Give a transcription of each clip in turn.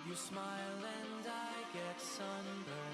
You smile and I get sunburned.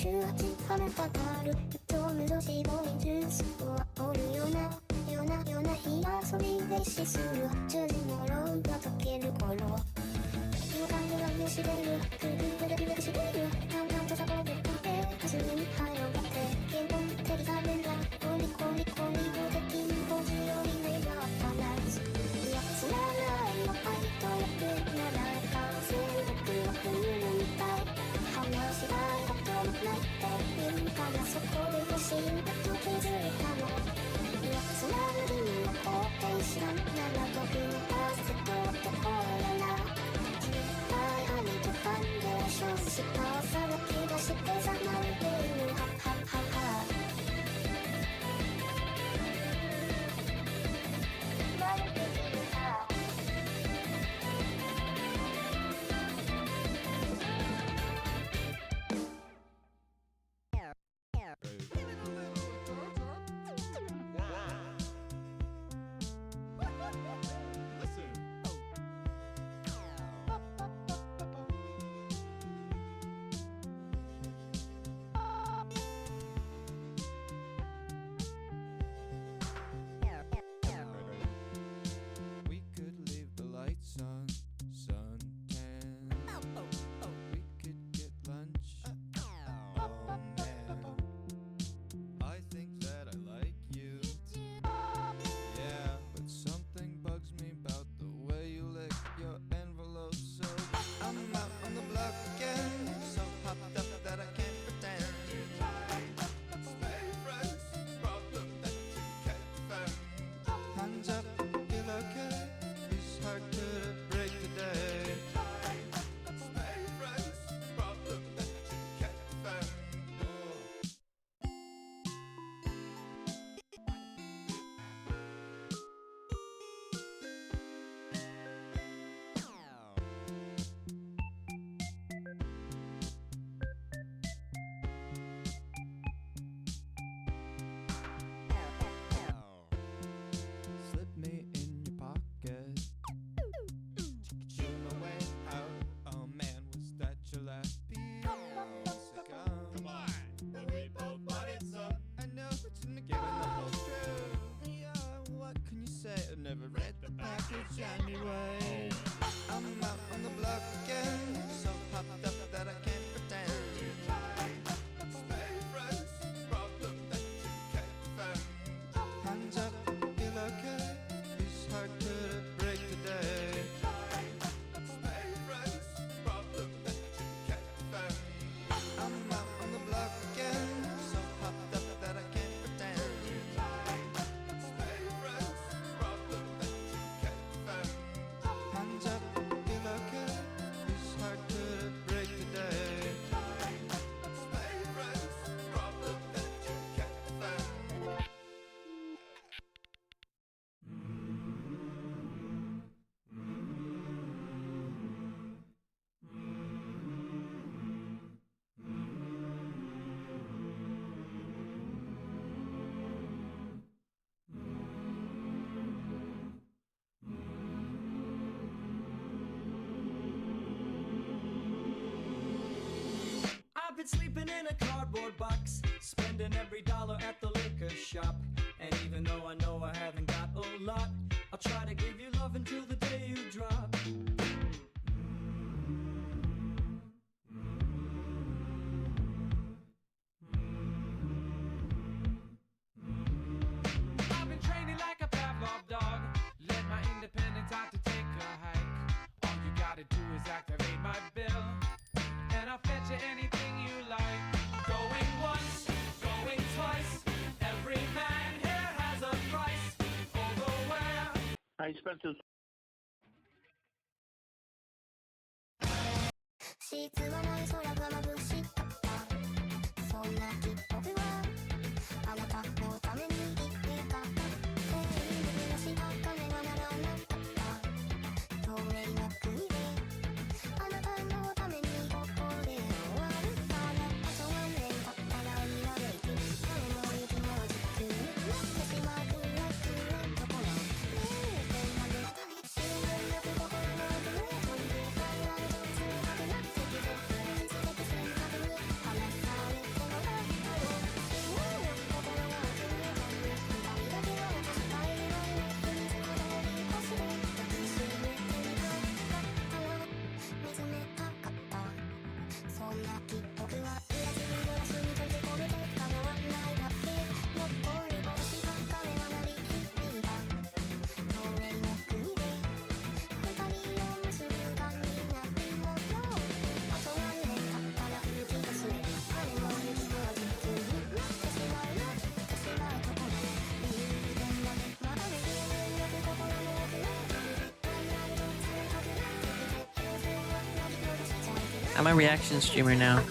週8花たたるふと無ぞしボイジュースを煽るような火遊びで死する10時のローが溶ける頃予感ではしてるくるくるくるしてる淡々とさぼってて霞に入ろうって原本的されらコリコリコリの敵に文字より目が離すいやつらないの愛とやってなら完成僕は振るみたい話したいこともないって言うからそこで欲しいんだと気づいたのいやつらの君の肯定知らんなら僕のパスとってこうやな絶対アニとファンデーションしたさら気がしてさまるゲームはっはっはっはまるできるさ living in a cardboard box, spending every dollar at the liquor shop. And even though I know I haven't got a lot, I'll try to give you love until the day you drop. I've been training like a Pavlov dog, let my independence out to take a hike. All you gotta do is activate my bill, and I'll fetch you anything you like. Going once, going twice, every man here has a price. Although where How expensive? シーツはない空が眩しかった。そんな日僕はあなたのために生きてた。テレビの下金が鳴らなかった。透明な国であなたのためにここで終わるから。あと何年経ったら見られて誰も雪もずっとなってしまうくらいくらいところ。ねえでまで新聞よく心の奥へ飛んで帰られと強くなってきて現実的選択に離されてもらったよ。新聞よく心が奥へ飛んで二人だけが私がいるのに秘密を通り越して抱きしめてみたかったな。見つめたかった。そんな日僕はブラジルのラスに閉じ込めてたのはないだけ残る私ばっかりは鳴り響いた。透明な国で二人を結ぶ髪なりもよ。あと何年経ったら雪がすれ雨も雪もずっとになってしまうなってしまうところ。理由でまでまだ見えないよく心の奥へ飛んで帰られと強くなってきて表情はなり戻しちゃいけない。 I'm a reaction streamer now.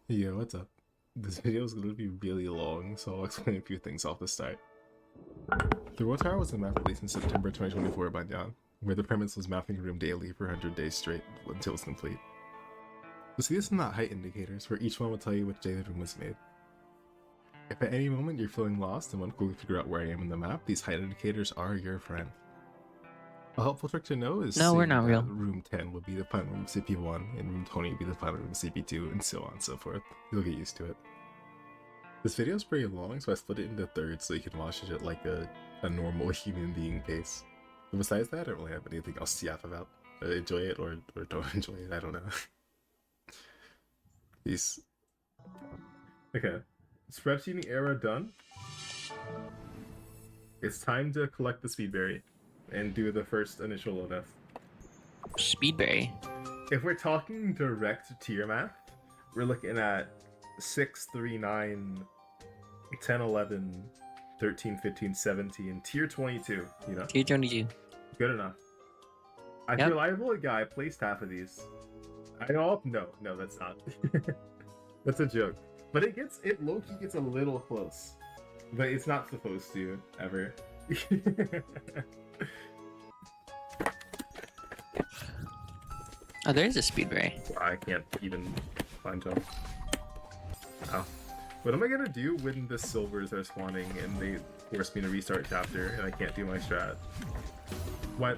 Yo, what's up? This video is going to be really long, so I'll explain a few things off the start. The World Tower was a map released in September 2024 by Nyan, where the premise was mapping a room daily for 100 days straight until it's complete. You'll see this in the height indicators, where each one will tell you which day the room was made. If at any moment you're feeling lost and want to quickly figure out where I am in the map, these height indicators are your friend. A helpful trick to know is No, we're seeing not that real. room 10 will be the final room of CP1, and room 20 will be the final room of CP2, and so on and so forth. You'll get used to it. This video is pretty long, so I split it into thirds so you can watch it at like a normal human being pace. But besides that, I don't really have anything else to yap about. Enjoy it or don't enjoy it, I don't know. Peace. Okay. Spreadsheeting era done. It's time to collect the speedberry and do the first initial load-off. Speedberry. If we're talking direct tier math, we're looking at 6, 3, 9, 10, 11, 13, 15, 17, tier 22, you know? Tier 22. Good enough. I Yep. reliable a guy placed half of these. I know. No, that's not. That's a joke. But it low-key gets a little close. But it's not supposed to, ever. Oh, there is a speedberry. I can't even find jump. Ow. What am I gonna do when the silvers are spawning and they force me to restart chapter and I can't do my strat? What?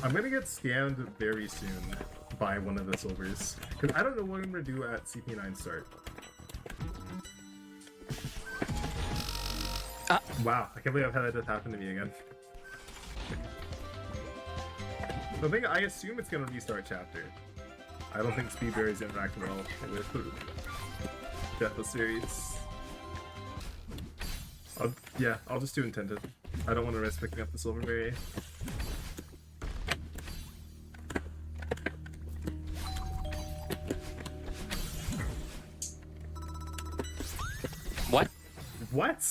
I'm gonna get scammed very soon by one of the silvers. Because I don't know what I'm gonna do at CP9 start. Ah. Wow, I can't believe I've had that just happen to me again. The thing, I assume it's gonna restart chapter. I don't think speedberries interact well with Death series. I'll just do intended. I don't want to risk picking up the silverberry. What? What?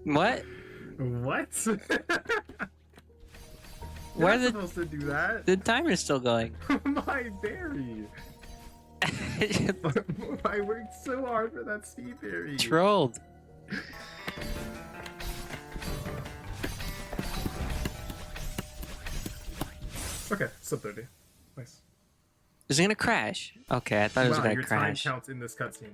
What? What? Why You're the not supposed to do that. the timer's still going? My berry. I worked so hard for that speed berry. Trolled. Okay, sub 30. Nice. Is it gonna crash? Okay, I thought it was Wow, gonna your crash. time counts in this cutscene.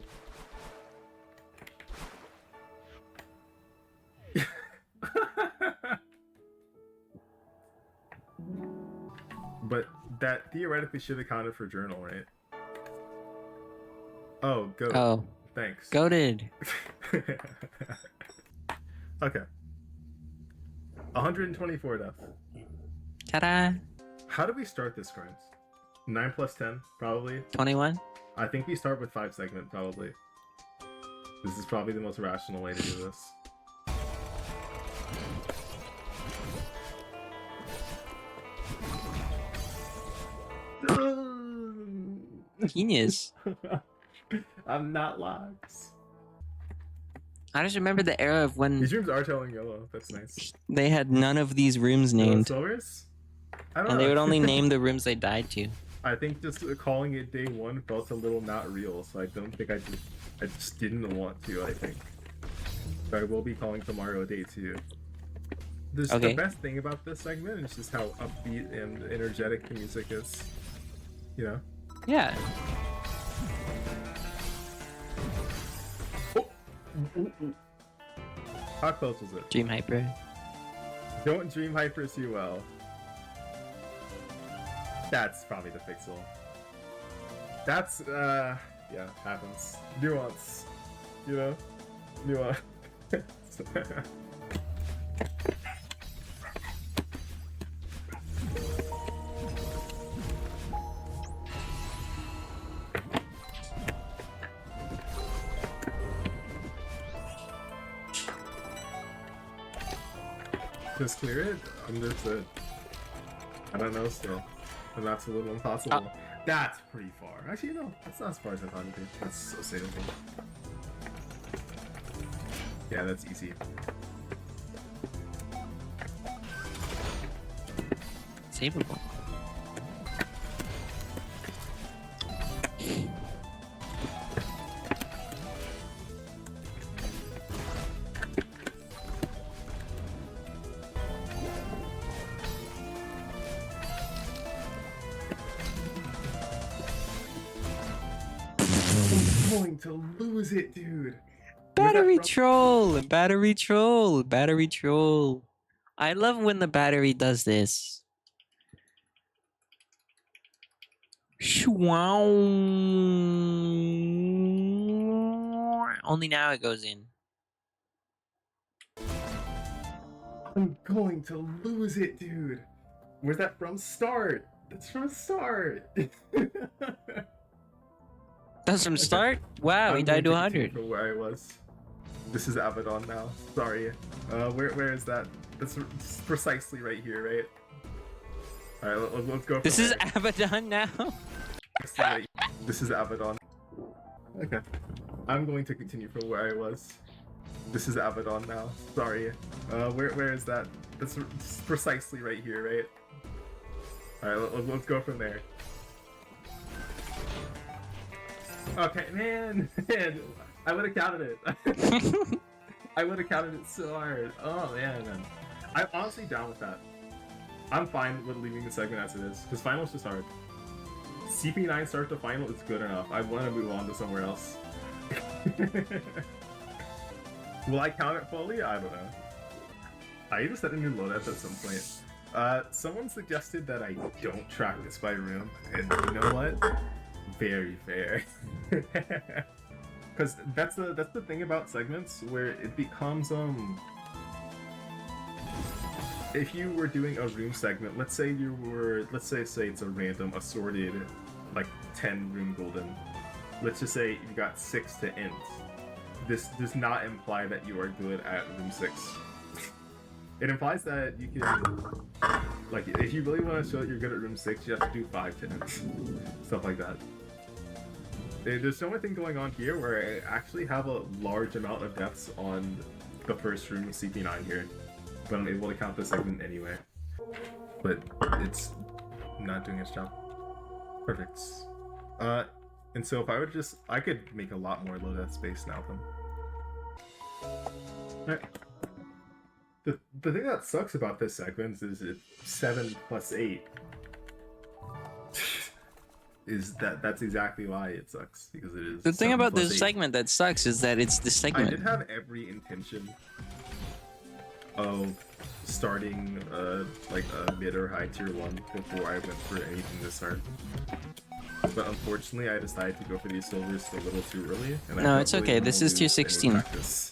But that theoretically should have counted for journal, right? Oh, go. Oh, Thanks. goated. Okay. 124 deaths. Ta-da! How do we start this, Crimes? 9 plus 10, probably. 21? I think we start with 5 segment, probably. This is probably the most rational way to do this. Genius. I'm not Lox. I just remember the era of when These rooms are telling yellow. That's nice. they had none of these rooms named. Silvers? I don't And know. they would only name the rooms they died to. I think just calling it day 1 felt a little not real, so I don't think I just didn't want to, I think. But I will be calling tomorrow day 2. Okay. The best thing about this segment is just how upbeat and energetic the music is. You know? Yeah. How close was it? Dream Hyper. Don't dream hyper too well. That's probably the pixel. That's, yeah, happens. Nuance. You know? Nuance. Just clear it? Understood. I don't know still. And that's a little impossible. That's pretty far. Actually, no. That's not as far as I thought it'd be. That's so savable. Yeah, that's easy. Savable. I'm going to lose it, dude. Battery Where's that troll! Battery troll! Battery troll! I love when the battery does this. Shwow. Only now it goes in. I'm going to lose it, dude. Where's that from? Start. That's from Start. That's from start? Wow, he I'm died to going continue 100. From where I was. This is Abaddon now. Sorry. Where is that? That's precisely right here, right? All right, let's go. This from is there. Abaddon now? This is Abaddon. Okay. I'm going to continue from where I was. This is Abaddon now. Sorry. Where is that? That's precisely right here, right? All right, let's go from there. Okay, man, I would have counted it. I would have counted it so hard. Oh man. I'm honestly down with that. I'm fine with leaving the segment as it is, because final's just hard. CP9 start to final is good enough. I want to move on to somewhere else. Will I count it fully? I don't know. I need to set a new loadout at some point. Someone suggested that I don't track this by room, and you know what? Very fair. Because that's the thing about segments where it becomes if you were doing a room segment, let's say it's a random assorted like 10 room golden. Let's just say you got 6 to int. This does not imply that you are good at room 6. It implies that you can, like, if you really want to show that you're good at room 6, you have to do 5 to int. Stuff like that. There's so much thing going on here where I actually have a large amount of deaths on the first room of CP9 here, but I'm able to count this segment anyway. But it's not doing its job. Perfect. And so if I would just, I could make a lot more low death space now then. Alright. The thing that sucks about this segment is it's 7 plus 8. That's exactly why it sucks, because it is. The thing 7 about plus this 8. segment that sucks is that it's the I segment. did have every intention of starting like a mid or high tier 1 before I went for anything this hard. But unfortunately, I decided to go for these silvers a little too early. And I No, don't it's really okay. wanna This is lose tier any 16. practice.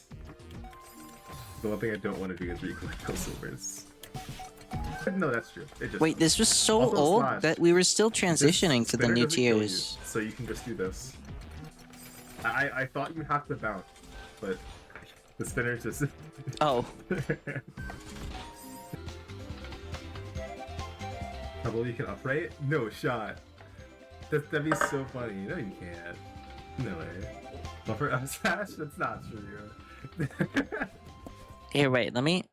The one thing I don't want to do is recollect those silvers. No, that's true. It just Wait, this was so Also old slash. that we were still This transitioning to the spinner new doesn't kill you, tiers. so you can just do this. I thought you have to bounce, but the spinner just. Oh, How well you can upright? No shot. That'd be so funny. No, you can't. No way. Buffer up slash? That's not true. here, wait, let me.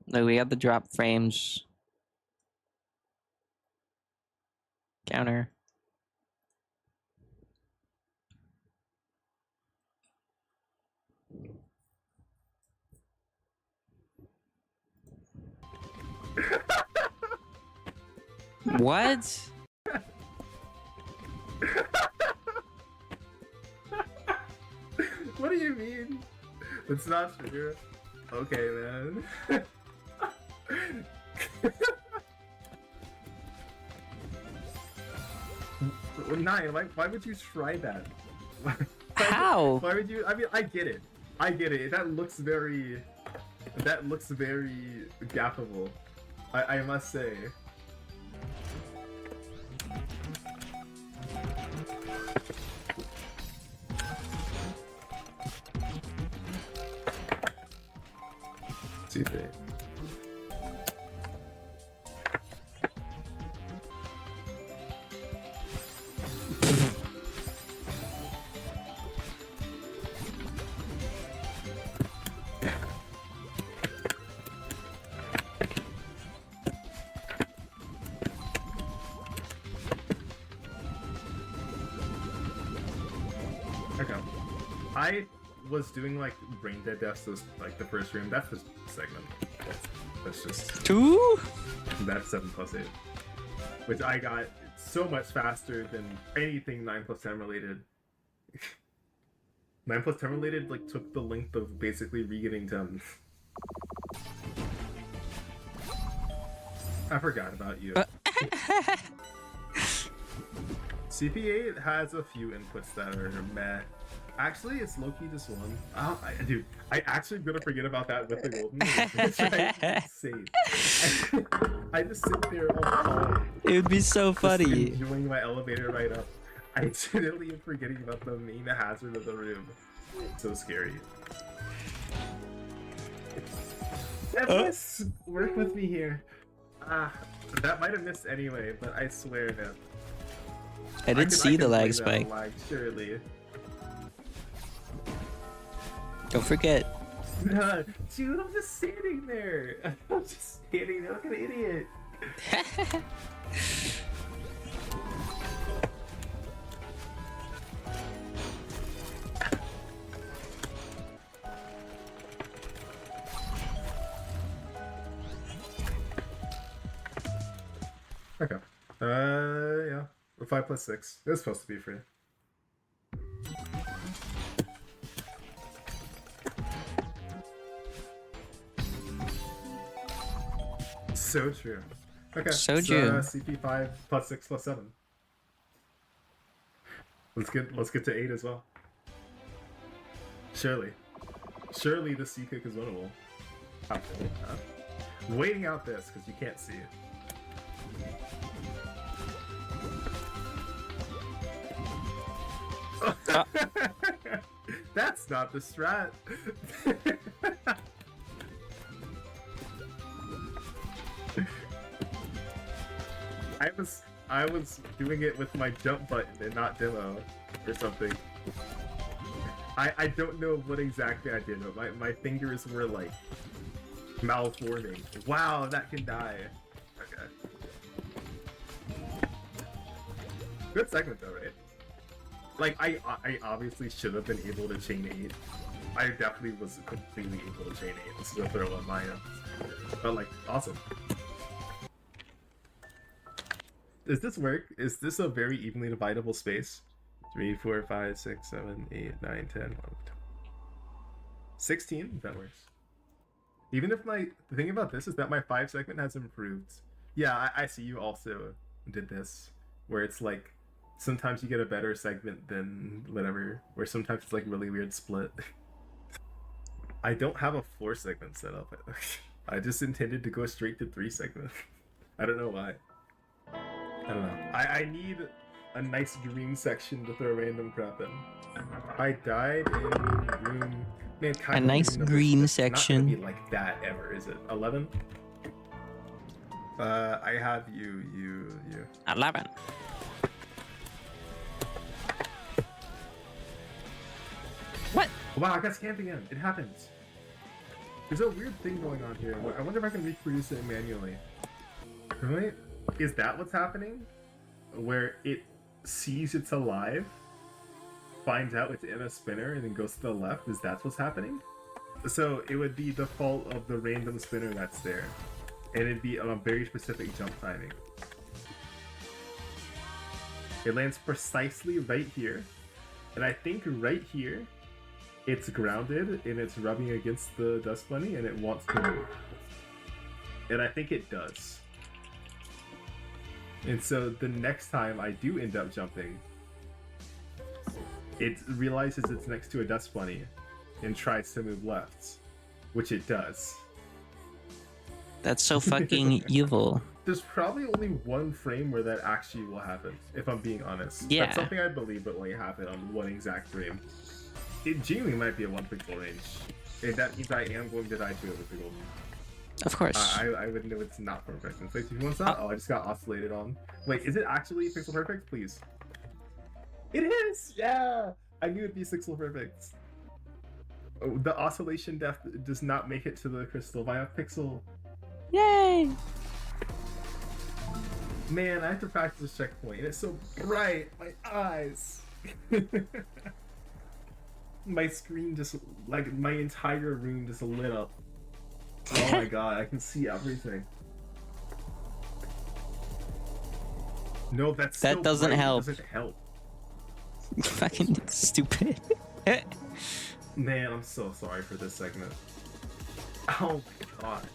Look, we got the drop frames. Counter. What? What do you mean? That's not true. Okay, man. Nine, why would you try that? How? Why would you? I mean, I get it. I get it. That looks very gaffable. I must say. Too big. Okay. I was doing like brain dead deaths, those like the first room. That's the segment. That's just 2? that's 7 plus 8, which I got so much faster than anything 9 plus 10 related. 9 plus 10 related like took the length of basically re-getting 10. I forgot about you. CP8 has a few inputs that are meh. Actually, it's low-key just one. Dude, I actually gonna forget about that with the golden. It's insane. I just sit there all calm, It would be so just funny. enjoying my elevator ride up. I literally am forgetting about the main hazard of the room. So scary. Everest, work with me here. That might have missed anyway, but I swear, man. I did see the lag blame that spike. lag, surely. Don't forget. Dude, I'm just standing there. I'm just standing there like an idiot. Okay. Yeah. 5 plus 6. It's supposed to be free. So true. Okay. So true. CP5 plus 6 plus 7. Let's get to 8 as well. Surely the C kick is winnable. Waiting out this because you can't see it. That's not the strat. I was doing it with my jump button and not demo or something. I don't know what exactly I did, but my fingers were like malforming. Wow, that can die. Okay. Good segment though, right? Like, I obviously should have been able to chain 8. I definitely was completely able to chain 8. This is a throw on my end. But, like, awesome. Does this work? Is this a very evenly dividable space? 3, 4, 5, 6, 7, 8, 9, 10, 11, 12. 16? That works. Even if the thing about this is that my 5 segment has improved. Yeah, I see you also did this, where it's like, sometimes you get a better segment than whatever, where sometimes it's like really weird split. I don't have a 4 segment set up. I just intended to go straight to 3 segment. I don't know why. I don't know. I need a nice green section to throw random crap in. I died in room... Man, A nice green It's section. not gonna be like that ever, is it? 11? I have you. 11. What? Wow, I got scammed again. It happens. There's a weird thing going on here. I wonder if I can reproduce it manually. Right? Is that what's happening? Where it sees it's alive, finds out it's in a spinner, and then goes to the left? Is that what's happening? So it would be the fault of the random spinner that's there. And it'd be on a very specific jump timing. It lands precisely right here. And I think right here, it's grounded and it's rubbing against the dust bunny and it wants to move. And I think it does. And so the next time I do end up jumping, it realizes it's next to a dust bunny and tries to move left, which it does. That's so fucking evil. There's probably only one frame where that actually will happen, if I'm being honest. Yeah. That's something I believe would only happen on one exact frame. It genuinely might be a 1 pixel range. And that means I am going to die to it with the golden. Of course. I would know it's not perfect. And so if you want that, oh, I just got oscillated on. Wait, is it actually pixel perfect? Please. It is! Yeah! I knew it'd be pixel perfect. Oh, the oscillation depth does not make it to the crystal by a pixel. Yay! Man, I have to practice this checkpoint. It's so bright. My eyes. My screen just, like, my entire room just lit up. Oh my god, I can see everything. No, that's That so doesn't bright. help. It doesn't help. Fucking stupid. Man, I'm so sorry for this segment. Oh my god.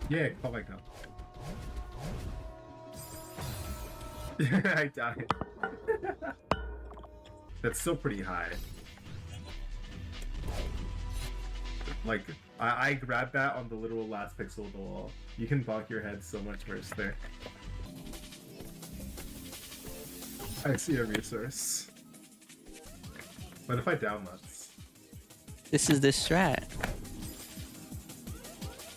Yeah, call back down. I died. That's still pretty high. Like, I grabbed that on the literal last pixel of the wall. You can bonk your head so much worse there. I see a resource. What if I down nuts? This is the strat.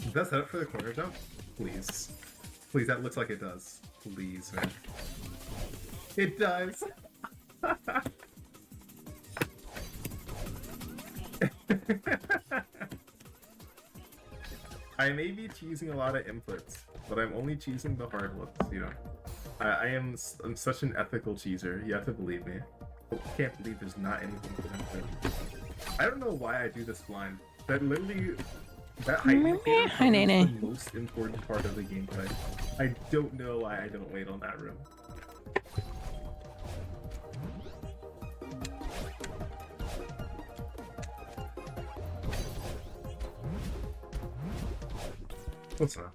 Does that set up for the corner jump? Please. Please, that looks like it does. Please, man. It does! I may be cheesing a lot of inputs, but I'm only cheesing the hard ones, you know? I'm such an ethical cheeser, you have to believe me. I can't believe there's not anything for them to do. I don't know why I do this blind. That literally... That height indicator is the most important part of the gameplay. I don't know why I don't wait on that room. What's up?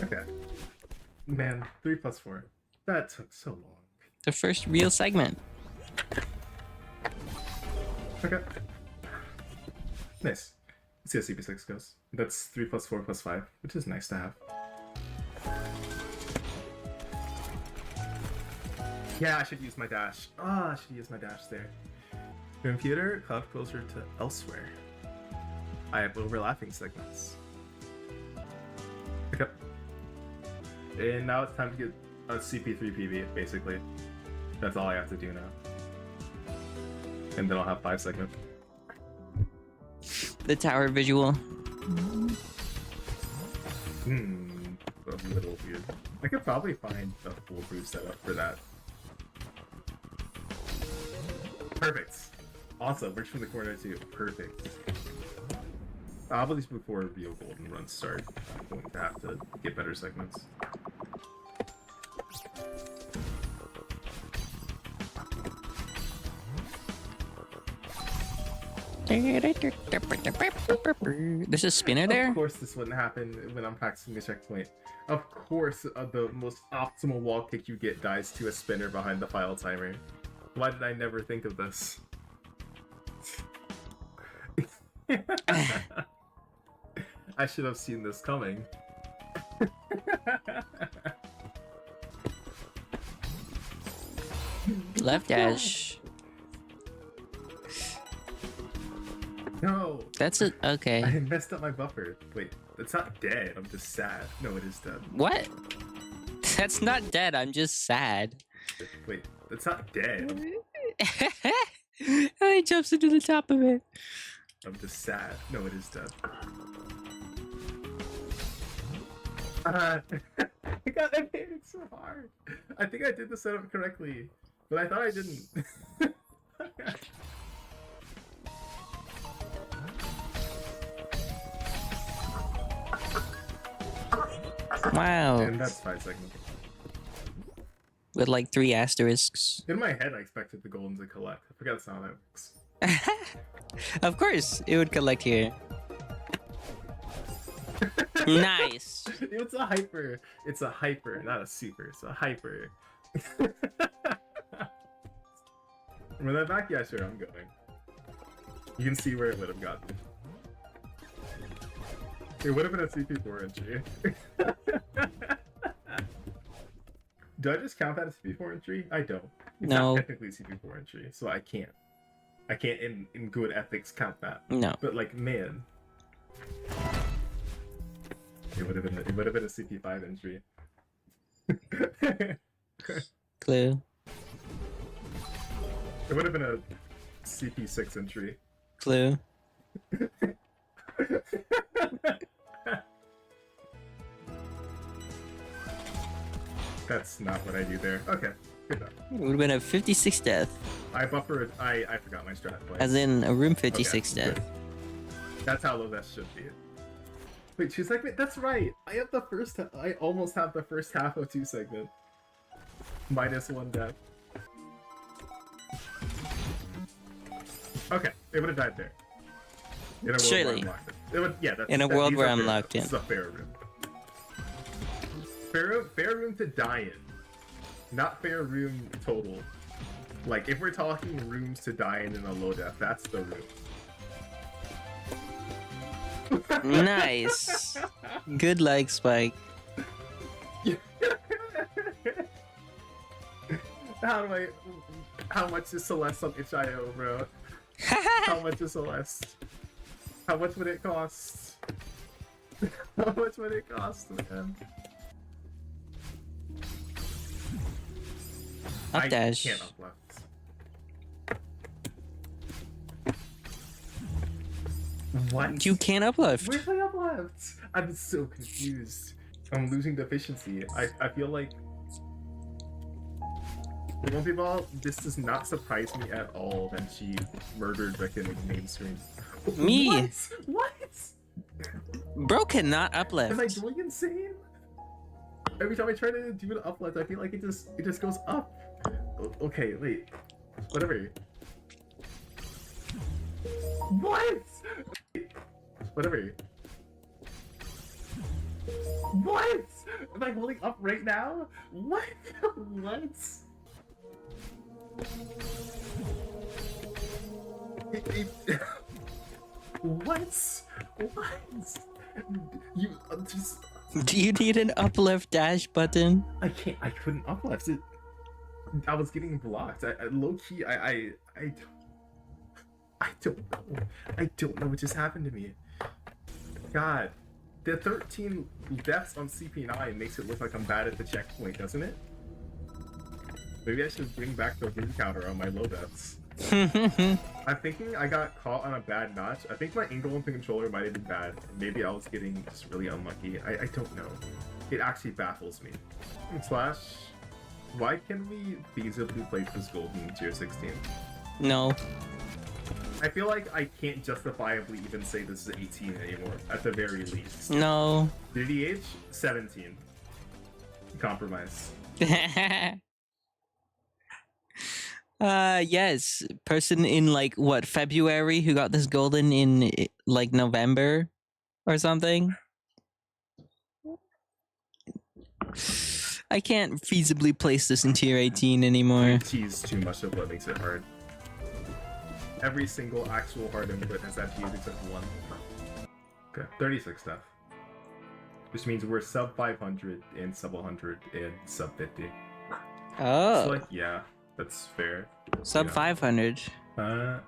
Okay. Man, 3 plus 4. That took so long. The first real segment. Okay. Nice. Let's see how CP6 goes. That's 3 plus 4 plus 5, which is nice to have. Yeah, I should use my dash. I should use my dash there. Computer, cloud closer to elsewhere. I have overlapping segments. Okay. And now it's time to get a CP3 PB, basically. That's all I have to do now. And then I'll have 5 segments. The tower visual. A little weird. I could probably find a foolproof setup for that. Perfect. Awesome. Works from the corner too. Perfect. At least before real golden runs start, I'm going to have to get better segments. There's a spinner there? Of course this wouldn't happen when I'm practicing a checkpoint. Of course the most optimal wall kick you get dies to a spinner behind the file timer. Why did I never think of this? I should have seen this coming. Left dash. No! That's it. Okay. I messed up my buffer. Wait, it's not dead. I'm just sad. No, it is dead. What? That's not dead. I'm just sad. Wait, it's not dead. And he jumps into the top of it. I'm just sad. No, it is dead. I hit it so hard. I think I did the setup correctly, but I thought I didn't. Wow. And that's 5 seconds. With like 3 asterisks. In my head, I expected the golden to collect. I forgot that's not how that works. Of course, it would collect here. Nice. It's a hyper. It's a hyper, not a super. It's a hyper. When I'm back, yeah, sure, I'm going. You can see where it would have gotten. It would have been a CP4 entry. Do I just count that as CP4 entry? I don't. It's No. not technically CP4 entry, so I can't. I can't in good ethics count that. No. But like, man. It would have been a CP5 entry. Clue. It would have been a CP6 entry. Clue. That's not what I do there. Okay, good enough. It would have been a 56 death. I buffered. I forgot my strat place. As in a room Okay, 56 death. good. That's how low that should be. Wait, 2 segment? That's right. I have the first. I almost have the first half of 2 segment. Minus 1 death. Okay, it would have died there. In a world where Surely. I'm locked in. It would, yeah, that's, In a that- world these where are I'm fair locked rooms. in. This is a fair room. Fair room to die in. Not fair room total. Like, if we're talking rooms to die in a low death, that's the room. Nice. Good leg spike. How much is Celeste on itch.io, bro? How much is Celeste? How much would it cost? How much would it cost, man? Up dash. I can't up left. What? You can't uplift. Where's my up left? I'm so confused. I'm losing the efficiency. I feel like... Most people, this does not surprise me at all that she murdered Rick in mainstream. Me. What? Bro cannot Am I uplift. going insane? Every time I try to do an uplift, I feel like it just goes up. Okay, wait. Whatever. What? Whatever. What? Am I holding up right now? What? What? What? What? You just... Do you need an uplift dash button? I couldn't uplift it. I was getting blocked. Low key, I don't know. I don't know what just happened to me. God, the 13 deaths on CP9 makes it look like I'm bad at the checkpoint, doesn't it? Maybe I should bring back the room counter on my low deaths. I'm thinking I got caught on a bad notch. I think my angle on the controller might have been bad. Maybe I was getting just really unlucky. I don't know. It actually baffles me. Slash, why can we feasibly place this golden in tier 16? No. I feel like I can't justifiably even say this is 18 anymore, at the very least. No. DDH, 17. Compromise. Yes. Person in like what, February who got this golden in like November or something. I can't feasibly place this in tier 18 anymore. We tease too much of what makes it hard. Every single actual hard input has that tease except one. Okay, 36 stuff. Which means we're sub 500 and sub 100 and sub 50. Oh. So like, yeah, that's fair. Sub 500. Yeah.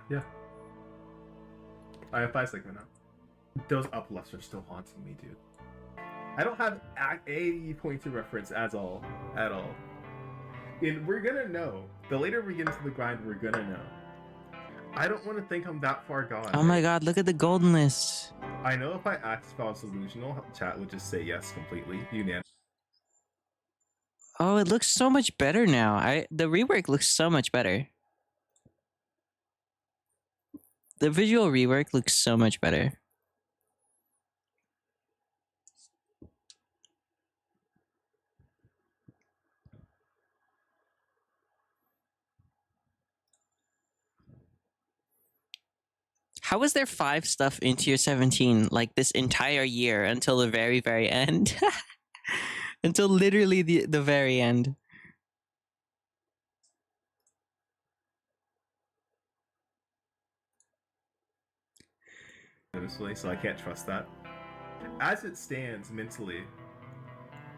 I have 5 segment now. Those uplifts are still haunting me, dude. I don't have a point to reference at all. And we're gonna know. The later we get into the grind, we're gonna know. I don't want to think I'm that far gone. Oh my god, look at the goldenness. I know if I asked if I was delusional, chat would just say yes completely. Unanimous. Oh, it looks so much better now. The rework looks so much better. The visual rework looks so much better. How was there 5 stuff in tier 17 like this entire year until the very, very end? Until literally the very end. Honestly, so I can't trust that. As it stands mentally,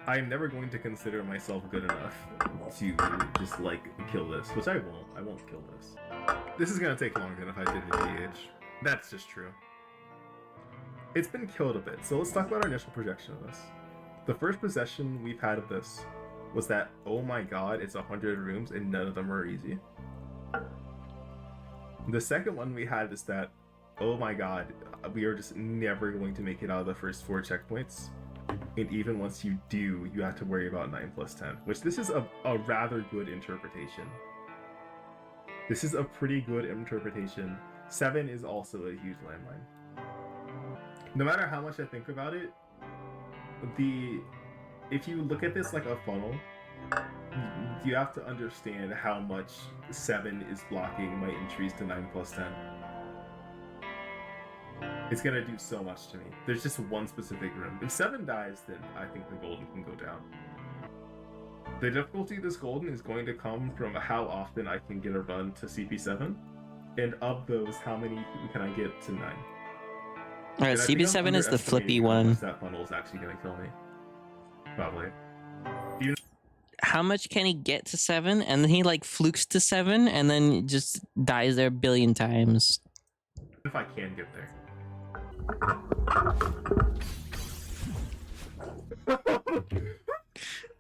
I'm never going to consider myself good enough to just like kill this, which I won't. I won't kill this. This is gonna take longer than if I did in DH. That's just true. It's been killed a bit, so let's talk about our initial projection of this. The first possession we've had of this was that, oh my god, it's 100 rooms and none of them are easy. The second one we had is that, oh my god, we are just never going to make it out of the first 4 checkpoints. And even once you do, you have to worry about 9 plus 10, which this is a rather good interpretation. This is a pretty good interpretation. 7 is also a huge landmine. No matter how much I think about it, if you look at this like a funnel, you have to understand how much 7 is blocking my entries to 9 plus 10. It's gonna do so much to me. There's just one specific room. If 7 dies, then I think the golden can go down. The difficulty of this golden is going to come from how often I can get a run to CP7, and of those, how many can I get to 9. Alright, CP7 is the flippy one. That funnel is actually gonna kill me. Probably. How much can he get to 7? And then he like flukes to 7 and then just dies there a billion times. If I can get there.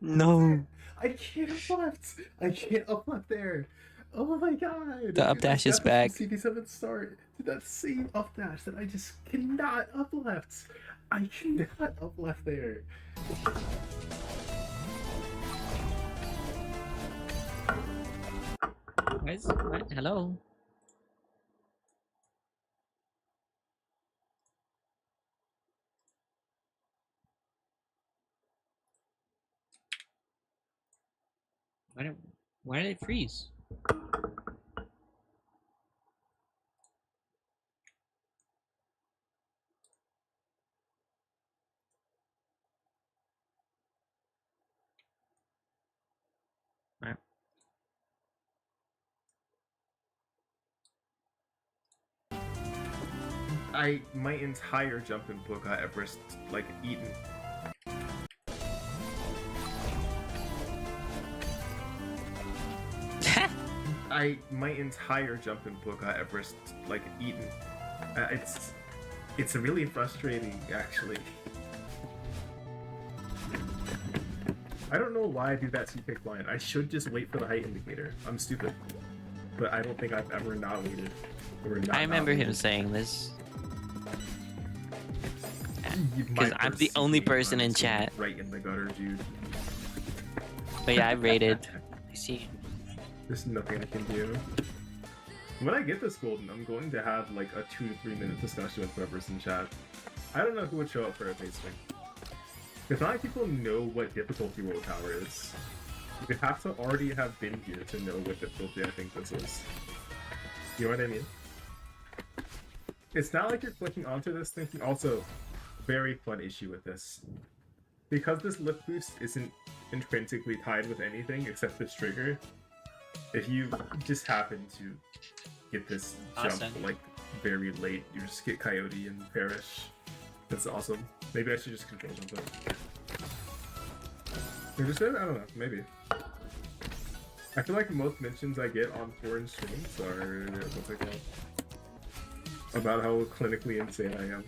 No. I can't up left. I can't up left there. Oh my god. The up dash is back. CP7 start to that same up dash that I just cannot up left. I cannot up left there. What? Hello? Why did it freeze? My entire jumping book got Everest like eaten. My entire jumping book got Everest like eaten. It's really frustrating actually. I don't know why I do that CK blind. I should just wait for the height indicator. I'm stupid. but I don't think I've ever not waited. Or not I remember him waited. saying this. My Because I'm the first only CP person in runs chat. Right in the gutter, dude. But yeah, I rated. I see. There's nothing I can do. When I get this golden, I'm going to have like a 2 to 3 minute discussion with whoever's in chat. I don't know who would show up for a tasting. Because not many people know what difficulty World Tower is. You have to already have been here to know what difficulty I think this is. You know what I mean? It's not like you're clicking onto this thinking. Also, very fun issue with this. Because this lift boost isn't intrinsically tied with anything except this trigger, if you just happen to get this jump Awesome. like very late, you just get Coyote and perish. That's awesome. Maybe I should just control something. Interested? I don't know. Maybe. I feel like most mentions I get on foreign streams are what's it called? About how clinically insane I am.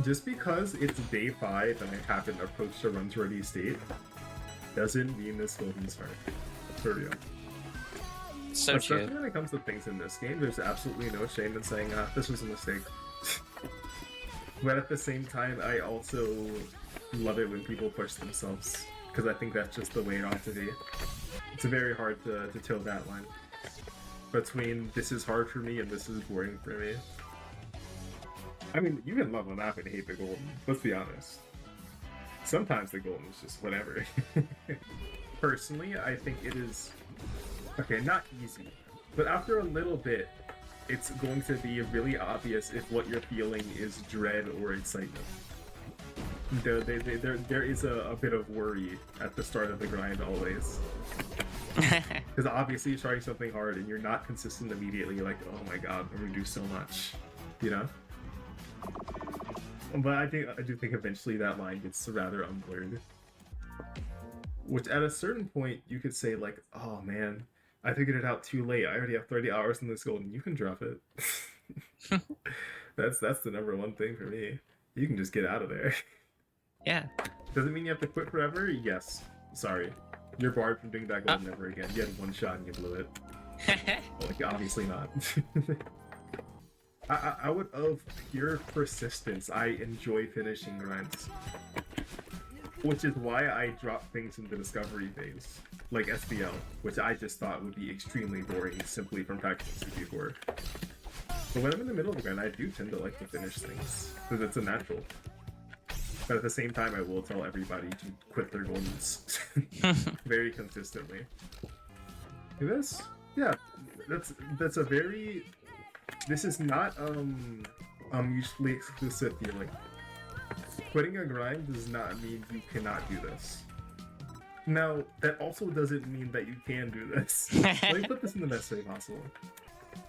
Just because it's day 5 and I haven't approached a run ready state doesn't mean this golden's hard. For real. So Especially true. when it comes to things in this game, there's absolutely no shame in saying, this was a mistake. But at the same time, I also love it when people push themselves, because I think that's just the way it ought to be. It's very hard to toe that line between this is hard for me and this is boring for me. I mean, you can love a map and hate the golden, let's be honest. Sometimes the golden is just whatever. Personally, I think it is, okay, not easy, but after a little bit, it's going to be really obvious if what you're feeling is dread or excitement. There is a bit of worry at the start of the grind always. Because obviously you're trying something hard and you're not consistent immediately, you're like, oh my god, I'm gonna do so much, you know? But I do think eventually that line gets rather unblurred. Which at a certain point you could say like, oh man, I figured it out too late. I already have 30 hours in this golden. You can drop it. That's the number one thing for me. You can just get out of there. Yeah. Does it mean you have to quit forever? Yes. Sorry. You're barred from doing that golden ever again. You had one shot and you blew it. Like, obviously not. I would, of pure persistence, I enjoy finishing grinds. Which is why I drop things in the discovery phase, like SBL, which I just thought would be extremely boring simply from practicing CP4. But when I'm in the middle of the grind, I do tend to like to finish things, because it's a natural. But at the same time, I will tell everybody to quit their goldens very consistently. This, yeah, that's a very. This is not mutually exclusive feeling. Quitting a grind does not mean you cannot do this. Now, that also doesn't mean that you can do this. Let me put this in the best way possible.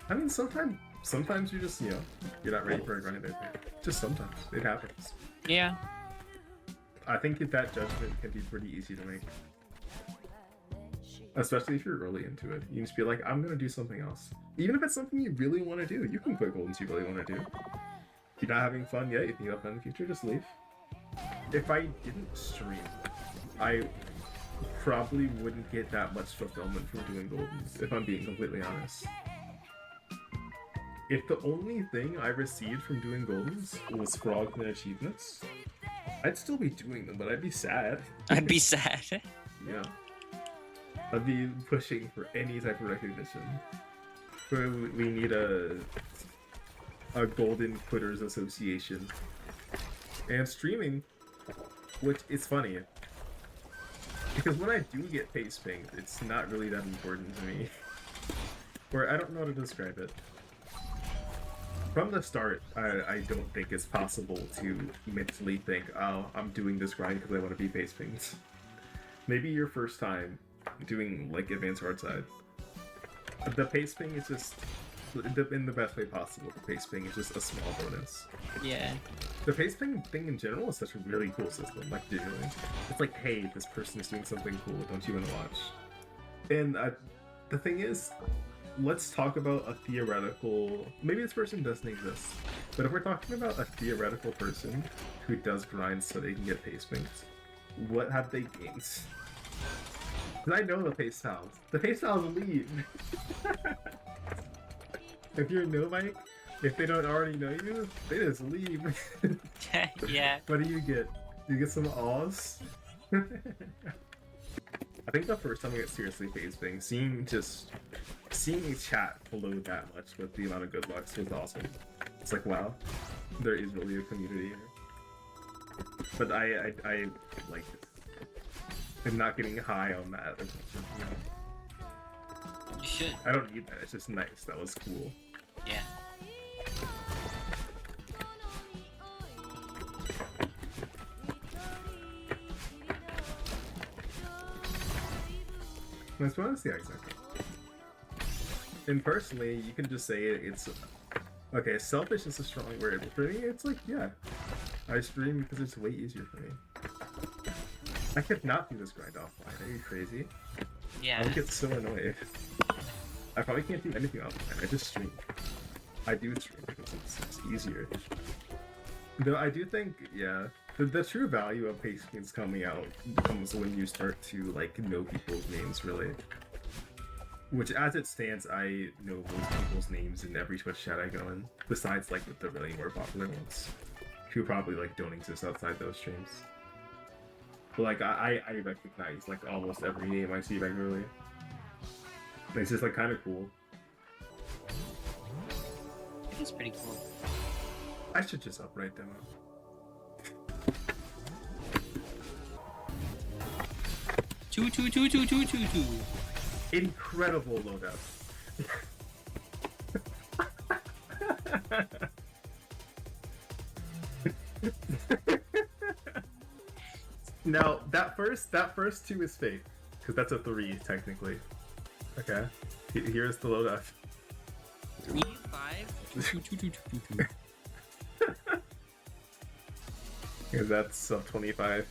I mean, sometimes you just, you're not ready for a grind. I think. Just sometimes. It happens. Yeah. I think that judgment can be pretty easy to make. Especially if you're early into it. You just be like, I'm gonna do something else. Even if it's something you really want to do, you can quit goldens you really want to do. If you're not having fun yet, if you have fun in the future, just leave. If I didn't stream, I probably wouldn't get that much fulfillment from doing goldens, if I'm being completely honest. If the only thing I received from doing goldens was frogs and achievements, I'd still be doing them, but I'd be sad. I'd be sad. Yeah. I'd be pushing for any type of recognition. We need a Golden Quitters Association. And streaming, which is funny. Because when I do get face pinged, it's not really that important to me. Or I don't know how to describe it. From the start, I don't think it's possible to mentally think, oh, I'm doing this grind because I want to be face pinged. Maybe your first time doing like advanced hard side. The pace ping is just in the best way possible. The pace ping is just a small bonus. Yeah. The pace ping thing in general is such a really cool system, like digitally. It's like, hey, this person is doing something cool, don't you want to watch? And the thing is, let's talk about a theoretical, maybe this person doesn't exist, but if we're talking about a theoretical person who does grind so they can get pace pings, what have they gained? Cause I know the pace pals. The pace pals lead. If you're no Mike, if they don't already know you, they just leave. Yeah. What do you get? You get some awes? I think the first time I got seriously phase thing, seeing a chat flow that much with the amount of good lucks was awesome. It's like, wow, there is really a community here. But I like it. I'm not getting high on that. You should. I don't need that. It's just nice. That was cool. Yeah. I suppose, yeah, exactly. And personally, you can just say it's okay. Selfish is a strong word. For me, it's like, yeah, I stream because it's way easier for me. I could not do this grind offline. Are you crazy? Yeah. I would get so annoyed. I probably can't do anything offline. I just stream. I do stream because it's easier. Though I do think, yeah, the true value of pace games coming out comes when you start to like know people's names really. Which, as it stands, I know most people's names in every Twitch chat I go in. Besides, like the really more popular ones, who probably like don't exist outside those streams. But like I recognize like almost every name I see regularly. And it's just like kind of cool. It is pretty cool. I should just upright them up. Two. Incredible loadout. Now that first two is fake, because that's a 3 technically. Okay, here's the loadout. 3, 5, 2. Because that's 25.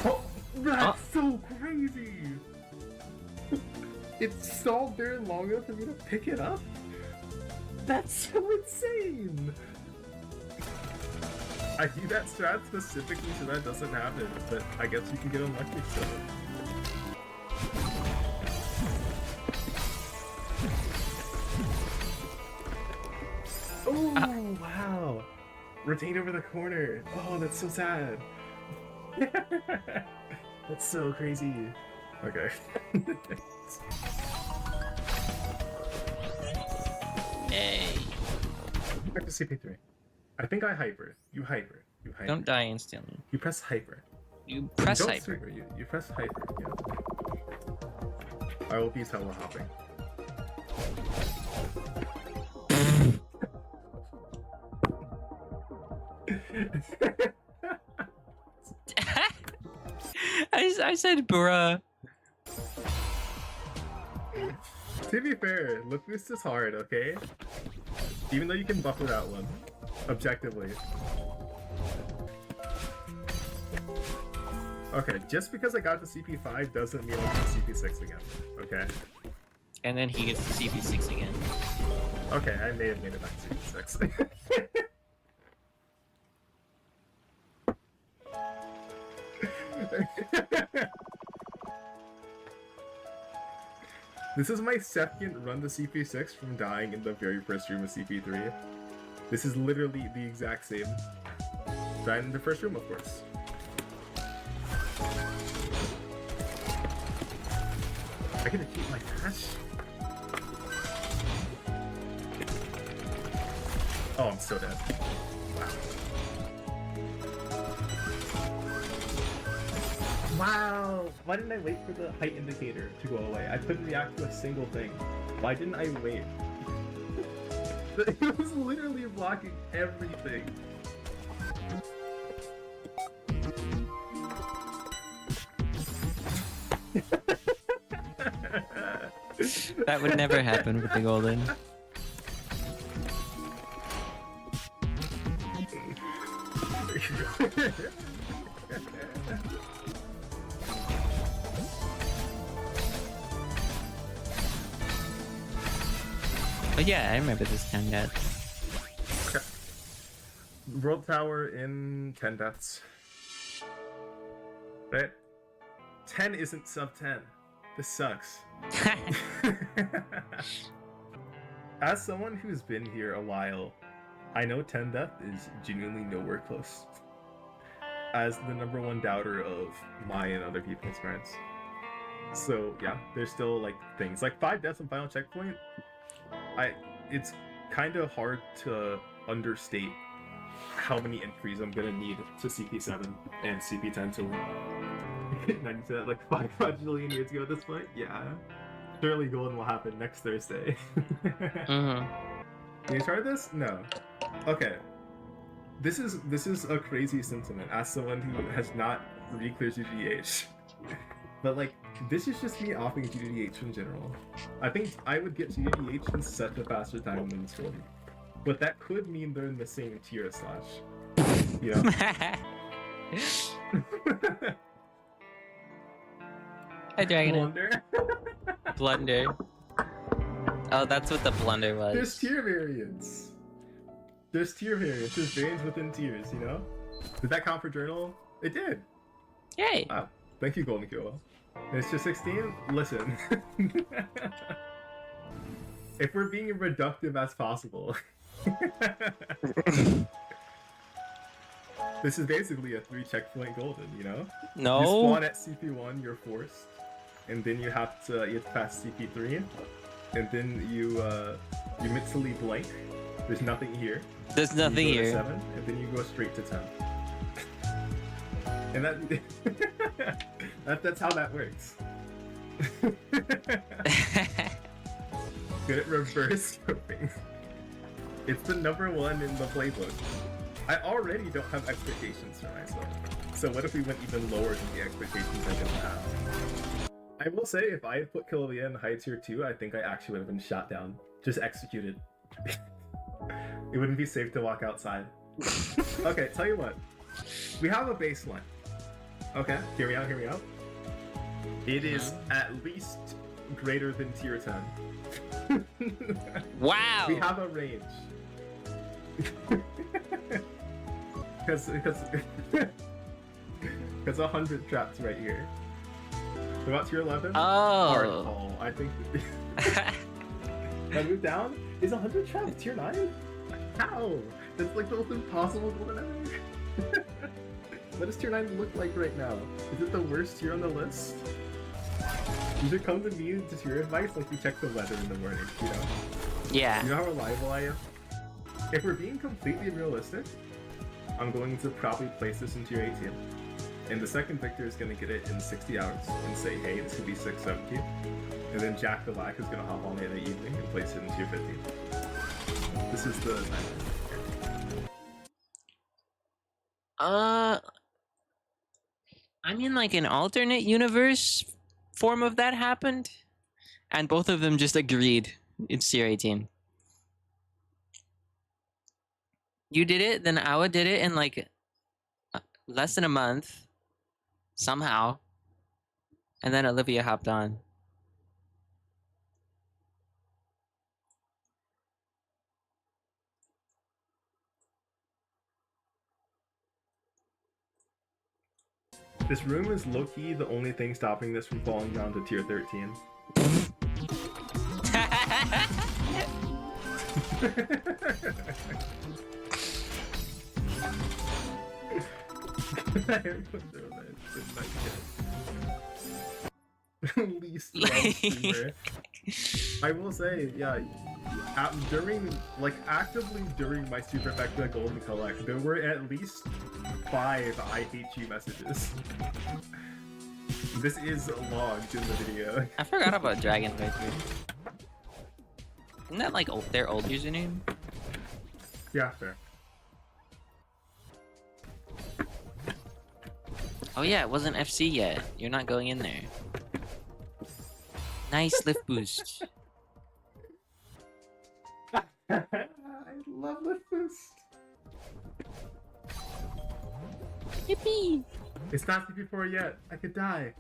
Oh, that's so crazy! It stalled there long enough for me to pick it up? That's so insane! I do that strat specifically so that doesn't happen, but I guess you can get unlucky still. Oh, wow! Rotate over the corner! Oh, that's so sad! That's so crazy. Okay. Yay. Back to CP3. I think I hyper. You hyper. You hyper. Don't die instantly. You press hyper. You press Don't hyper. swear, you press hyper. Yeah. I will be solo hopping. I said bruh. To be fair, look boost is hard, okay? Even though you can buffer that one. Objectively. Okay, just because I got to CP5 doesn't mean I'll get to CP6 again, okay? And then he gets to CP6 again. Okay, I may have made it back to CP6. This is my second run to CP6 from dying in the very first room of CP3. This is literally the exact same. Died in the first room, of course. I gotta keep my dash. Oh, I'm so dead. Wow. Wow! Why didn't I wait for the height indicator to go away? I couldn't react to a single thing. Why didn't I wait? It was literally blocking everything. That would never happen with the golden. But yeah, I remember this kind of. World Tower in 10 deaths. Right? 10 isn't sub 10. This sucks. As someone who's been here a while, I know 10 death is genuinely nowhere close. As the #1 doubter of my and other people's experience. So yeah, there's still like things. Like 5 deaths on final checkpoint, it's kind of hard to understate how many entries I'm gonna need to CP7 and CP10 to win. 90 like 5 quadrillion years ago at this point? Yeah. Surely golden will happen next Thursday. Mm-hmm. Can you try this? No. Okay. This is a crazy sentiment as someone who has not re-cleared GDH. But like, this is just me offing GDH in general. I think I would get GDH in such a faster time than this one. But that could mean they're in the same tier as Slash. You know? Hi, Dragon. Blunder. Blunder. Oh, that's what the blunder was. There's tier variants. There's variants within tiers, you know? Did that count for journal? It did. Yay. Wow. Thank you, Golden QL. It's just 16? Listen. If we're being reductive as possible. This is basically a 3 checkpoint golden, you know? No. You spawn at CP1, you're forced. And then you have to pass CP3. And then you mentally blank. There's nothing here. There's nothing you go to here. 7, and then you go straight to 10. And that's how that works. Good at reverse scoping. It's the #1 in the playbook. I already don't have expectations for myself. So what if we went even lower than the expectations I don't have? I will say, if I had put Killia in high tier 2, I think I actually would have been shot down. Just executed. It wouldn't be safe to walk outside. Okay, tell you what. We have a baseline. Okay, hear me out. It is at least greater than tier 10. Wow. We have a range. Because 100 traps right here. What about tier 11? Hard Oh. call. I think. I move down. Is 100 traps tier 9? How? That's like the most impossible golden ever. What does tier 9 look like right now? Is it the worst tier on the list? You should come to me to tier advice like you check the weather in the morning, you know? Yeah. You know how reliable I am? If we're being completely realistic, I'm going to probably place this in tier 18. And the second victor is going to get it in 60 hours and say, hey, this could be 670. And then Jack the Lack is going to hop on it in the evening and place it in tier 15. This is the time. I mean, like an alternate universe form of that happened, and both of them just agreed. It's tier 18. You did it, then Awa did it in like less than a month, somehow, and then Olivia hopped on. This room is low-key the only thing stopping this from falling down to tier 13. Least loved streamer. I will say, yeah, actively during my Superfecta Golden Collect, there were at least 5 I hate you messages. This is logged in the video. I forgot about Dragon Victory. Isn't that like their old username? Yeah, fair. Oh yeah, it wasn't FC yet. You're not going in there. Nice lift boost. I love the fist. Yippee! It's not CP4 yet. I could die.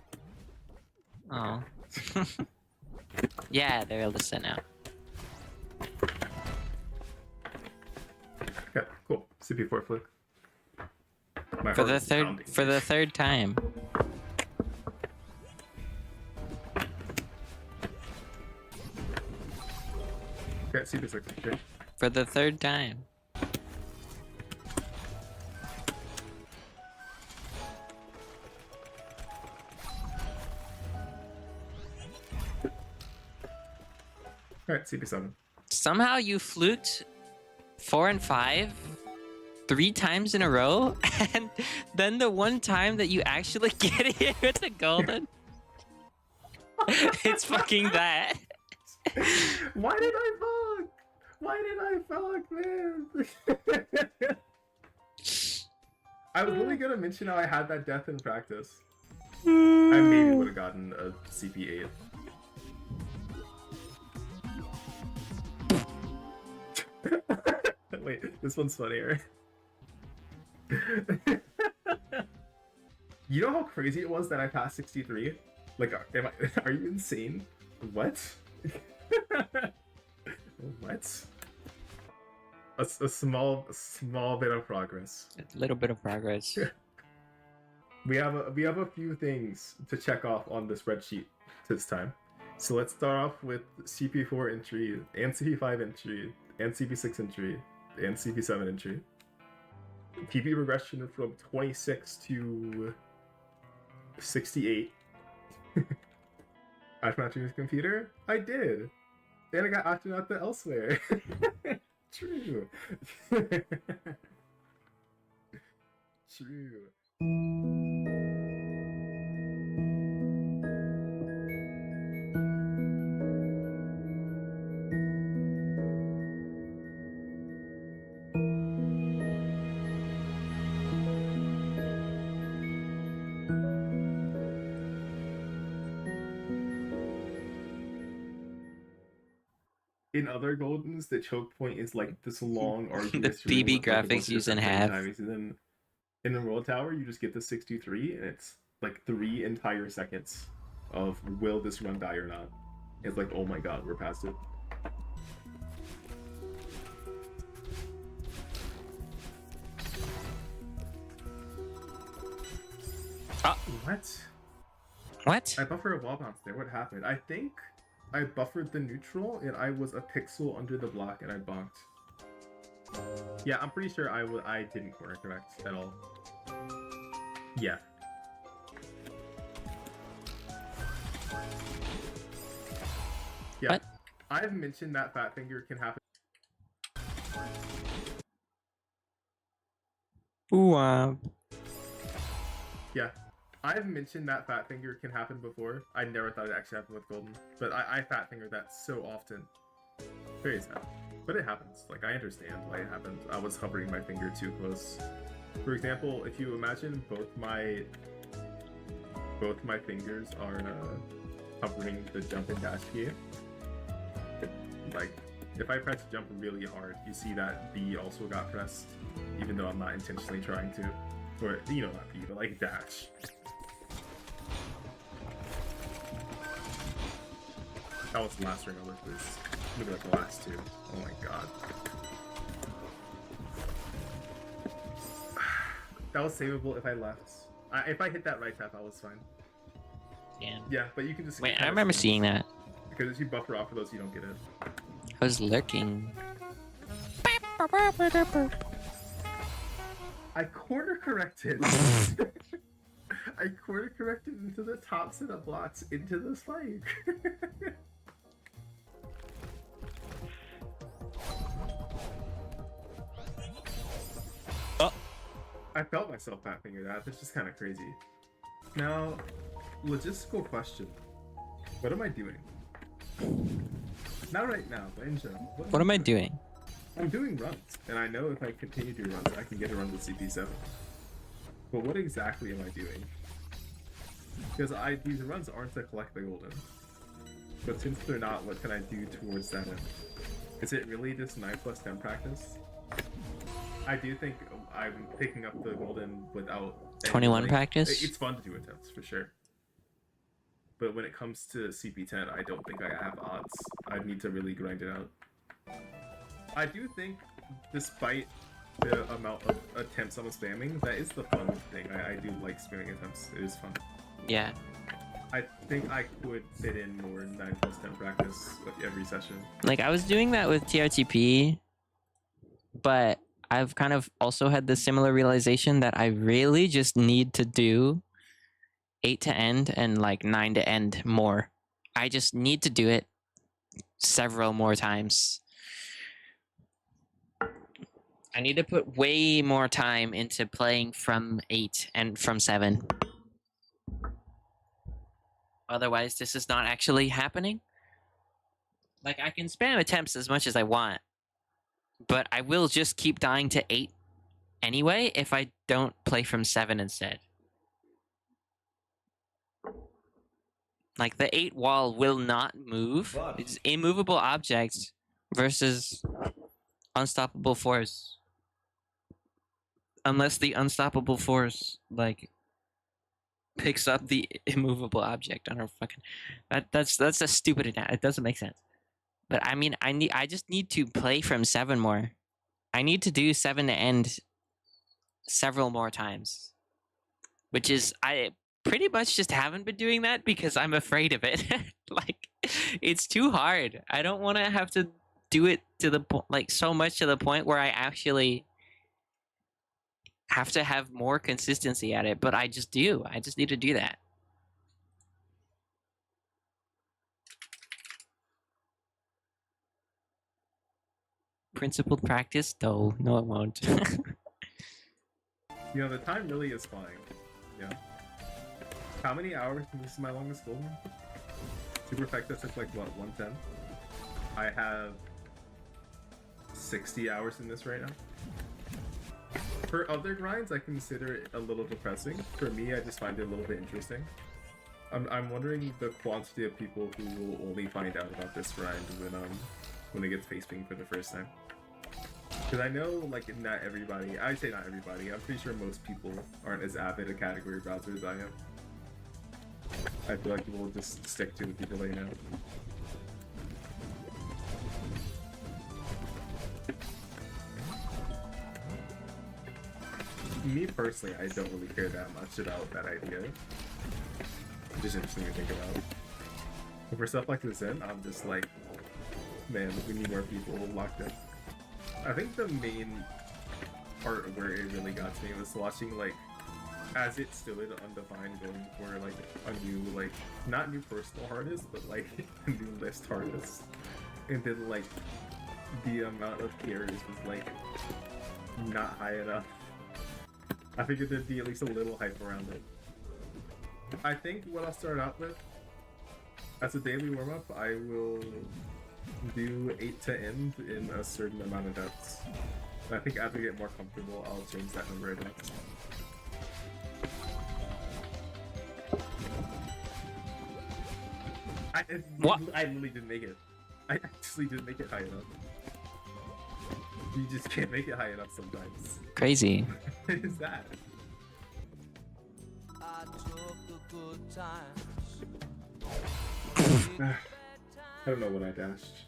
Oh. Yeah, they're illicit now. Okay, cool. CP4 flick. My For heart the is pounding. third time. Okay, CP6. Okay. For the third time. Alright, CP7. Somehow you fluked 4 and 5 3 times in a row, and then the one time that you actually get it with the golden, it's fucking that. Why did I fuck? Why did I fuck, man? I was really gonna mention how I had that death in practice. I maybe would have gotten a CP8. Wait, this one's funnier. You know how crazy it was that I passed 63? Like, are you insane? What? What? A small bit of progress. A little bit of progress. We have a few things to check off on the spreadsheet this time. So let's start off with CP4 entry and CP5 entry and CP6 entry and CP7 entry. PP progression from 26 to 68. Astronaut Junior's computer? I did. And I got astronaut the elsewhere. True. True. In other Goldens, the choke point is like this long arduous The BB with, like, a bunch graphics of used in different half. timings. And then in the World Tower, you just get the 63, and it's like 3 entire seconds of will this run die or not. It's like, oh my god, we're past it. What? What? I buffered a wall bounce there. What happened? I think I buffered the neutral and I was a pixel under the block and I bonked. Yeah, I'm pretty sure I didn't corner correct at all. Yeah. Yeah. What? I've mentioned that fat finger can happen. Ooh, Yeah. I've mentioned that fat finger can happen before. I never thought it actually happened with Golden. But I fat finger that so often. Very sad. But it happens. Like, I understand why it happened. I was hovering my finger too close. For example, if you imagine both my fingers are hovering the jump and dash key. Like, if I press jump really hard, you see that B also got pressed, even though I'm not intentionally trying to. Or, you know, not B, but like dash. That was the last ring I looked this. Maybe like the last two. Oh my god. That was savable if I left. If I hit that right tap, I was fine. damn. Yeah, but you can just... Wait, I remember seeing that. Because if you buffer off of those, you don't get it. I was lurking. I corner corrected. I corner corrected into the top set of blocks into the spike. Oh. I felt myself fat finger that. It's just kind of crazy. Now, logistical question. What am I doing? Not right now, but in general. What am I doing? I'm doing runs, and I know if I continue to do runs, I can get a run with CP7. But what exactly am I doing? Because these runs aren't to collect the golden. But since they're not, what can I do towards that end? Is it really just 9 plus 10 practice? I do think I'm picking up the golden without... 21 practice? It's fun to do attempts, for sure. But when it comes to CP10, I don't think I have odds. I need to really grind it out. I do think, despite the amount of attempts I'm spamming, that is the fun thing. I do like spamming attempts. It is fun. Yeah. I think I could fit in more 9+10 practice with every session. Like I was doing that with TRTP, but I've kind of also had the similar realization that I really just need to do 8 to end and like 9 to end more. I just need to do it several more times. I need to put way more time into playing from 8 and from 7. Otherwise, this is not actually happening. Like, I can spam attempts as much as I want, but I will just keep dying to 8 anyway if I don't play from 7 instead. Like, the 8 wall will not move. It's immovable objects versus unstoppable force. Unless the unstoppable force, like, picks up the immovable object on her fucking... That's a stupid analogy. It doesn't make sense. But I mean, I just need to play from 7 more. I need to do 7 to end several more times. Which is, I pretty much just haven't been doing that because I'm afraid of it. Like, it's too hard. I don't want to have to do it to the point, like, so much to the point where I actually have to have more consistency at it. But I just do. I just need to do that. Principled practice? No, it won't. You know, the time really is flying. Yeah. How many hours? This is my longest goal. To perfect this took like what, 110? I have 60 hours in this right now. For other grinds, I consider it a little depressing. For me, I just find it a little bit interesting. I'm wondering the quantity of people who will only find out about this grind when it gets face ping for the first time. Because I know, like, not everybody, I say not everybody, I'm pretty sure most people aren't as avid a category browser as I am. I feel like people will just stick to the people they know. Me personally, I don't really care that much about that idea. It's just interesting to think about. But for stuff like this I'm just like, man, we need more people locked in. I think the main part of where it really got to me was watching, like, as it stood undefined, going for like a new, like, not new personal hardest, but like a new list hardest. And then like the amount of carries was like not high enough. I figured there'd be at least a little hype around it. I think what I'll start out with as a daily warm-up, I will do 8 to end in a certain amount of deaths. And I think as we get more comfortable, I'll change that number of deaths. I literally didn't make it. I actually didn't make it high enough. You just can't make it high enough sometimes. Crazy. What is that? I took the good times. I don't know what I dashed.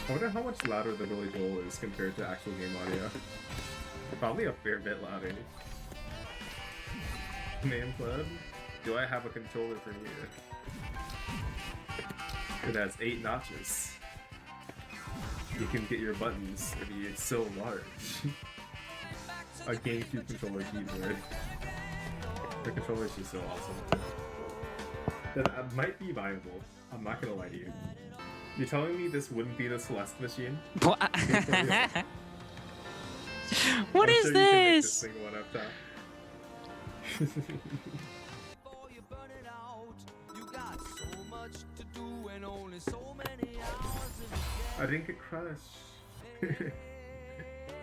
I wonder how much louder the Billy Joel is compared to actual game audio. Probably a fair bit louder. Man Club, do I have a controller for you? It has 8 notches. You can get your buttons to be so large. A GameCube controller keyboard. The controller is just so awesome. That might be viable. I'm not gonna lie to you. You're telling me this wouldn't be the Celeste machine? What? What I'm is sure this? You can make this thing one up top. Before you burn it out, you got so much to do and only so many hours in the day. I didn't get crushed.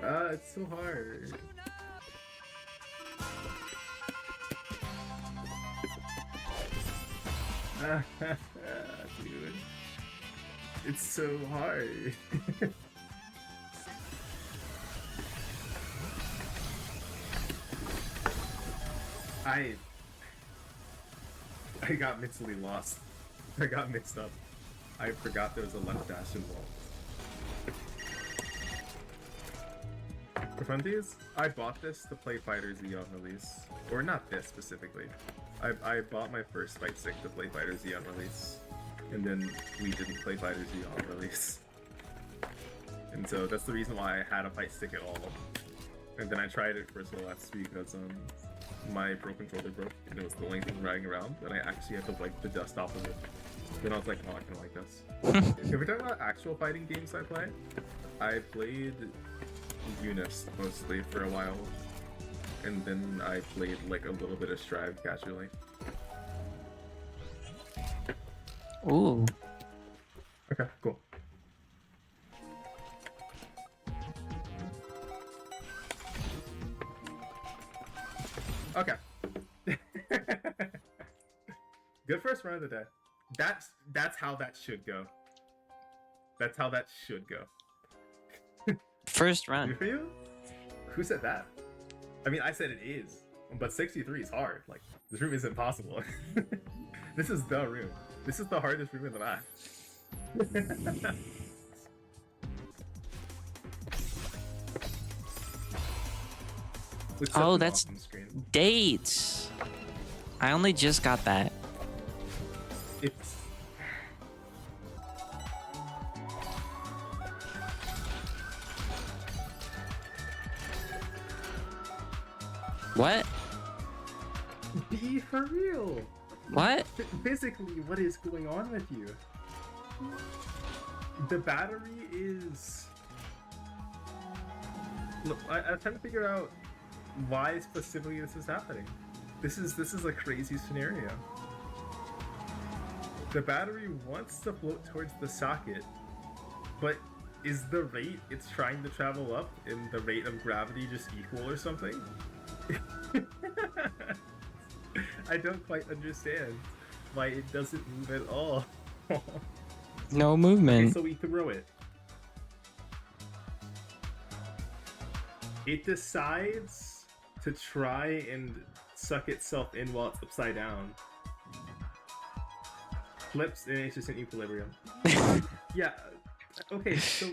It's so hard. Dude. It's so hard. I got mentally lost. I got mixed up. I forgot there was a left dash involved. For funsies, I bought this to play Fighter Z on release. Or not this specifically. I bought my first fight stick to play Fighter Z on release. And then we didn't play Fighter Z on release. And so that's the reason why I had a fight stick at all. And then I tried it for last week because my Pro Controller broke and it was the only thing riding around, and I actually had to wipe the dust off of it. Then I was like, oh, I kind of like this. If we're talking about actual fighting games I play, I played Eunice mostly for a while, and then I played like a little bit of Strive casually. Ooh. Okay, cool. Okay. Good first run of the day. That's how that should go. That's how that should go. First Good run. for you? Who said that? I mean, I said it is, but 63 is hard. Like, this room is impossible. This is the room. This is the hardest room in the map. With such Oh, an that's awesome screen. dates. I only just got that. It's What? be for real. What? Physically, what is going on with you? The battery is. Look, I'm trying to figure out why specifically this is happening. This is a crazy scenario. The battery wants to float towards the socket, but is the rate it's trying to travel up in the rate of gravity just equal or something? I don't quite understand why it doesn't move at all. No Okay, movement. so we throw it. It decides to try and suck itself in while it's upside down. Flips and it's just in equilibrium. Yeah. Okay, so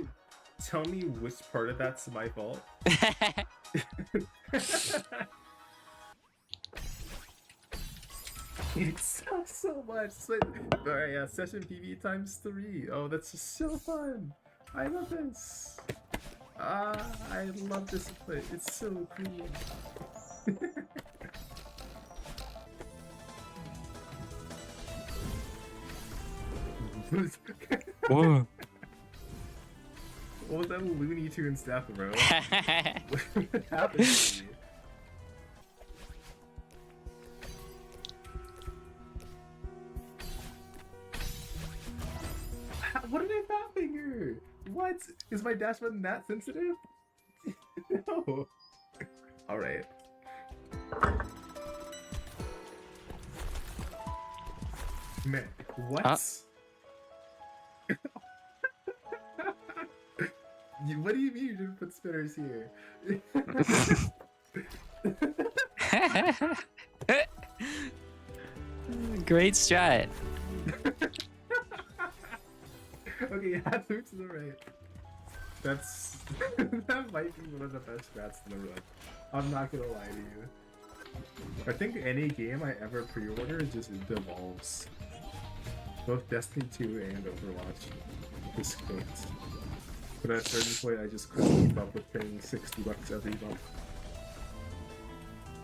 tell me which part of that's my fault. It sucks so much. Alright, yeah, session PB times 3. Oh, that's just so fun. I love this. I love this play. It's so cool. Whoa. What was that Looney Tunes stuff, bro? What happened to me? What did I fat finger? What? Is my dash button that sensitive? No. Alright. Man, what? What do you mean you didn't put spinners here? Great strat. Okay, half move to the right. That's that might be one of the best strats in the run. I'm not gonna lie to you. I think any game I ever pre-order just devolves. Both Destiny 2 and Overwatch. Just can't. But at a certain point, I just couldn't keep up with paying $60 every month.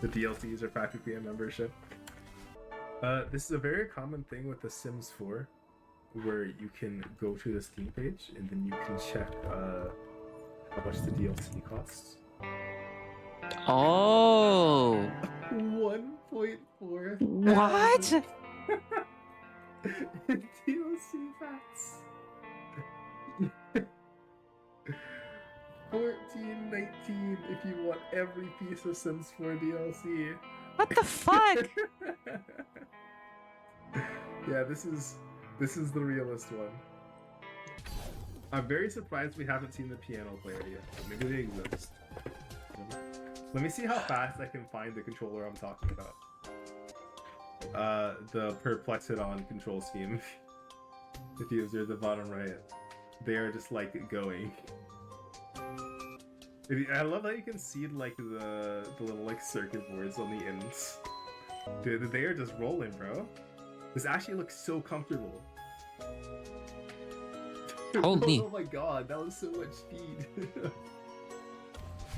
The DLCs are practically a membership. This is a very common thing with The Sims 4, where you can go to the Steam page and then you can check how much the DLC costs. Oh. 1.4. What? DLC packs. 14.19 if you want every piece of Sims 4 DLC. What the fuck? Yeah, this is the realest one. I'm very surprised we haven't seen the piano player yet. Maybe they exist. Let me see how fast I can find the controller I'm talking about. The Perplexodon control scheme. If you observe the bottom right, they are just like going. I love how you can see like the little like circuit boards on the ends. Dude, they are just rolling, bro. This actually looks so comfortable. Holy. Oh my god, that was so much speed.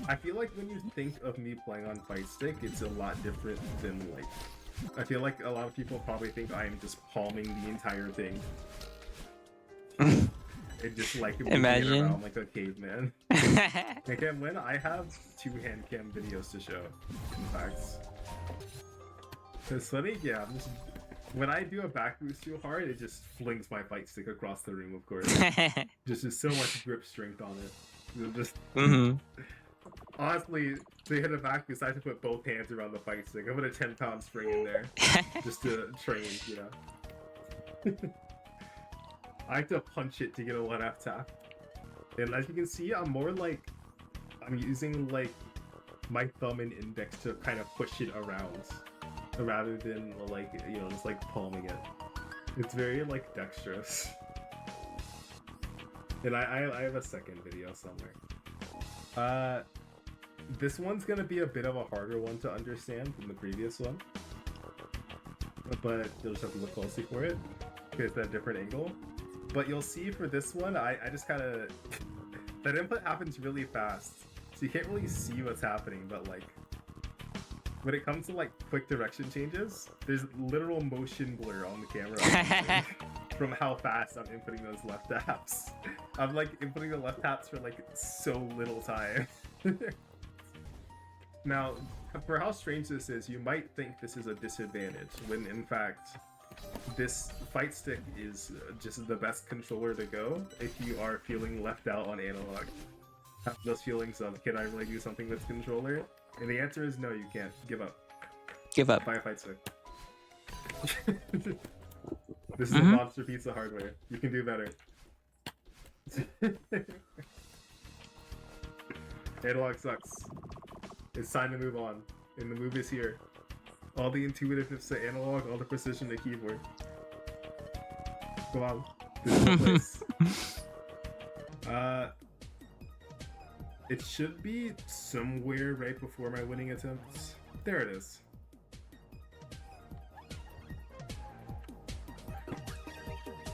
I feel like when you think of me playing on Fight Stick, it's a lot different than like... I feel like a lot of people probably think I am just palming the entire thing. And just like moving it Imagine. around like a caveman. Again, when I have 2 hand cam videos to show, in fact. It's funny, yeah, I'm just... When I do a back boost too hard, it just flings my Fight Stick across the room, of course. Just so much grip strength on it. It just... Honestly, to hit a back boost, I have to put both hands around the Fight Stick. I put a 10-pound spring in there. Just to train, you know. I have to punch it to get a 1F tap. And as you can see, I'm more like... I'm using like my thumb and index to kind of push it around. Rather than like, you know, just like palming it. It's very like dexterous. And I have a second video somewhere. This one's gonna be a bit of a harder one to understand than the previous one. But you'll just have to look closely for it. Because it's at a different angle. But you'll see for this one, I just kinda... that input happens really fast. So you can't really see what's happening, but like... When it comes to like quick direction changes, there's literal motion blur on the camera from how fast I'm inputting those left taps. I'm like inputting the left taps for like so little time. Now, for how strange this is, you might think this is a disadvantage, when in fact, this Fight Stick is just the best controller to go if you are feeling left out on analog. Have those feelings of, can I really do something with this controller? And the answer is no, you can't. Give up. Give up. Buy a Fight Stick. This is a monster piece of hardware. You can do better. Analog sucks. It's time to move on. And the move is here. All the intuitiveness to analog, all the precision to keyboard. Go on. This is the place. It should be somewhere right before my winning attempts. There it is.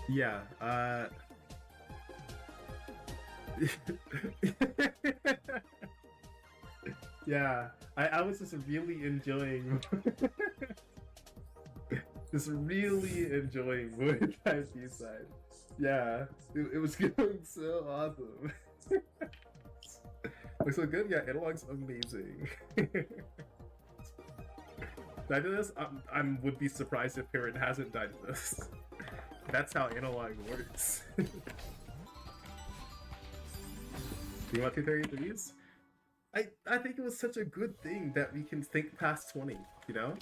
Yeah, yeah, I was just really enjoying Wood Type B-side. Yeah, it was going so awesome. Looks so good, yeah, analog's amazing. Did I do this? I would be surprised if Parent hasn't done this. That's how analog works. You want 233s? I think it was such a good thing that we can think past 20, you know?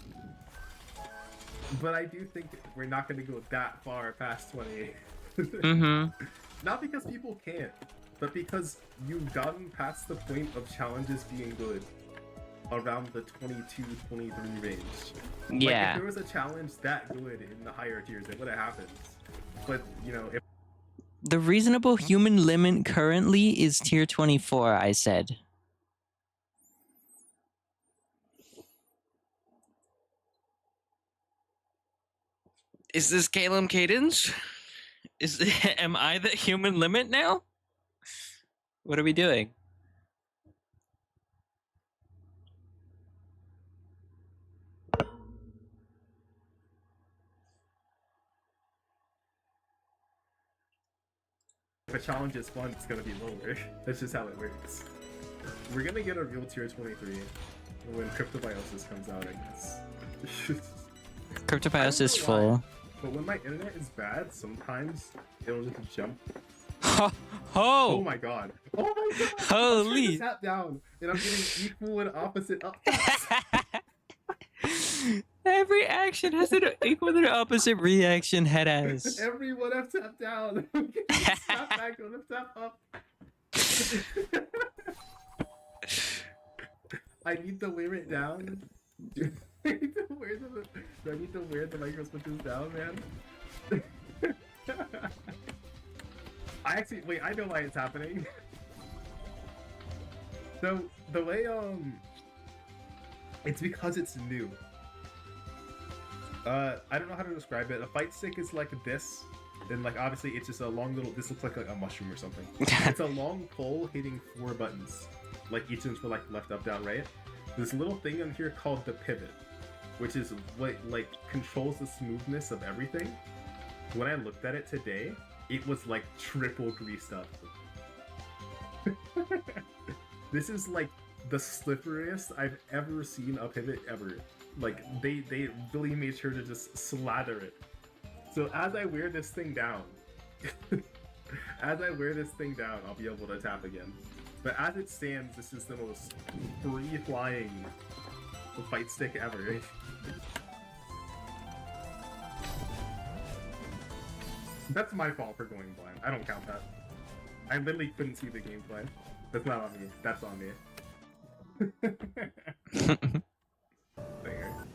But I do think we're not going to go that far past 20. Not because people can't, but because you've gotten past the point of challenges being good around the 22, 23 range. Yeah. Like, if there was a challenge that good in the higher tiers, it would have happened. But, you know, if... The reasonable human limit currently is tier 24, I said. Is this Caleb Cadence? Am I the human limit now? What are we doing? If a challenge is fun, it's gonna be lower. That's just how it works. We're gonna get a real tier 23 when Cryptobiosis comes out, I guess. Cryptobiosis is full. But when my internet is bad, sometimes it'll just jump. Oh my god. Oh my god! Holy! I tap down, and I'm getting equal and opposite up. Every action has an equal and opposite reaction, head ass. Everyone I've tapped down. I'm getting tap back on the tap up. I need to wear it down. Do I need to wear the micro switches down, man? I actually, wait, I know why it's happening. So the way it's because it's new. I don't know how to describe it. A fight stick is like this, then like obviously it's just a long little. This looks like a mushroom or something. It's a long pole hitting 4 buttons, like each one's for like left, up, down, right. This little thing on here called the pivot, which is what like controls the smoothness of everything. When I looked at it today, it was like triple greased up. This is like the slipperiest I've ever seen a pivot ever. Like they really made sure to just slather it. So as I wear this thing down, I'll be able to tap again. But as it stands, this is the most free flying fight stick ever. That's my fault for going blind. I don't count that. I literally couldn't see the gameplay. That's not on me. That's on me. There.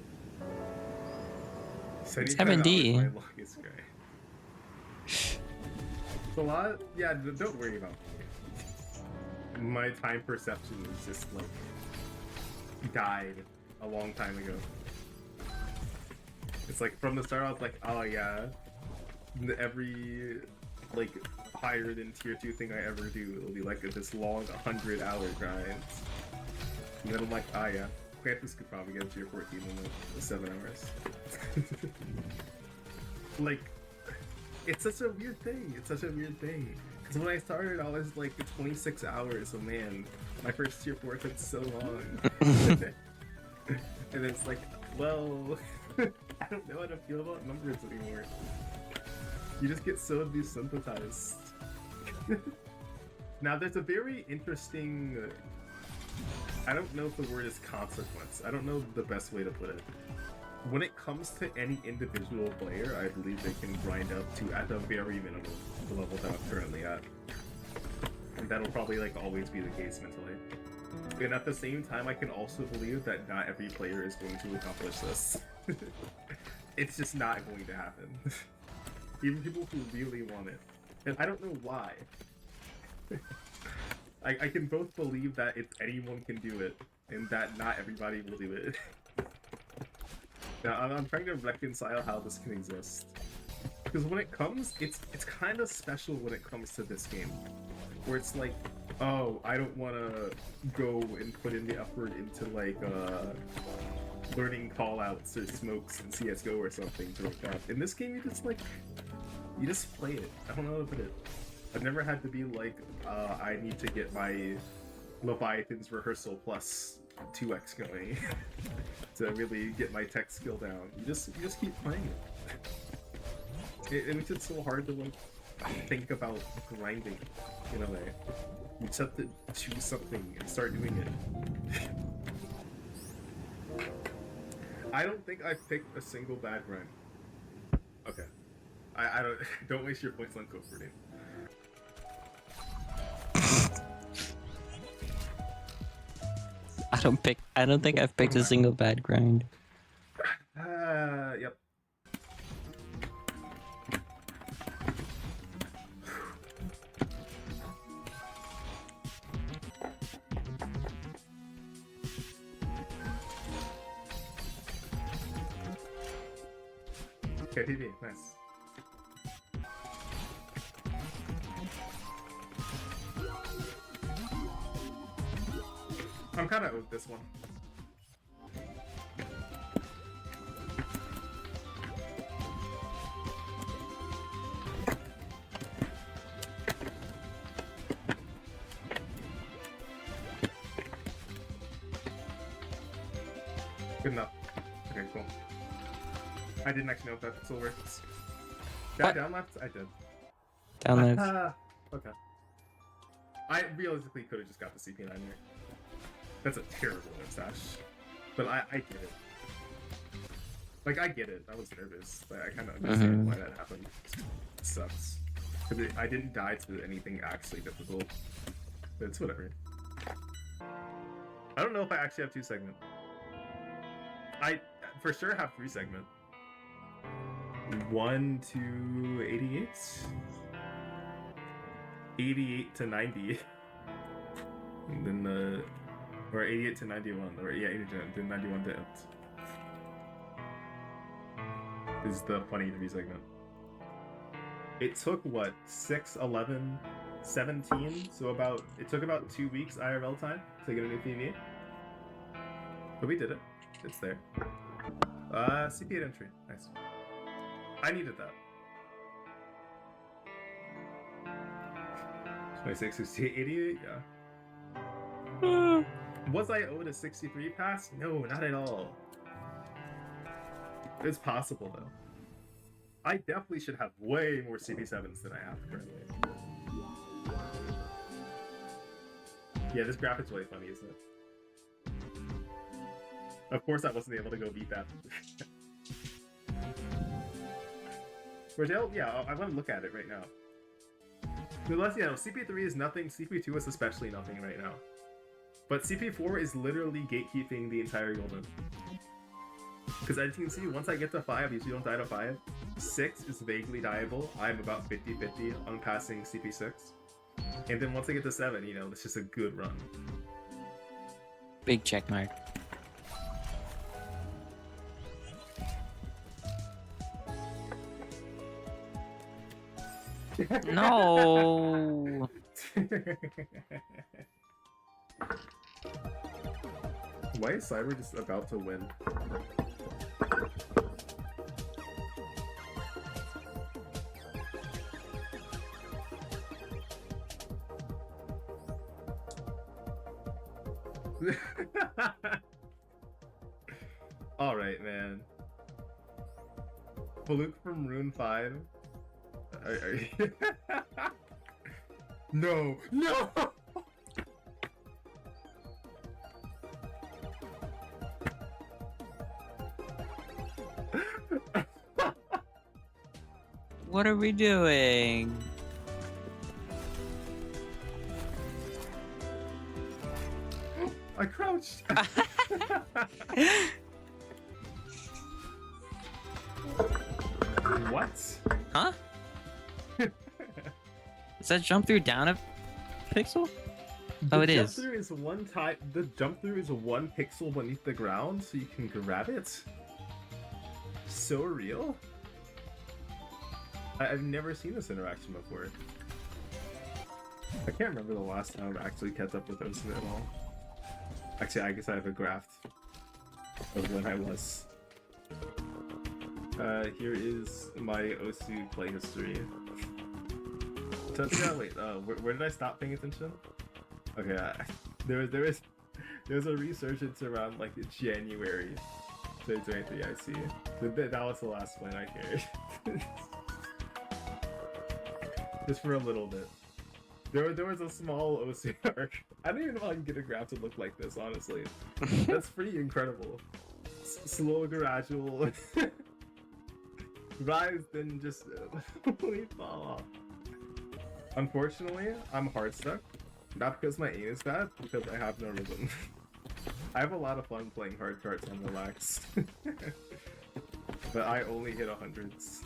7D. My longest gray. It's a lot. Yeah, don't worry about me. My time perception is just like died a long time ago. It's like from the start I was like, oh yeah, every like higher than tier 2 thing I ever do, it'll be like this long 100-hour grind. And then I'm like, ah yeah, Krampus could probably get to tier 14 in like 7 hours. Like, it's such a weird thing. Because when I started, I was like 26 hours, so man, my first tier 4 took so long. And it's like, well, I don't know how to feel about numbers anymore. You just get so desensitized. Now, there's a very interesting... I don't know if the word is consequence. I don't know the best way to put it. When it comes to any individual player, I believe they can grind up to, at the very minimum, the level that I'm currently at. And that'll probably like always be the case mentally. And at the same time, I can also believe that not every player is going to accomplish this. It's just not going to happen. Even people who really want it. And I don't know why. I can both believe that if anyone can do it, and that not everybody will do it. Now, I'm trying to reconcile how this can exist. Because when it comes, it's kind of special when it comes to this game. Where it's like, oh, I don't want to go and put in the effort into like, learning callouts or smokes in CSGO or something to look up. In this game, you just play it. I don't know how to put it. I've never had to be like, I need to get my Leviathan's Rehearsal plus 2x going to really get my tech skill down. You just keep playing it. It makes it so hard to like think about grinding in a way. You just have to choose something and start doing it. I don't think I've picked a single bad grind. Okay. I don't waste your points on comforting. I don't think I've picked a single bad grind. Yep. Okay, PB, nice. I'm kind of owed this one. Good enough. Okay, cool. I didn't actually know if that still works. Did I down left? I did. Down left. Okay. I realistically could have just got the CP9 here. That's a terrible mustache. But I get it. Like, I get it. I was nervous. Like, I kind of understand why that happened. It sucks. Because I didn't die to anything actually difficult. But it's whatever. I don't know if I actually have 2 segment. I for sure have 3 segment. 1 to 88? 88 to 90. And then or 88 to 91, or yeah, 88 to 91 to end. Is the funny interview segment. It took what, 6, 11, 17? So it took about 2 weeks IRL time to get a new PV. But we did it. It's there. CP8 entry. Nice. I needed that. 26, 68, 88, yeah. Was I owed a 63 pass? No, not at all. It's possible though. I definitely should have way more CP7s than I have currently. Yeah, this graphic's really funny, isn't it? Of course I wasn't able to go beat that. Yeah, I want to look at it right now. Unless, you know, CP3 is nothing, CP2 is especially nothing right now. But CP4 is literally gatekeeping the entire golden. Because as you can see, once I get to 5, usually don't die to 5. 6 is vaguely dieable. I'm about 50-50 on passing CP6. And then once I get to 7, you know, it's just a good run. Big check mark. No. Why is Cyber just about to win? Alright, man. Faluke from Rune 5. Are you... No! No! What are we doing? I crouched! What? Huh? Is that jump through down a pixel? Oh, it is. The jump through is one pixel beneath the ground, so you can grab it. So real. I've never seen this interaction before. I can't remember the last time I've actually kept up with those at all. Actually, I guess I have a graph of when I was. Here is my Osu play history. Wait, where did I stop paying attention? Okay, there's a resurgence around like January 2023. I see. That was the last one I cared. Just for a little bit. There was a small OC arc. I don't even know how I can get a graph to look like this, honestly. That's pretty incredible. Slow, gradual. Rise, then just we fall off. Unfortunately, I'm hard stuck. Not because my aim is bad, because I have no rhythm. I have a lot of fun playing hard cards on relax. But I only hit 100s.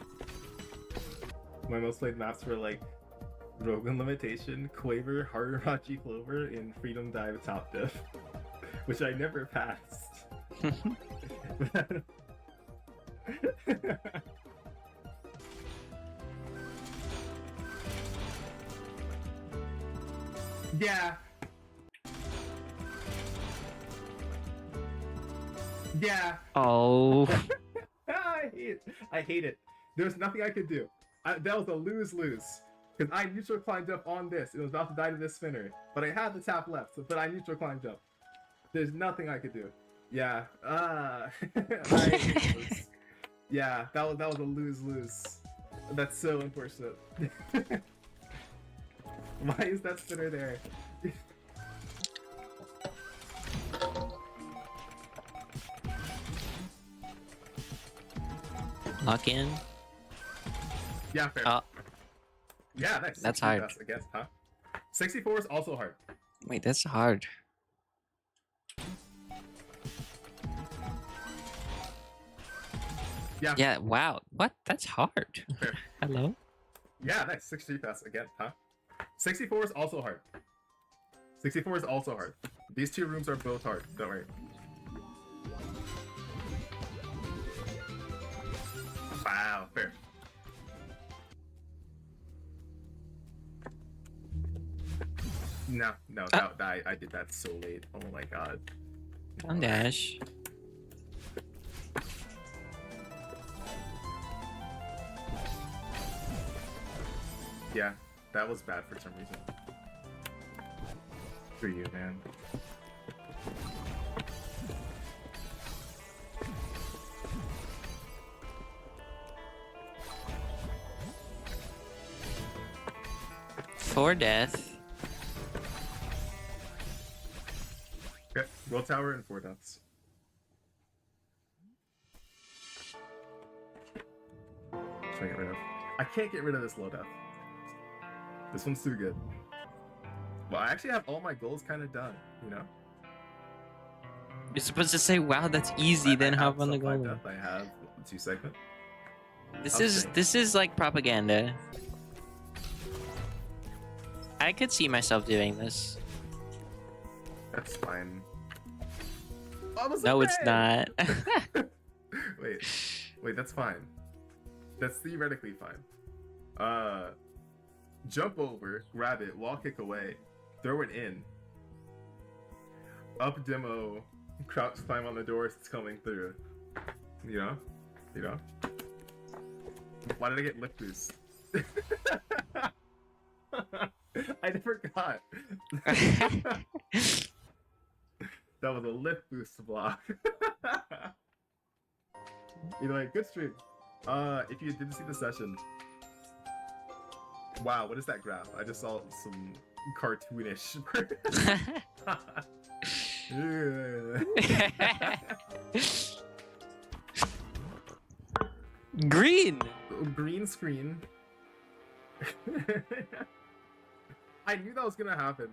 My most played maps were like Rogan Limitation, Quaver, Haruhachi Clover, and Freedom Dive Top Diff, which I never passed. Yeah. Yeah. Oh. I hate it. There's nothing I could do. That was a lose-lose. Because I neutral climbed up on this. It was about to die to this spinner. But I had the tap left, but I neutral climbed up. There's nothing I could do. Yeah. Yeah, that was a lose-lose. That's so unfortunate. Why is that spinner there? Lock in. Yeah, fair. Yeah, nice. That's hard. I guess, huh? 64 is also hard. Wait, that's hard. Yeah. Yeah, wow. What? That's hard. Fair. Hello? Yeah, nice. 63 pass again, huh? 64 is also hard. 64 is also hard. These two rooms are both hard. Don't worry. Wow, fair. No, I did that so late. Oh my god. On dash. Yeah, that was bad for some reason. For you, man. For death. Okay, World Tower and 4 deaths. Try to get rid of. I can't get rid of this low death. This one's too good. Well, I actually have all my goals kind of done, you know? You're supposed to say, wow, that's easy, then hop on the goal. Death. I have 2 segment. This is like propaganda. I could see myself doing this. That's fine. Oh, No, it's not. Wait, that's fine. That's theoretically fine. Jump over, grab it, wall kick away, throw it in. Up demo, crouch climb on the doors, it's coming through. You know? You know? Why did I get lip boost? I never got. That was a lip boost block. Either way, good stream. If you didn't see the session. Wow, what is that graph? I just saw some cartoonish. Green. Green screen. I knew that was gonna happen.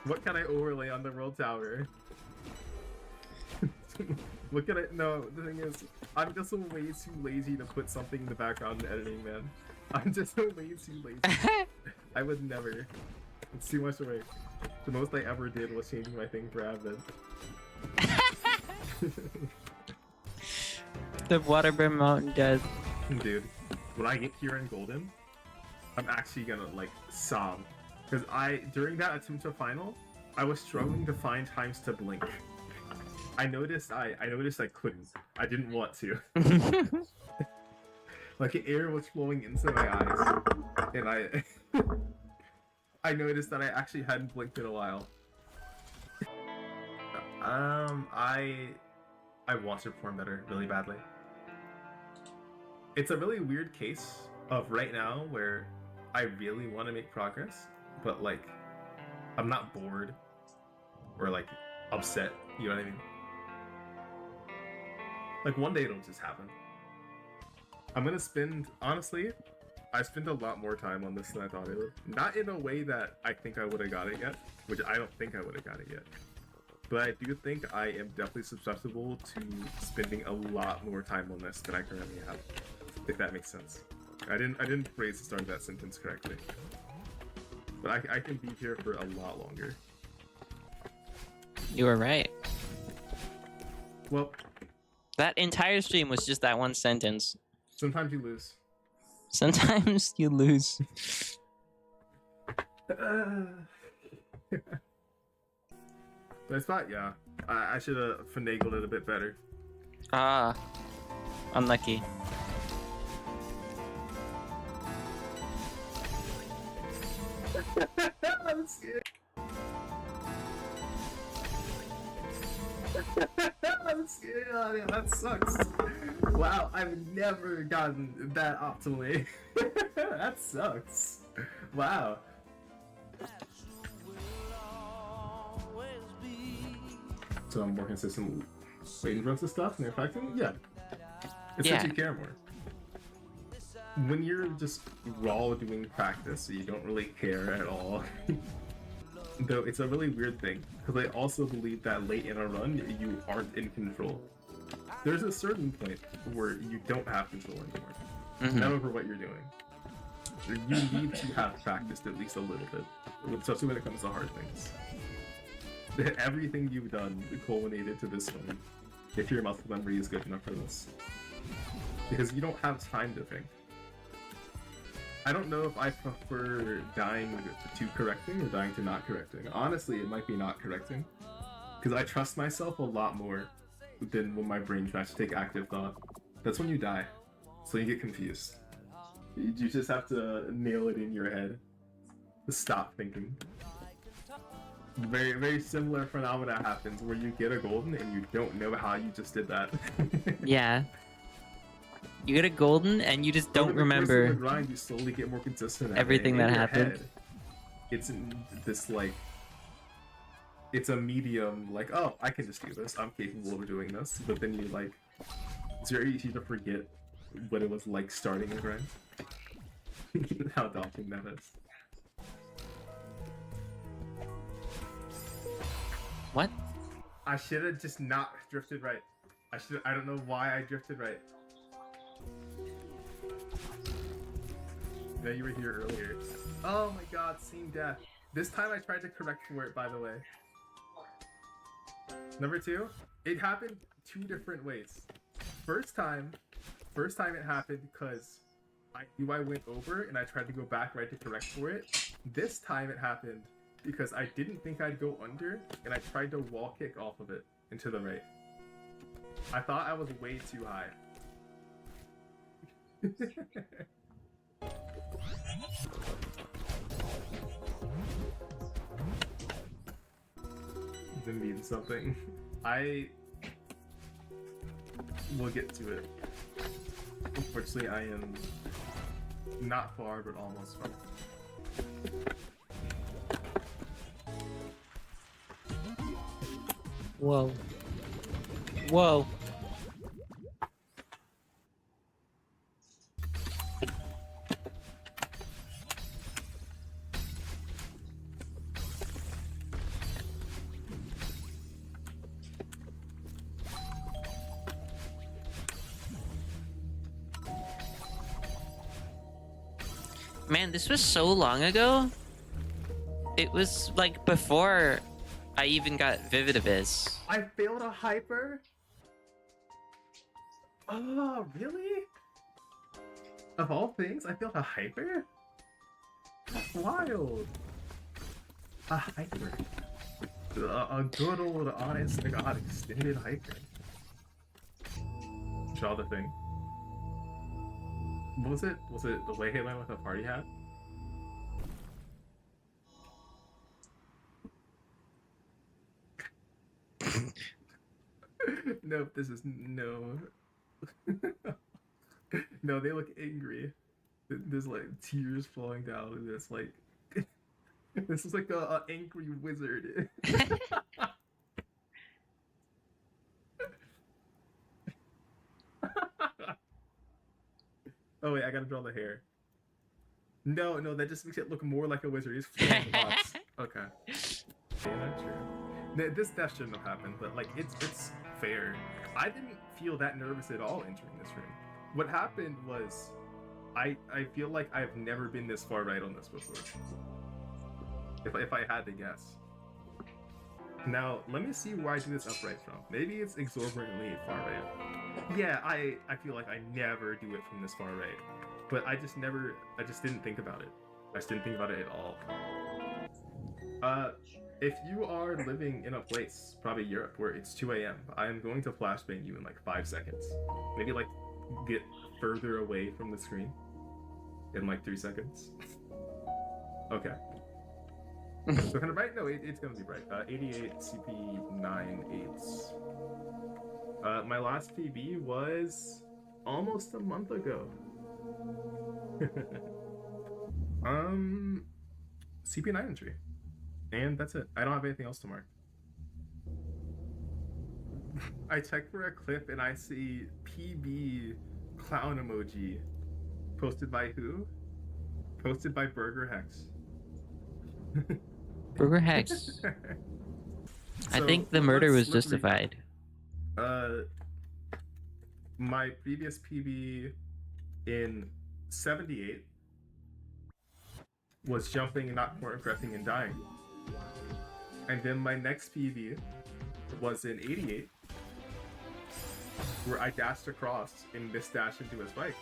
What can I overlay on the world tower? What can I? No, the thing is, I'm just way too lazy to put something in the background in editing, man. I'm just way too lazy. I would never. It's too much work. The most I ever did was changing my thing for Advent. The Waterburn Mountain Death. Dude, when I get here in Golden, I'm actually gonna like sob. Because during that attempt to final, I was struggling to find times to blink. I noticed I couldn't. I didn't want to. Like air was flowing into my eyes. And I noticed that I actually hadn't blinked in a while. I want to perform better really badly. It's a really weird case of right now where I really want to make progress, but like I'm not bored or like upset, you know what I mean? Like one day it'll just happen. I'm gonna spend, honestly, I spent a lot more time on this than I thought I would. Not in a way that I think I would have got it yet, which I don't think I would have got it yet. But I do think I am definitely susceptible to spending a lot more time on this than I currently have. If that makes sense. I didn't phrase the start of that sentence correctly. But I can be here for a lot longer. You were right. Well, that entire stream was just that one sentence. Sometimes you lose. Sometimes you lose. But it's not, yeah. I should have finagled it a bit better. Ah, unlucky. I'm scared. I'm scared. Oh, yeah, that sucks. Wow, I've never gotten that optimally. That sucks. Wow. So I'm more consistent waiting for us to stuff and affecting? Yeah. It's Yeah. that you care more. When you're just raw doing practice, so you don't really care at all. Though it's a really weird thing, because I also believe that late in a run, you aren't in control. There's a certain point where you don't have control anymore. Not over what you're doing. You need to have practiced at least a little bit, especially when it comes to hard things. Everything you've done culminated to this one, if your muscle memory is good enough for this. Because you don't have time to think. I don't know if I prefer dying to correcting or dying to not correcting. Honestly, it might be not correcting. Because I trust myself a lot more than when my brain tries to take active thought. That's when you die. So you get confused. You just have to nail it in your head. Stop thinking. Very, very similar phenomena happens where you get a golden and you don't know how you just did that. Yeah. You get a golden and you just Over don't the course remember of the grind, you slowly get more consistent at everything it. In that your happened. head, it's in this like, it's a medium like, oh, I can just do this. I'm capable of doing this. But then you like, it's very easy to forget what it was like starting a grind. How daunting that is. What? I should have just not drifted right. I don't know why I drifted right. No, you were here earlier. Oh my god, same death. This time I tried to correct for it, by the way. Number 2, it happened 2 different ways. First time it happened because I knew I went over and I tried to go back right to correct for it. This time it happened because I didn't think I'd go under and I tried to wall kick off of it into the right. I thought I was way too high. That means something. I will get to it. Unfortunately, I am not far, but almost far. Whoa. Whoa. Man, this was so long ago. It was like before I even got Vivid Abyss. I failed a hyper? Oh, really? Of all things, I failed a hyper? That's wild. A hyper. A good old, honest to God extended hyper. Draw the thing. What was it? Was it the way Hitman with a party hat? Nope, this is no. No, they look angry. There's like tears flowing down. This like, this is like a angry wizard. Oh wait, I gotta draw the hair. No, that just makes it look more like a wizard. He's flowing lots. Okay. Yeah, that's true. This death shouldn't have happened, but like it's fair. I didn't feel that nervous at all entering this room. What happened was, I feel like I've never been this far right on this before. If I had to guess. Now let me see where I do this upright from. Maybe it's exorbitantly far right. Yeah, I feel like I never do it from this far right, but I just didn't think about it. I just didn't think about it at all. If you are living in a place, probably Europe, where it's 2 a.m., I am going to flashbang you in like 5 seconds. Maybe like get further away from the screen in like 3 seconds. Okay. So kind of bright? No, it's gonna be bright. 88 CP 9/8. My last PB was almost a month ago. CP 9 entry. And that's it. I don't have anything else to mark. I check for a clip and I see PB clown emoji. Posted by who? Posted by Burger Hex. Burger Hex. I think the murder was justified. My previous PB in 78 was jumping and not progressing and dying. And then my next PB was in 88, where I dashed across and missed dash into a spike.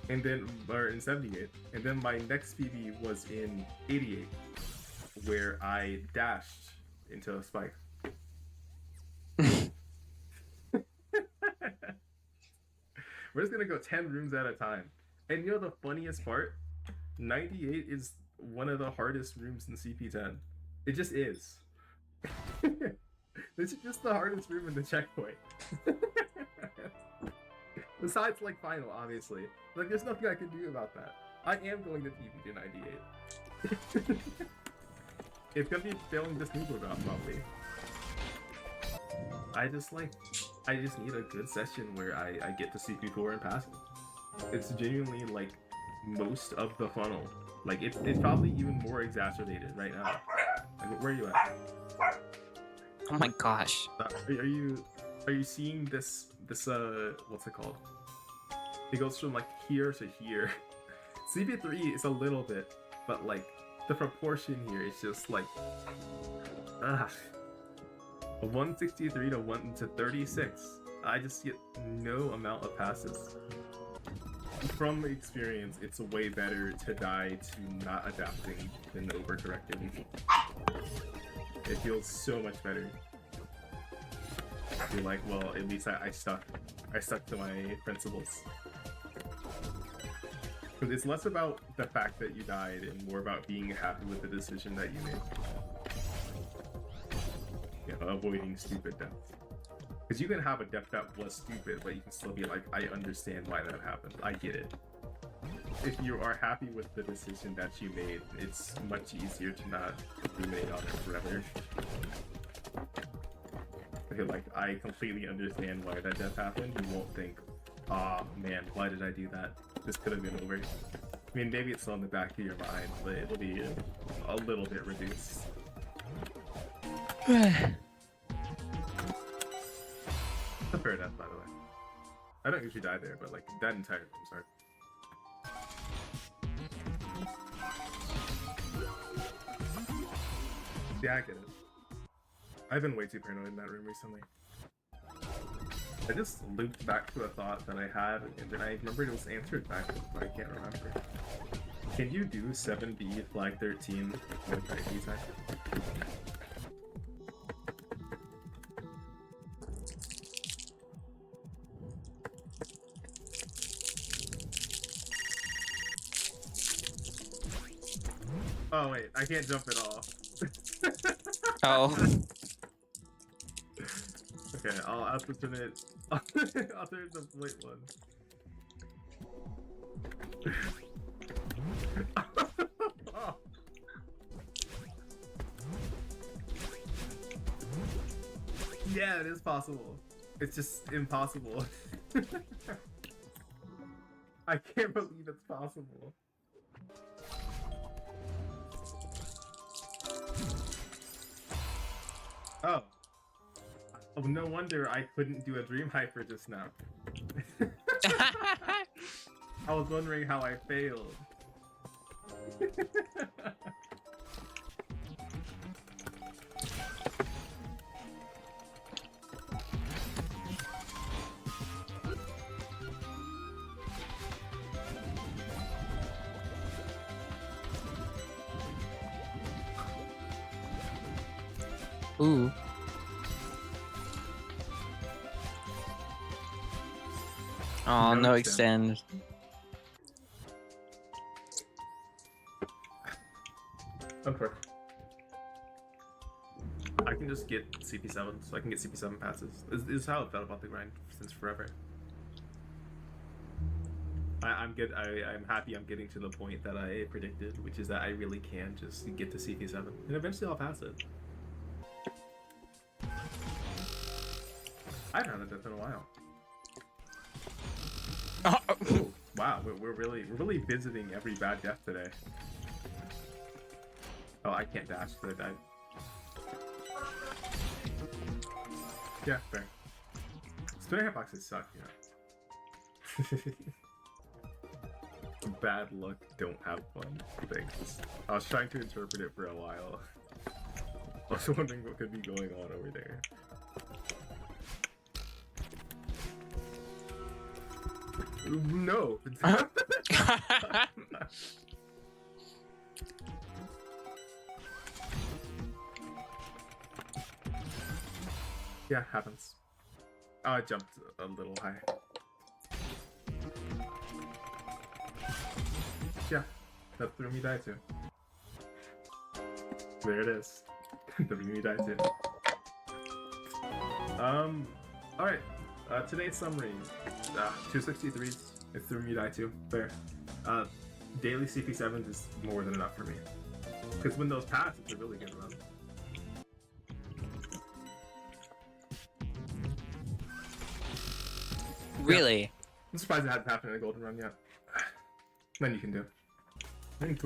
And then, or in 78. And then my next PB was in 88, where I dashed into a spike. We're just gonna go 10 rooms at a time. And you know the funniest part? 98 is one of the hardest rooms in CP10. It just is. This is just the hardest room in the checkpoint. Besides, like, final, obviously. Like, there's nothing I can do about that. I am going to PB to 98. It's gonna be failing this Google drop, probably. I just need a good session where I get to CP4 and pass it. It's genuinely, like, most of the funnel. Like, it's probably even more exacerbated right now. Like, where are you at? Oh my gosh. Are you seeing this what's it called? It goes from like here to here. CP3 is a little bit, but like the proportion here is just like 163 to 1 to 36. I just get no amount of passes. From experience, it's way better to die to not adapting than overcorrecting. It feels so much better. You're like, well, at least I stuck to my principles. Because it's less about the fact that you died and more about being happy with the decision that you made. You know, avoiding stupid deaths. Because you can have a death that was stupid, but you can still be like, I understand why that happened. I get it. If you are happy with the decision that you made, it's much easier to not ruminate on it forever. Like, I completely understand why that death happened. You won't think, ah, man, why did I do that? This could have been over. I mean, maybe it's still in the back of your mind, but it'll be a little bit reduced. It's a fair death, by the way. I don't usually die there, but like, that entire room's hard. Yeah, I get it. I've been way too paranoid in that room recently. I just looped back to a thought that I had, and then I remembered it was answered back, but I can't remember. Can you do 7B flag 13 with ID tech? Oh wait, I can't jump at all. Oh. Okay, I'll have to turn it. I'll turn the point one. Oh. Yeah, it is possible. It's just impossible. I can't believe it's possible. Oh. Oh, no wonder I couldn't do a dream hyper just now. I was wondering how I failed. Ooh. Oh, no extend. Unfortunate. I can just get CP7, so I can get CP7 passes. This is how I felt about the grind since forever. I'm good. I'm happy I'm getting to the point that I predicted, which is that I really can just get to CP7, and eventually I'll pass it. I haven't had a death in a while. Oh, wow, we're really visiting every bad death today. Oh, I can't dash because I died. Yeah, fair. Spinner hitboxes suck, you know. bad luck, don't have fun things. I was trying to interpret it for a while. I was wondering what could be going on over there. No. Yeah, happens. Oh, I jumped a little high. Yeah, that threw me die too. There it is. Threw me die too. Alright. Today's summary. 263s. It threw me die too. Fair. Daily CP7s is more than enough for me. Because when those pass, it's a really good run. Really? Yeah. I'm surprised it hasn't happened in a golden run yet. Then you can do. I mean,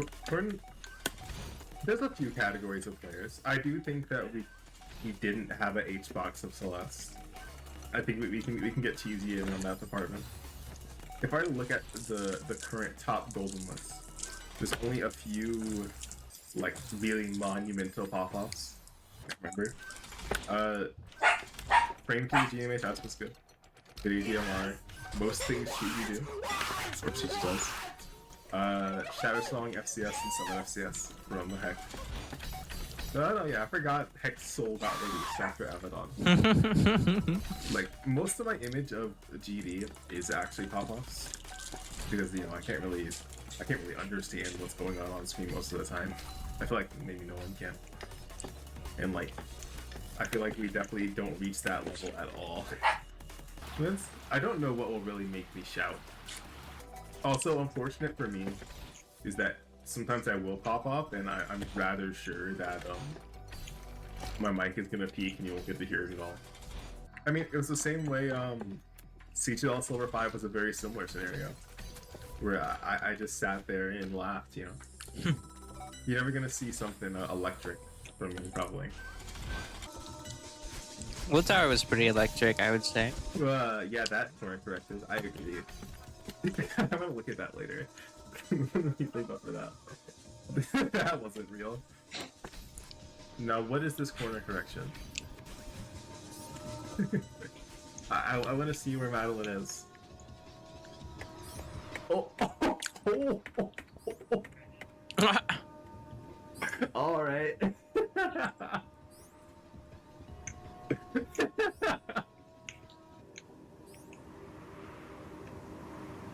there's a few categories of players. I do think that we didn't have an H box of Celeste. I think we can get cheesy in on that department. If I look at the current top golden list, there's only a few like really monumental pop-offs. I remember. Frame 3 GMH that's what's good. Good ADMR. Most things she do. Or she does. Shadow Song FCS and Summon FCS from the Heck. No, yeah, I forgot Heck's Soul got released after Abaddon. Like, most of my image of GD is actually pop-offs. Because, you know, I can't really understand what's going on screen most of the time. I feel like maybe no one can. And, like, I feel like we definitely don't reach that level at all. I don't know what will really make me shout. Also, unfortunate for me is that sometimes I will pop up, and I'm rather sure that my mic is gonna peak and you won't get to hear it at all. I mean, it was the same way CTL Silver 5 was a very similar scenario, where I just sat there and laughed, you know. You're never gonna see something electric from me, probably. Will Tower was pretty electric, I would say. Yeah, that corner corrected. I agree. I'm gonna look at that later. Think up for that. That wasn't real. Now, what is this corner correction? I want to see where Madeline is. Oh! All right.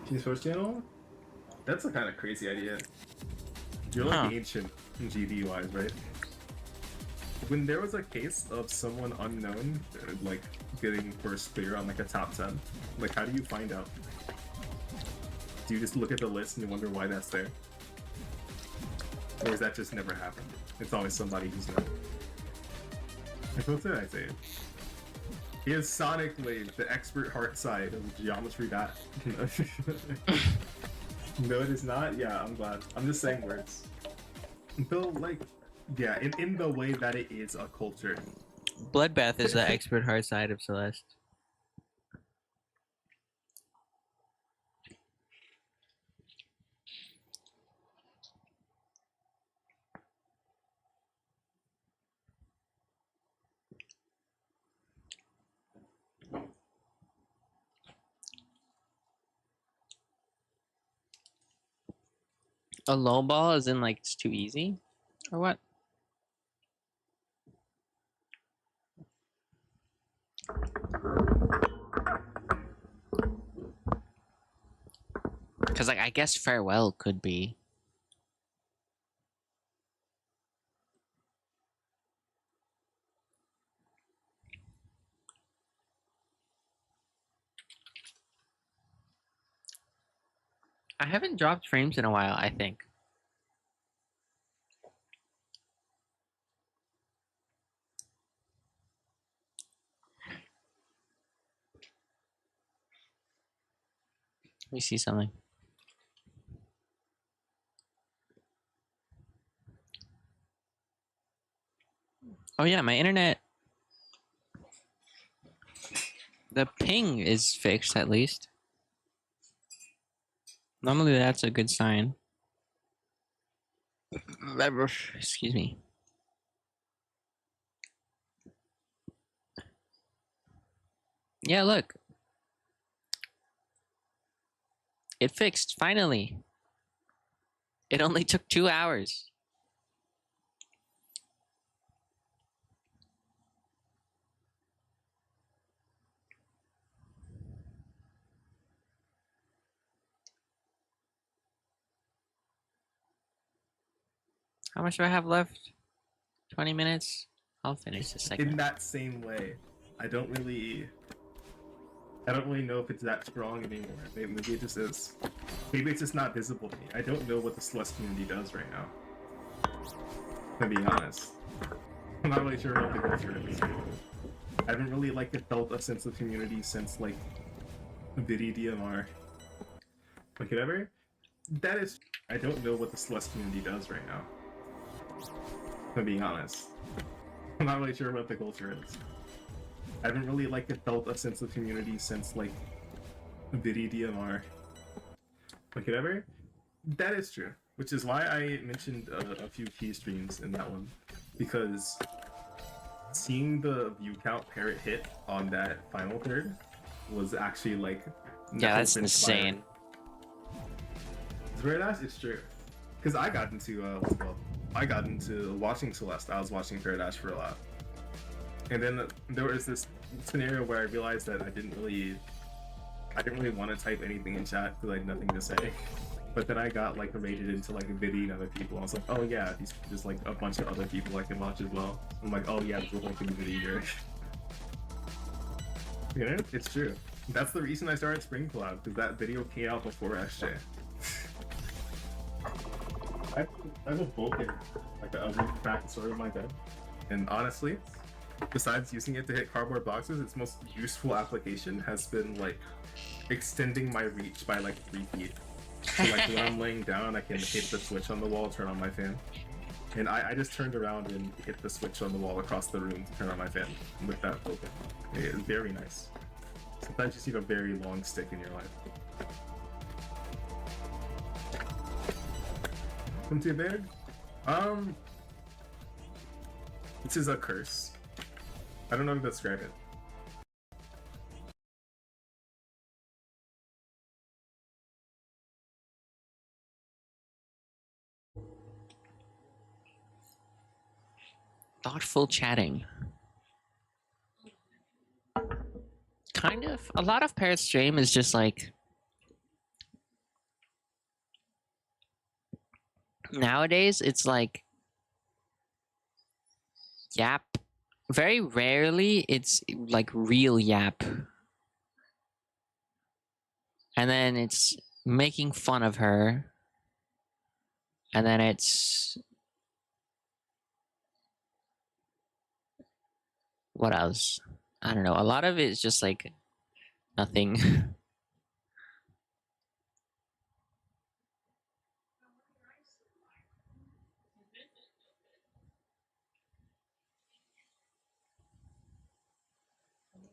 Team Sports Channel? That's a kind of crazy idea. You're like ancient GD wise, right? When there was a case of someone unknown, like getting first clear on like a top 10, like how do you find out? Do you just look at the list and you wonder why that's there? Or is that just never happened? It's always somebody who's known. Like, what did I say? He is Sonic Wave, the expert heart side of Geometry Bat. No, it is not? Yeah, I'm glad. I'm just saying words. Though, like, yeah, in the way that it is a culture. Bloodbath is the expert hard side of Celeste. A low ball is in like it's too easy? Or what? Because like I guess Farewell could be. I haven't dropped frames in a while, I think. Let me see something. Oh yeah, my internet. The ping is fixed at least. Normally that's a good sign. Excuse me. Yeah, look. It fixed, finally. It only took 2 hours. How much do I have left? 20 minutes? I'll finish this In segment. that same way, I don't really know if it's that strong anymore. Maybe it just is. Maybe it's just not visible to me. I don't know what the Celeste community does right now. To be honest, I'm not really sure what the culture is. I haven't really felt a sense of community since like Vidi DMR. Like whatever. That is. I don't know what the Celeste community does right now. To be honest, I'm not really sure what the culture is. I haven't really felt a sense of community since like Vidi DMR. Like whatever. That is true, which is why I mentioned a few key streams in that one, because seeing the view count parrot hit on that final third was actually like Yeah, that's insane. Paradise, it's true, because I got into what's it called? I got into watching Celeste. I was watching Paradise for a lot, and then there was this scenario where I realized that I didn't really want to type anything in chat because I had nothing to say. But then I got rated into a Vidi and other people. I was like, oh yeah, there's a bunch of other people I can watch as well. I'm like, oh yeah, there's a whole community here. You know, it's true. That's the reason I started Spring Collab, because that video came out before SJ. I have a book in a back sort of my bed, and honestly, besides using it to hit cardboard boxes, its most useful application has been extending my reach by 3 feet. So when I'm laying down, I can hit the switch on the wall, turn on my fan. And I just turned around and hit the switch on the wall across the room to turn on my fan with that token. It's very nice. Sometimes you just need a very long stick in your life. Come to your bed? This is a curse. I don't know how to describe it. Thoughtful chatting. Kind of. A lot of Parrot stream is just nowadays it's yap. Very rarely it's real yap. And then it's making fun of her. And then it's what else? I don't know. A lot of it is just nothing.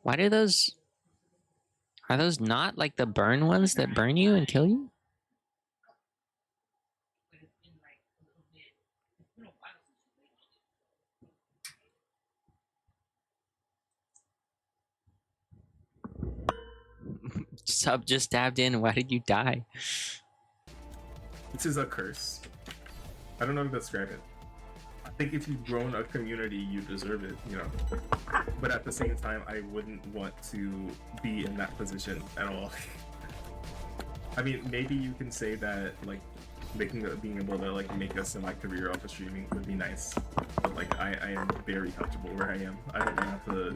Why do those... Are those not the burn ones that burn you and kill you? Sub just stabbed in. Why did you die? This is a curse. I don't know how to describe it. I think if you've grown a community, you deserve it, you know. But at the same time, I wouldn't want to be in that position at all. I mean, maybe you can say that being able to make a semi-career off of streaming would be nice. But I am very comfortable where I am. I don't have to,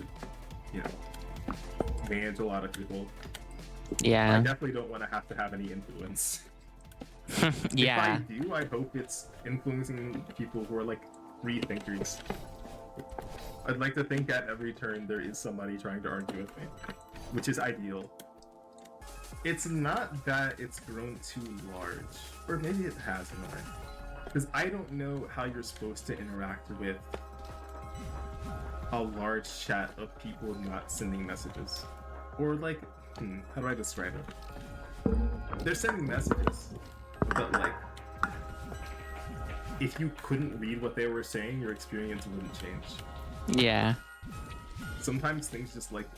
you know, manage a lot of people. Yeah. I definitely don't want to have any influence. Yeah. If I do, I hope it's influencing people who are free thinkers. I'd like to think at every turn there is somebody trying to argue with me, which is ideal. It's not that it's grown too large, or maybe it has more, because I don't know how you're supposed to interact with a large chat of people not sending messages, or how do I describe it? they're sending messages, but like, if you couldn't read what they were saying, your experience wouldn't change. Yeah. Sometimes things just like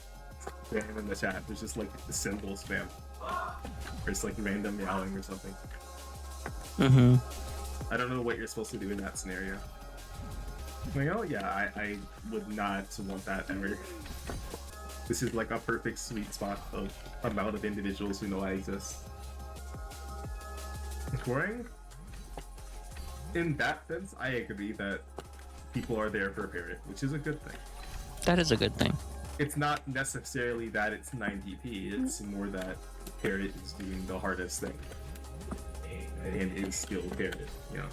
spam in the chat. There's just like the symbol spam, or it's like random meowing or something. Mm-hmm. I don't know what you're supposed to do in that scenario. Like, oh yeah, I would not want that ever. This is like a perfect sweet spot of amount of individuals who know I exist. Touring? In that sense, I agree that people are there for a parrot, which is a good thing. That is a good thing. It's not necessarily that it's 9DP, it's more that parrot is doing the hardest thing. And is still parrot, you know.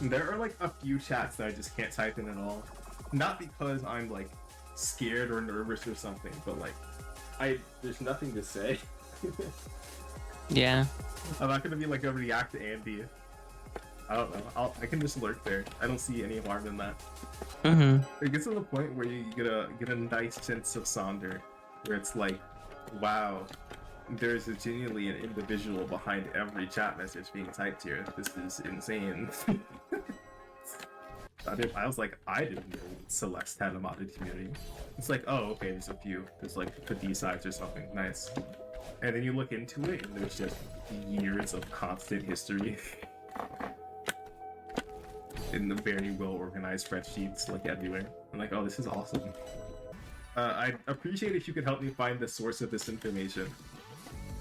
There are like a few chats that I just can't type in at all. Not because I'm like scared or nervous or something, but like there's nothing to say. Yeah. I'm not gonna be like a react to Andy. I don't know. I can just lurk there. I don't see any harm in that. Mm-hmm. It gets to the point where you get a nice sense of Sonder, where it's like, wow, there's genuinely an individual behind every chat message being typed here. This is insane. I was like, I didn't know Celeste had a modded community. It's like, oh, okay, there's a few. There's like the D-sides or something. Nice. And then you look into it, and there's just years of constant history. In the very well-organized spreadsheets, like everywhere. I'm like, oh, this is awesome. I'd appreciate if you could help me find the source of this information.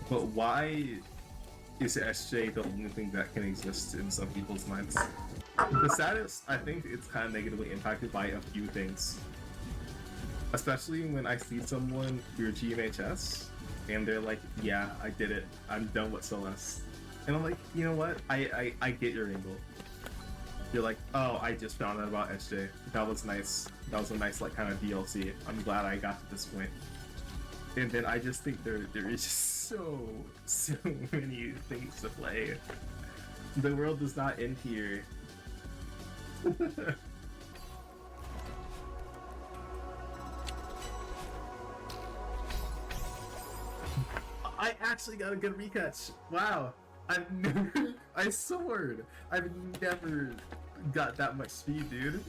But why is SJ the only thing that can exist in some people's minds? The status, I think it's kind of negatively impacted by a few things. Especially when I see someone through GMHS, and they're like, yeah, I did it. I'm done with Celeste. And I'm like, you know what? I get your angle. You're like, oh, I just found out about SJ. That was nice. That was a nice, like, kind of DLC. I'm glad I got to this point. And then I just think there is just so many things to play. The world does not end here. I actually got a good recatch. Wow. I soared. I've never got that much speed, dude.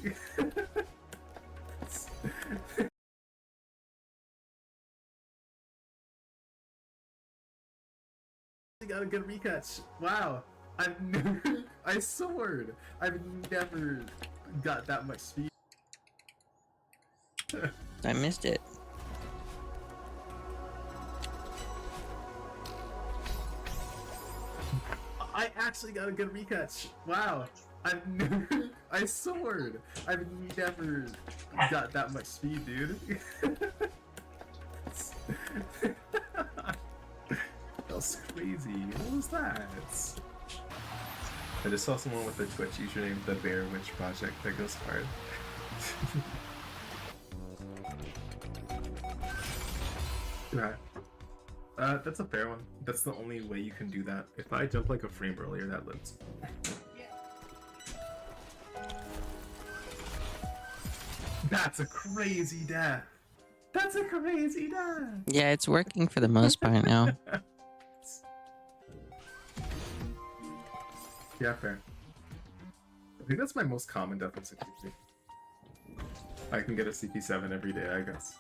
I got a good recatch. Wow. I soared. I've never got that much speed. I missed it. I actually got a good recatch. Wow. I soared. I've never got that much speed, dude. That was crazy. What was that? I just saw someone with a Twitch username, the Bear Witch Project, that goes hard. Right. That's a fair one. That's the only way you can do that. If I jump like a frame earlier, that lives. That's a crazy death. That's a crazy death. Yeah, it's working for the most part now. Yeah, fair. I think that's my most common death in 63. I can get a CP7 every day, I guess.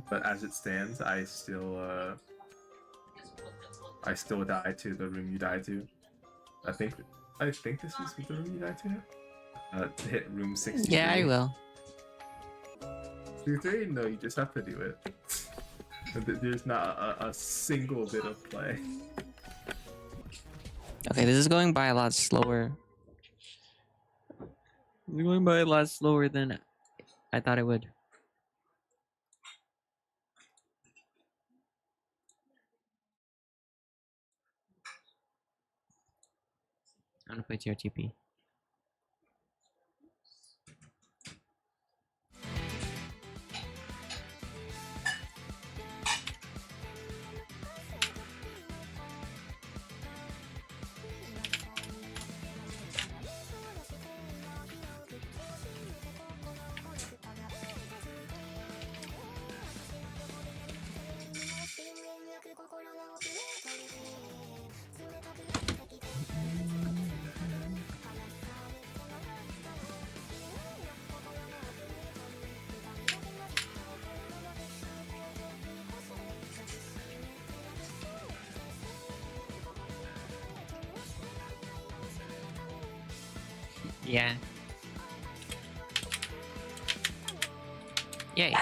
But as it stands, I still die to the room you died to. I think this is the room you died to. Hit room 63. Yeah, I will. 63? No, you just have to do it. There's not a single bit of play. Okay, this is going by a lot slower. It's going by a lot slower than I thought it would. I'm gonna play TRTP. Yeah. Yay.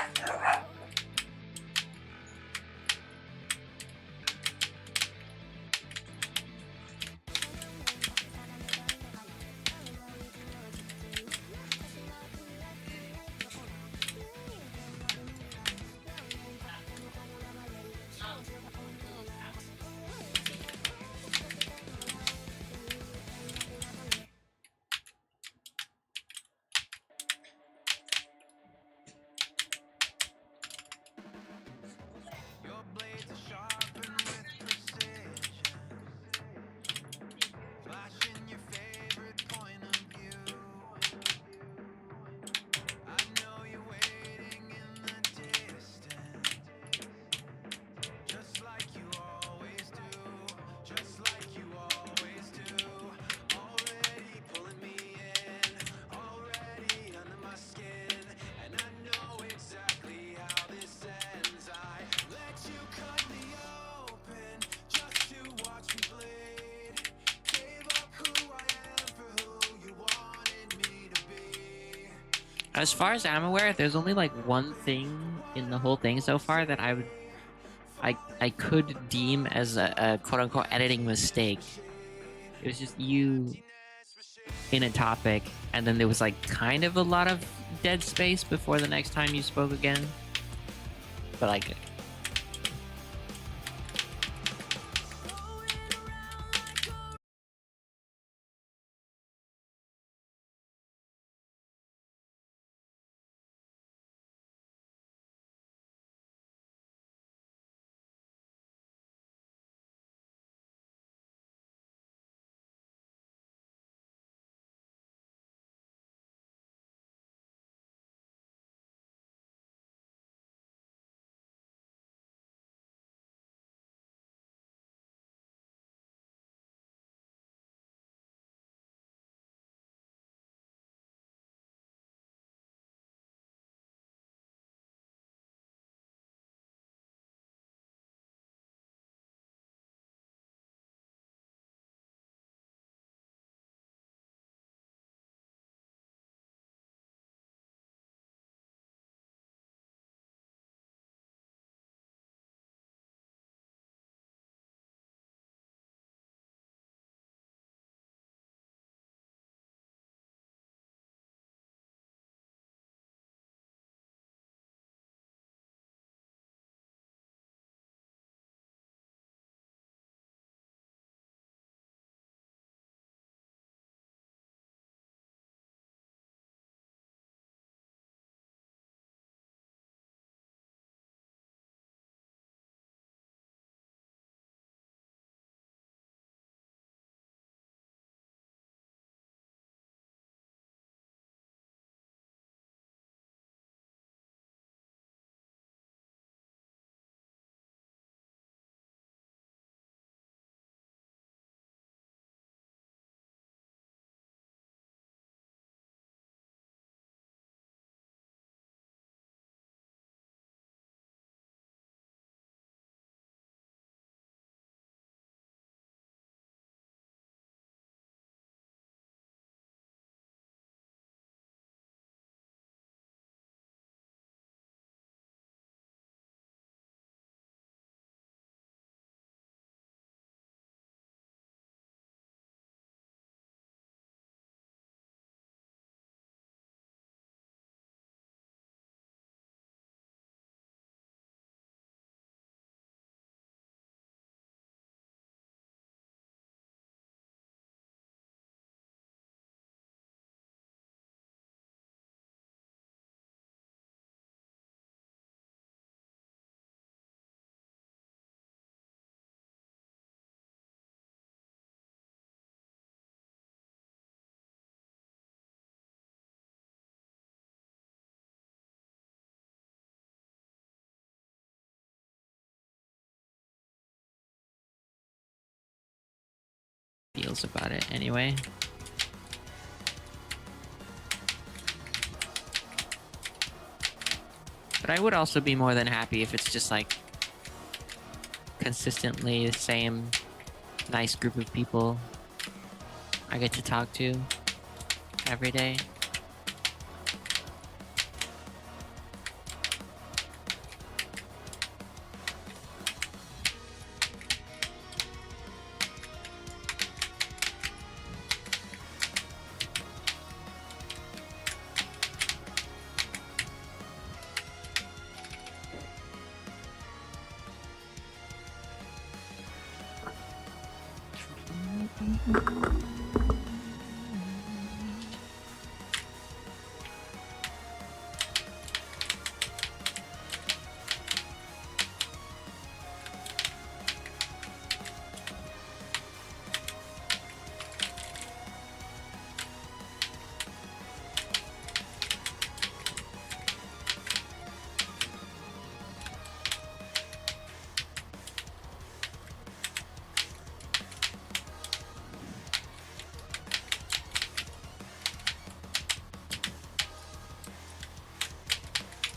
Your blades are sharpened with precision, flashing your favorite point of view. I know you're waiting in the distance, just like you always do, just like you always do. Already pulling me in, already under my skin, and I know exactly how this ends. I let you cut me open just to watch me bleed. Gave up who I am for who you wanted me to be. As far as I'm aware, there's only like one thing in the whole thing so far that I could deem as a quote unquote editing mistake. It was just you in a topic, and then there was like kind of a lot of dead space before the next time you spoke again. But like, feels about it anyway. But I would also be more than happy if it's just like consistently the same nice group of people I get to talk to. every day.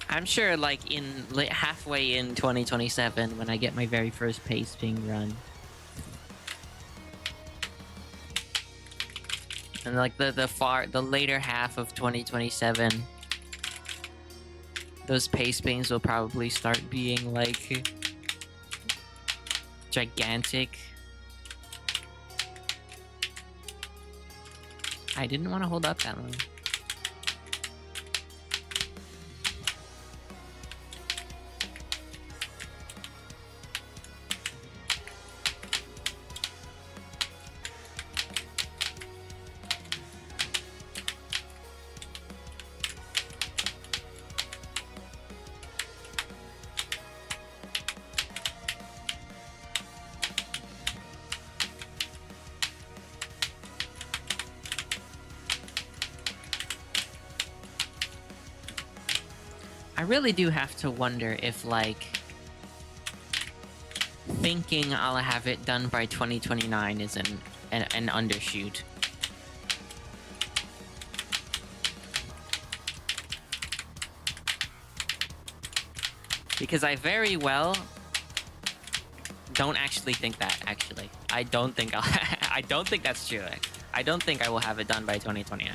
I'm sure, like, halfway in 2027, when I get my very first pasting run, and like the later half of 2027, those pastings will probably start being like gigantic. I didn't want to hold up that long. I really do have to wonder if, like, thinking I'll have it done by 2029 is an undershoot. Because I very well don't actually think that, actually. I don't think I don't think that's true. I don't think I will have it done by 2029.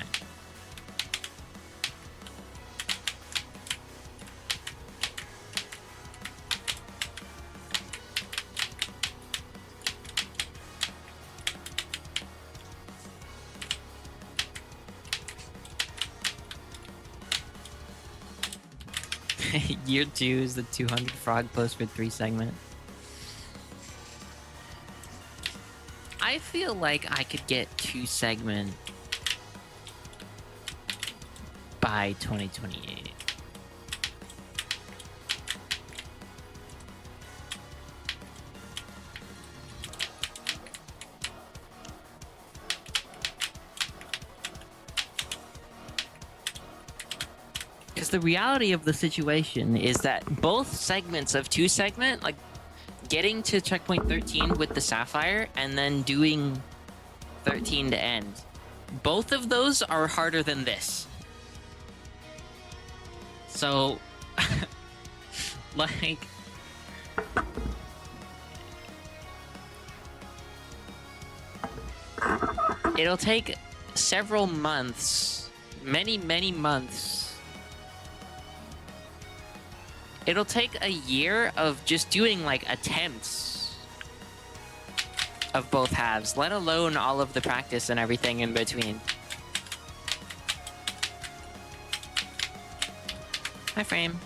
Year 2 is the 200 frog post for 3 segment. I feel like I could get 2 segment by 2028. Because the reality of the situation is that both segments of 2 segment, like getting to checkpoint 13 with the Sapphire and then doing 13 to end, both of those are harder than this. So, like, it'll take several months, many months. It'll take a year of just doing, like, attempts of both halves, let alone all of the practice and everything in between. Hi, Frame.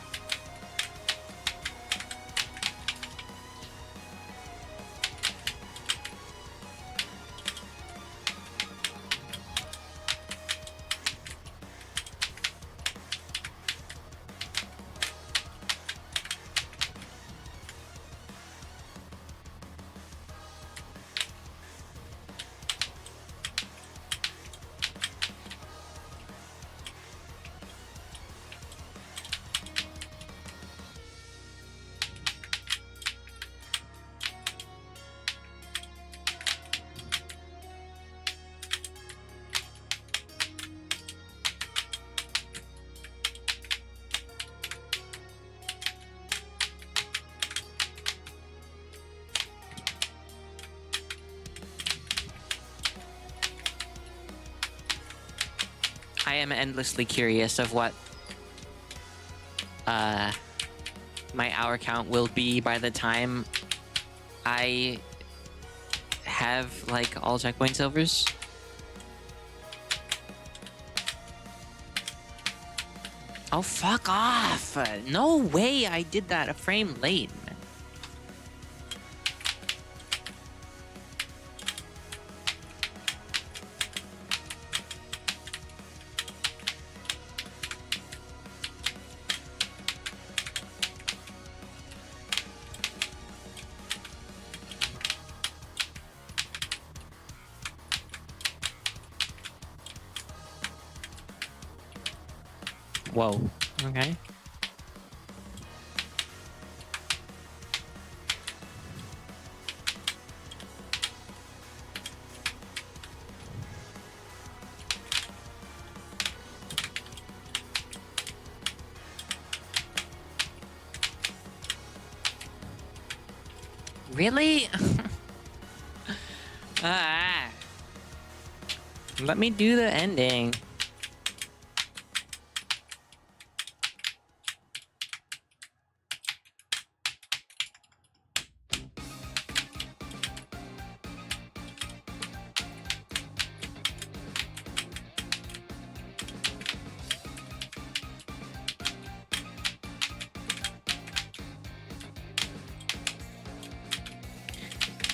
I am endlessly curious of what my hour count will be by the time I have like all checkpoint silvers. Oh, fuck off! No way I did that a frame late, man. Whoa. Okay. Really? Ah. Let me do the ending.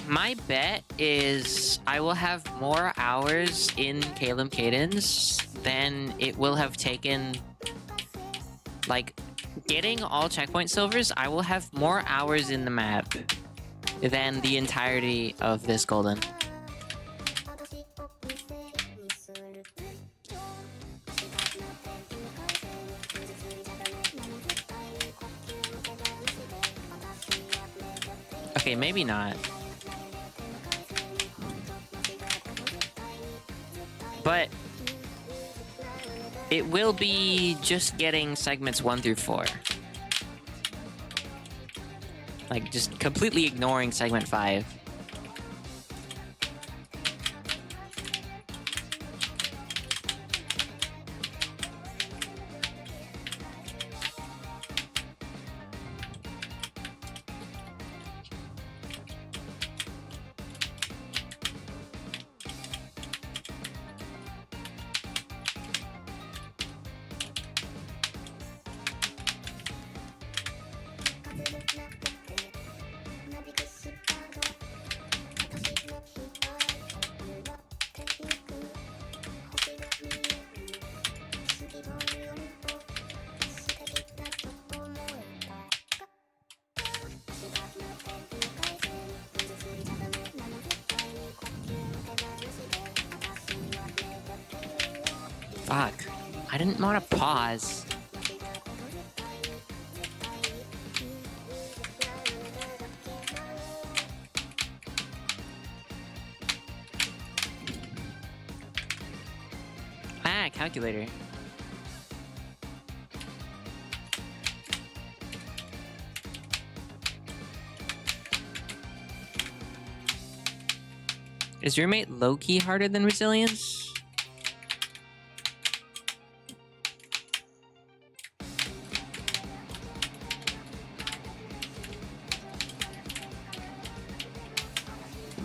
My bet is I will have more hours in Caleb Cadence than it will have taken. Like, getting all checkpoint silvers, I will have more hours in the map than the entirety of this golden. Okay, maybe not. But it will be just getting segments 1 through 4. Like, just completely ignoring segment 5. Fuck. I didn't want to pause. Ah, calculator. Is roommate low-key harder than resilience?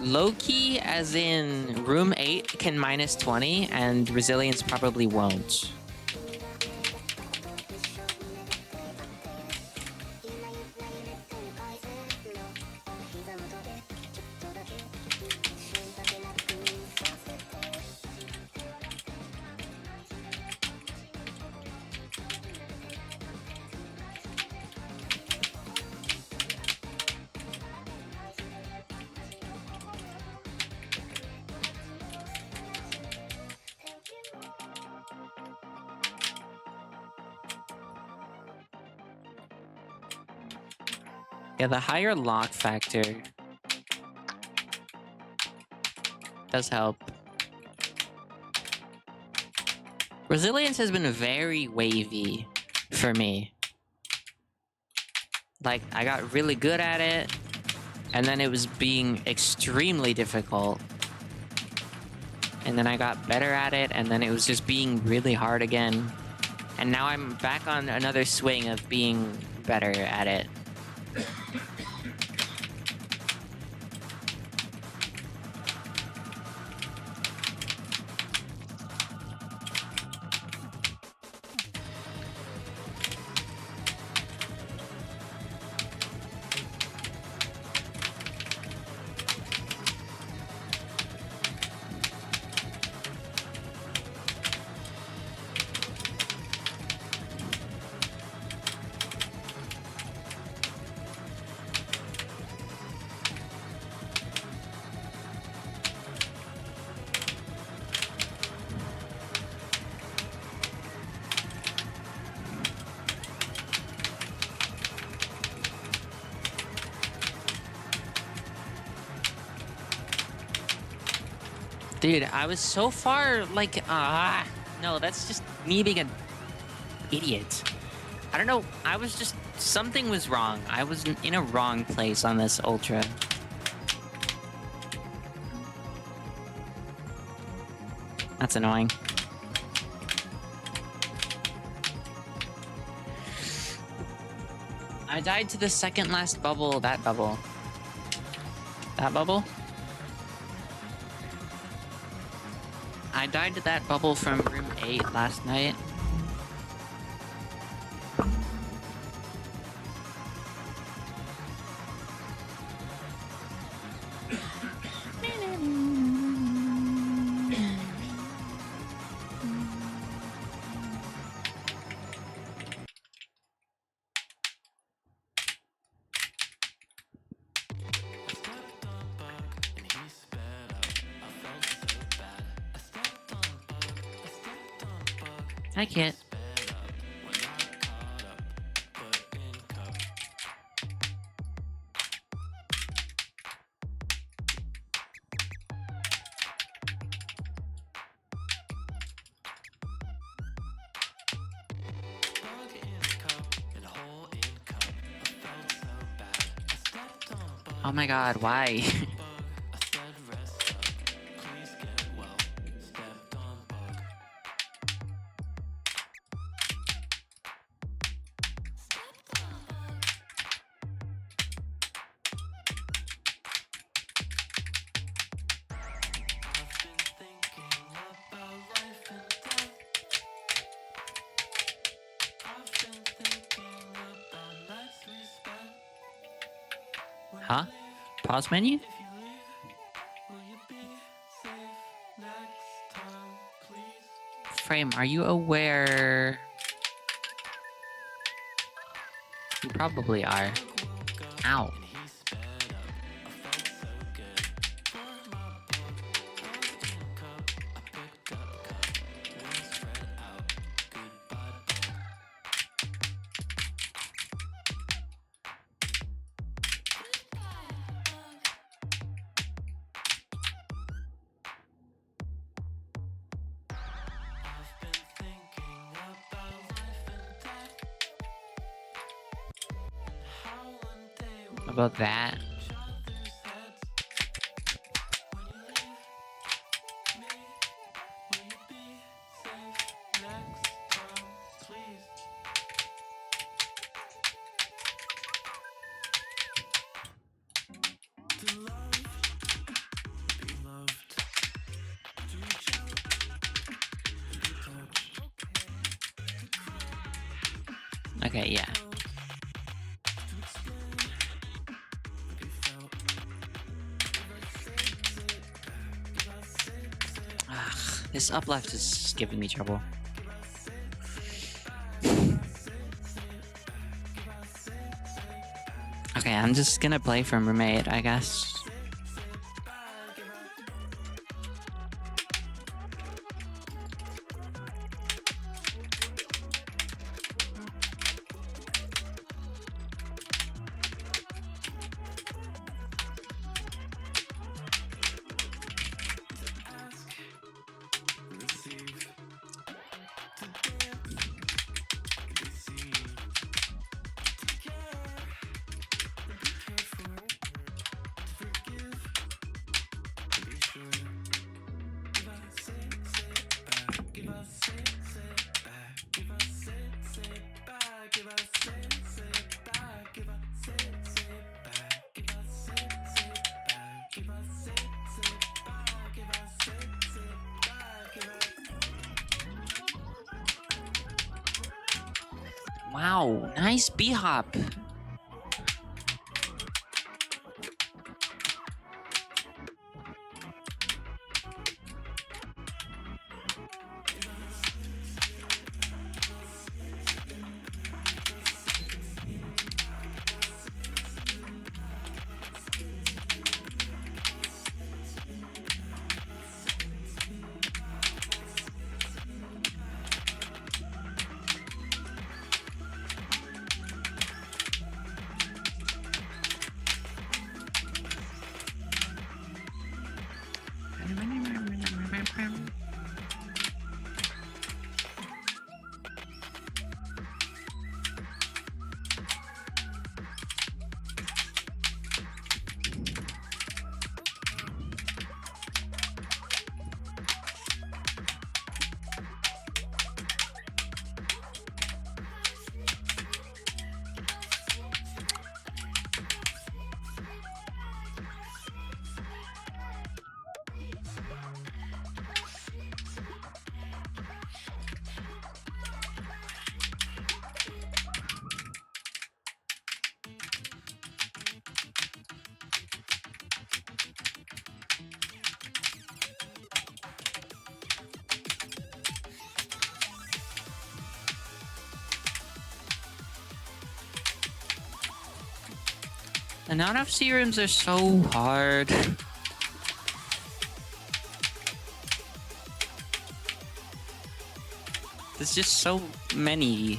Low-key, as in room 8 can minus 20, and resilience probably won't. Yeah, the higher lock factor does help. Resilience has been very wavy for me. Like, I got really good at it, and then it was being extremely difficult. and then I got better at it, and then it was just being really hard again. And now I'm back on another swing of being better at it. Dude, I was so far, like, no, that's just me being an idiot. I don't know, I was just, something was wrong. I was in a wrong place on this Ultra. That's annoying. I died to the second last bubble, that bubble. That bubble? I died to that bubble from room 8 last night. I can't. Oh my god, why? Huh? Pause menu? Frame, are you aware? You probably are. Ow. About that. Okay, yeah. Ugh, this up left is just giving me trouble. Okay, I'm just gonna play from roommate, I guess. Wow, nice B-hop. The non-off serums are so hard. There's just so many.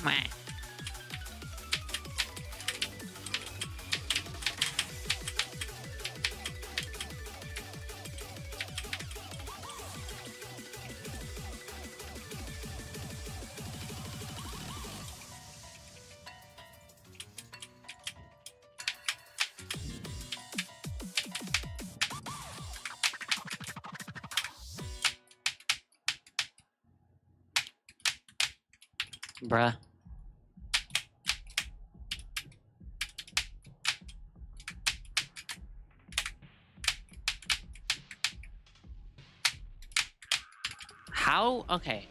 Meh. Bruh. How? Okay.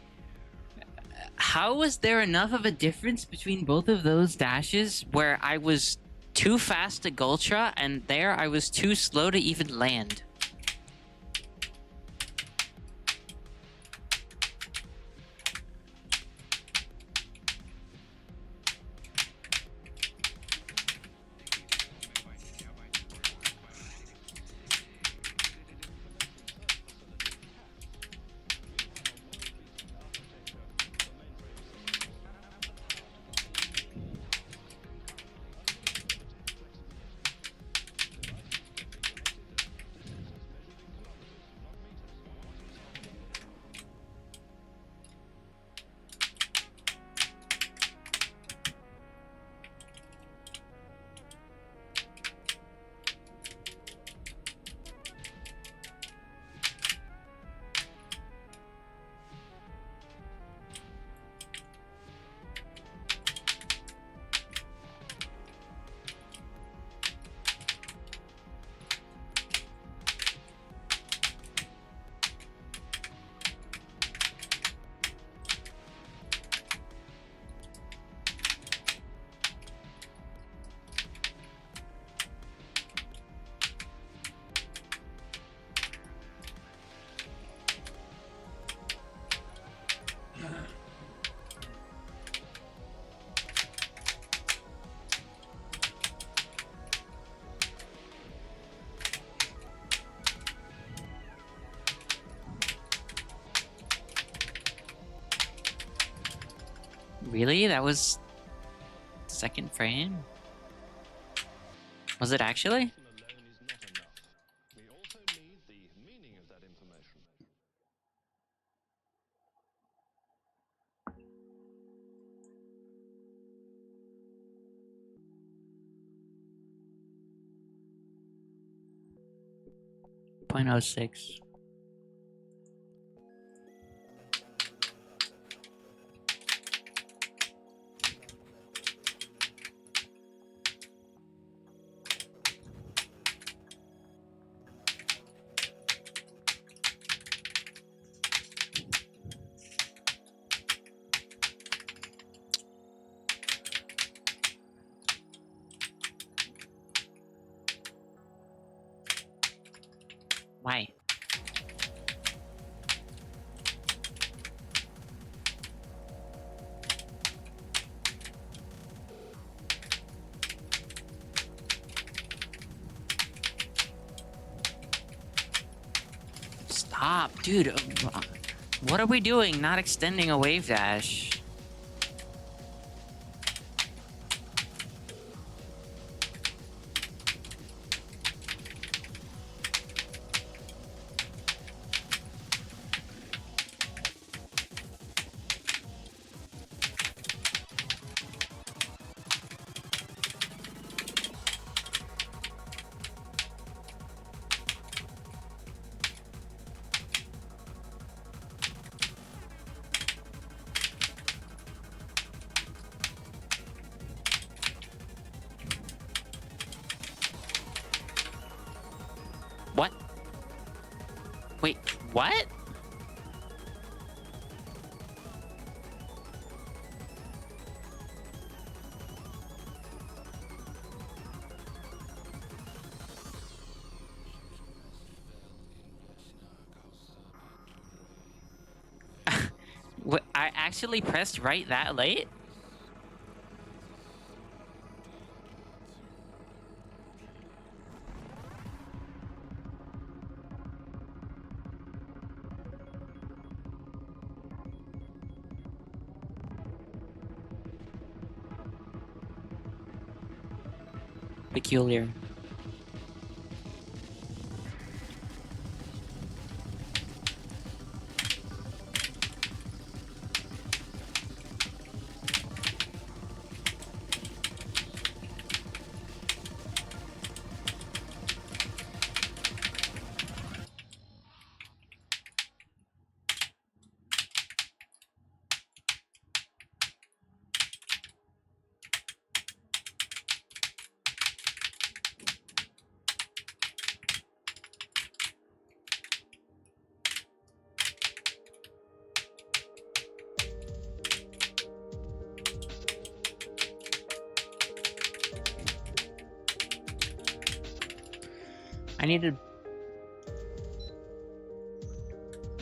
How was there enough of a difference between both of those dashes where I was too fast to Gultra and there I was too slow to even land? Really? That was second frame? Was it actually? Alone is not enough. We also need the meaning of that information. .06. Why? Stop, dude. What are we doing? Not extending a wave dash. What? Wait, what? What? I actually pressed right that late? Peculiar. I needed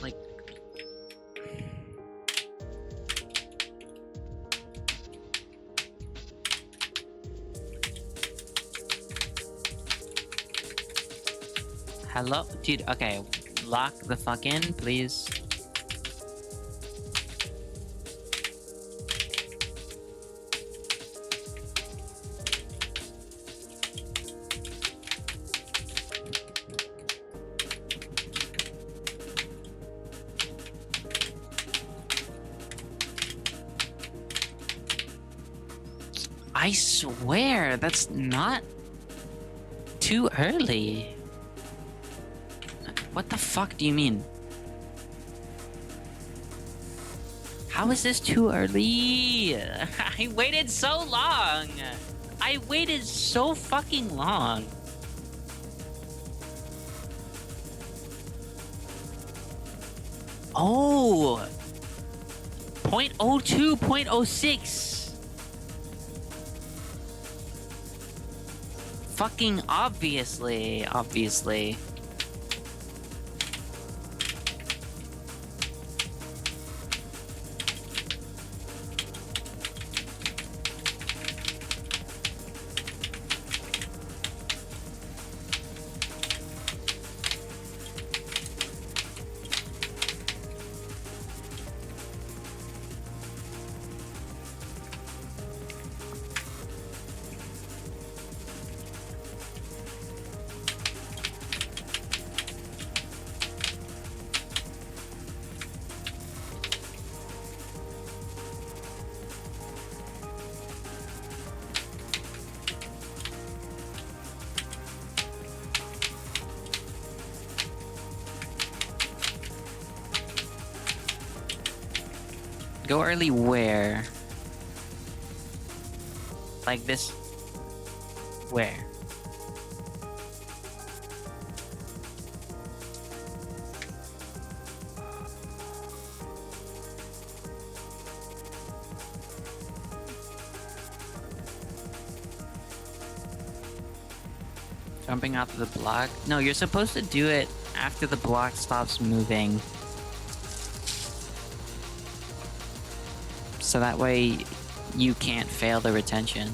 like hello, dude. Okay, lock the fuck in, please. I swear, that's not too early. What the fuck do you mean? How is this too early? I waited so long. I waited so fucking long. Oh. 0.02, 0.06. Fucking obviously. Go early where? Like this? Where? Jumping off the block? No, you're supposed to do it after the block stops moving. So that way you can't fail the retention.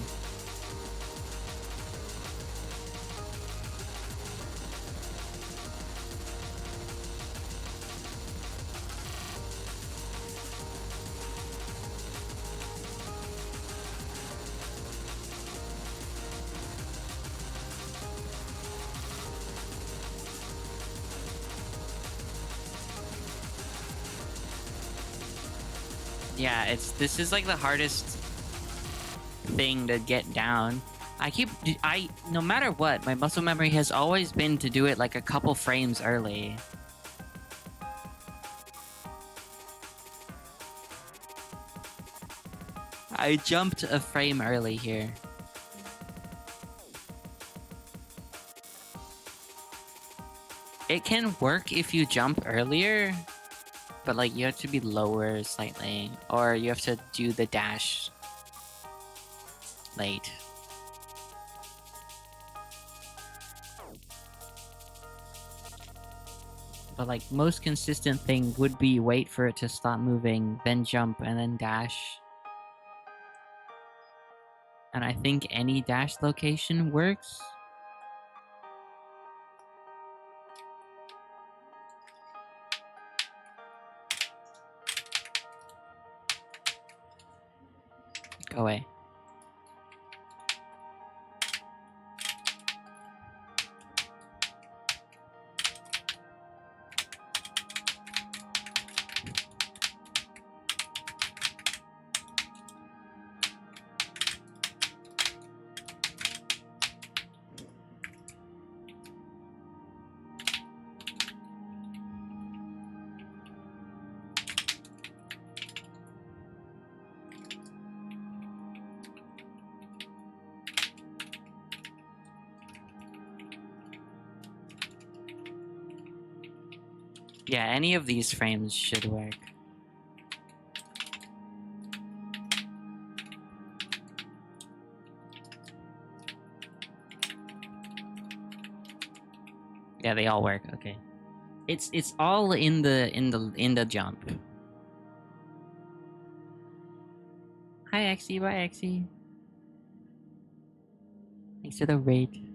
Yeah, this is like the hardest thing to get down. No matter what, my muscle memory has always been to do it like a couple frames early. I jumped a frame early here. It can work if you jump earlier, but like you have to be lower slightly, or you have to do the dash late. But like most consistent thing would be wait for it to stop moving, then jump, and then dash. And I think any dash location works. Go away. Yeah, any of these frames should work. Yeah, they all work. Okay. It's all in the jump. Hi Exy, bye Exy. Thanks for the raid.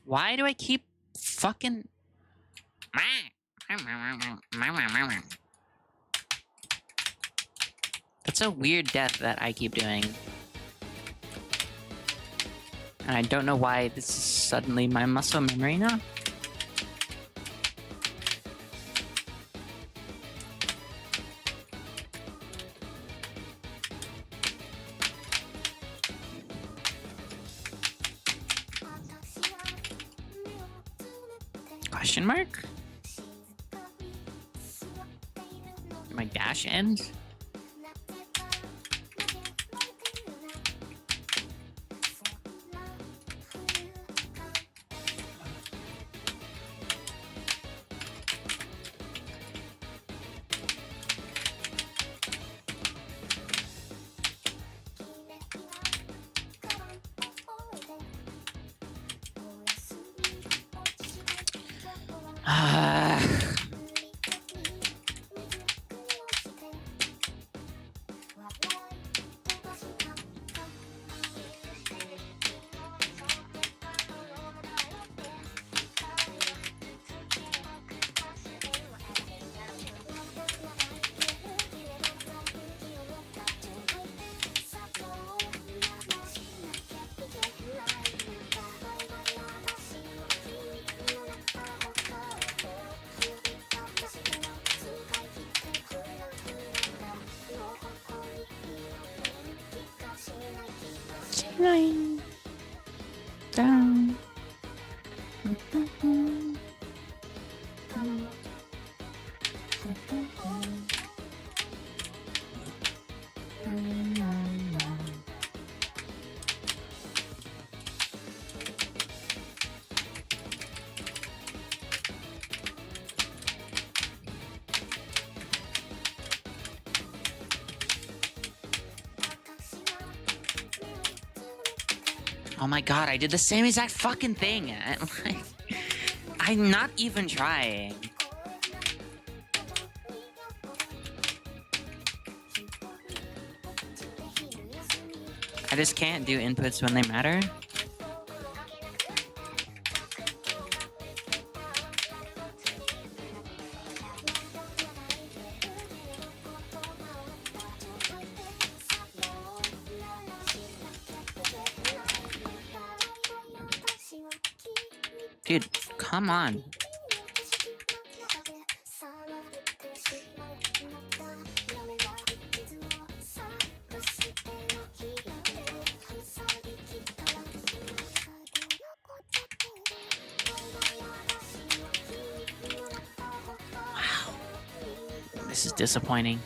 Why do I keep fucking... That's a weird death that I keep doing. And I don't know why this is suddenly my muscle memory now. Question mark? My dash end? Flying down. Oh my god, I did the same exact fucking thing. I'm not even trying. I just can't do inputs when they matter. Dude, come on. Wow. This is disappointing.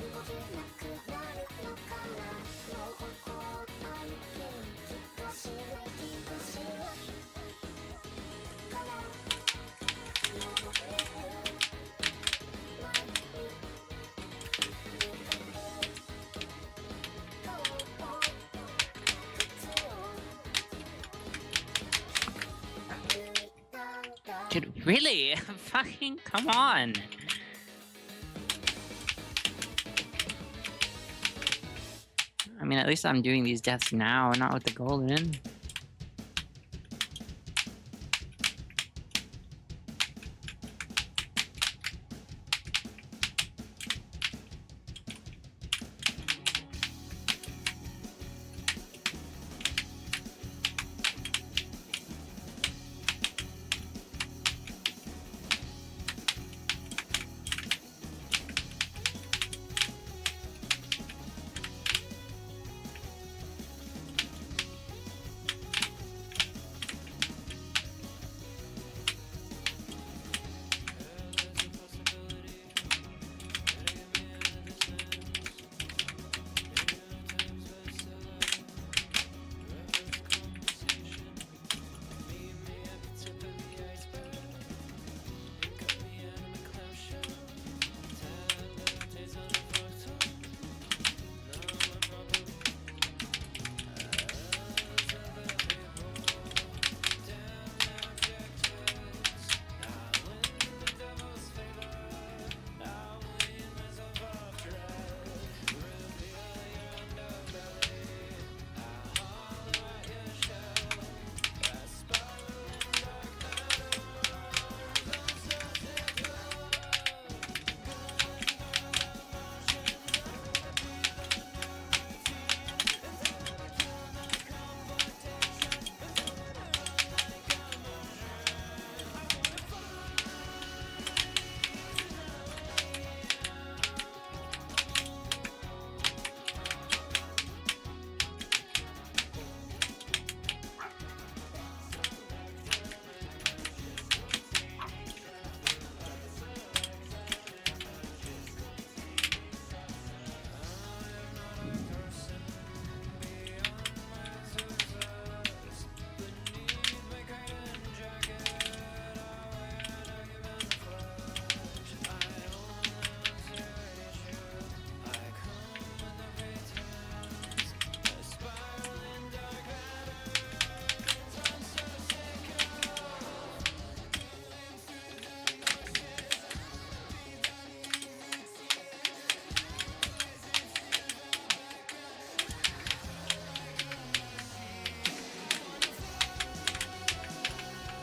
Dude, really? Fucking come on. I mean, at least I'm doing these deaths now, not with the golden.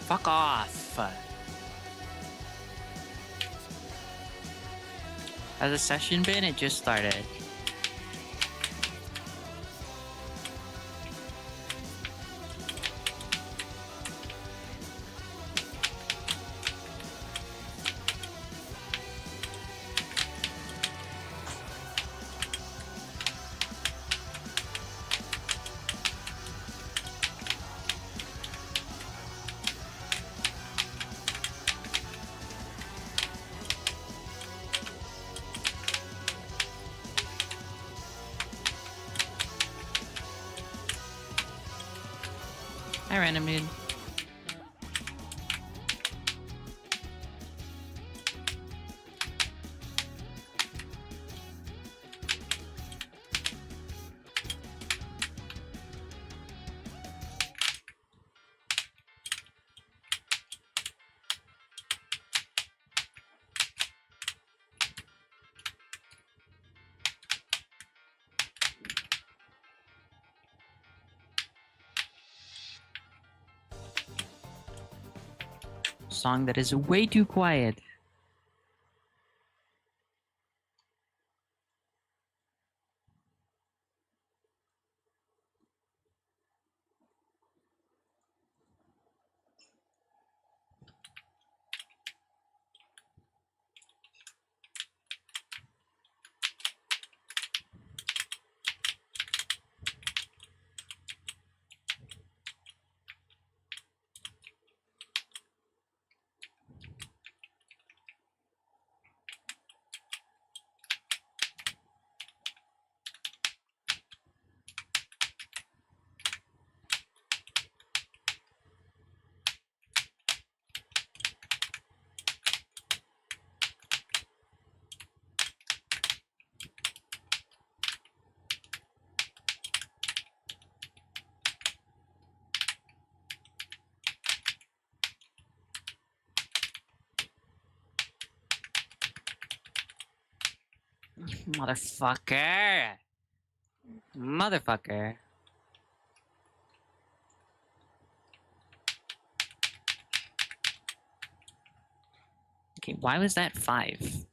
Fuck off. Has the session been? It just started. Hi, random dude. Song that is way too quiet. Motherfucker! Motherfucker. Okay, why was that 5?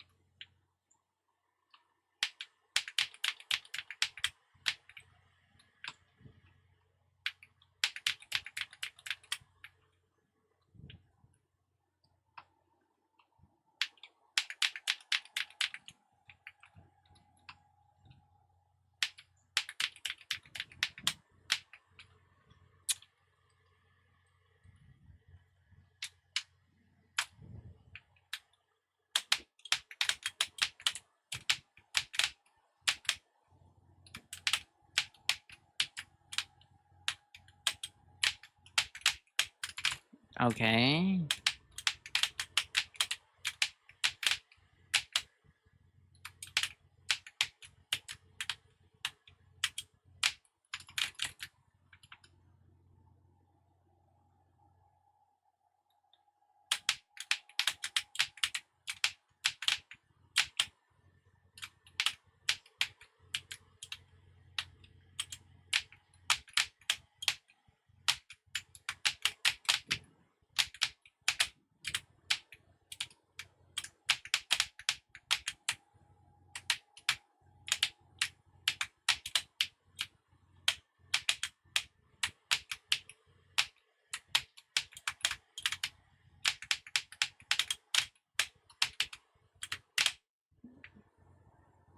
Okay.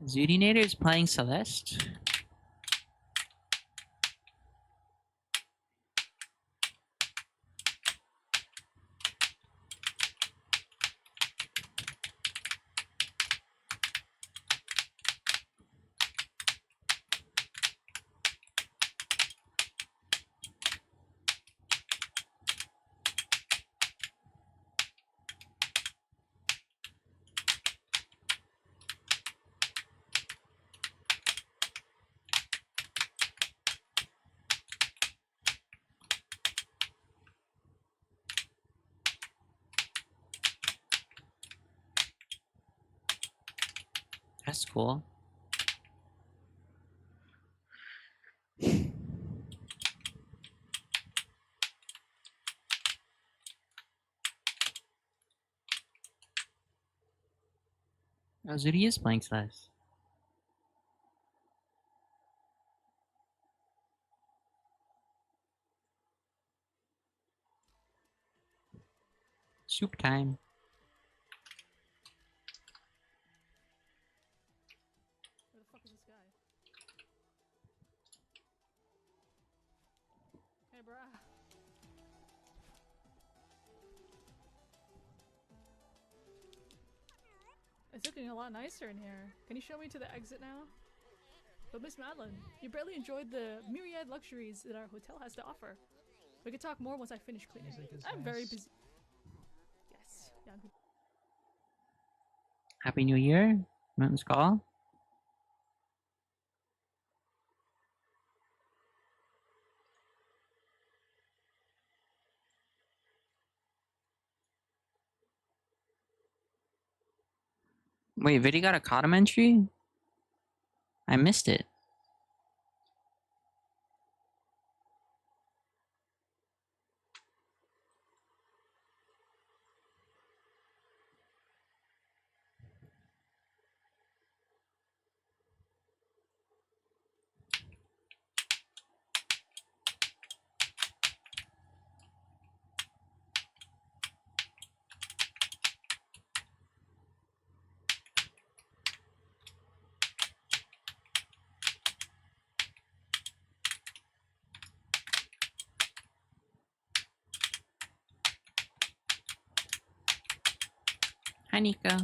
Zoodinator is playing Celeste? That's cool. Oh, Zooty is playing Celeste. Soup time. Where the fuck is this guy? Hey, bruh. It's looking a lot nicer in here. Can you show me to the exit now? But Miss Madeline, you barely enjoyed the myriad luxuries that our hotel has to offer. We could talk more once I finish cleaning. I'm very busy. Yes. Yeah, I'm Happy New Year, Mountain Skull. Wait, Viddy got a Cottom entry? I missed it. Hi, Nico.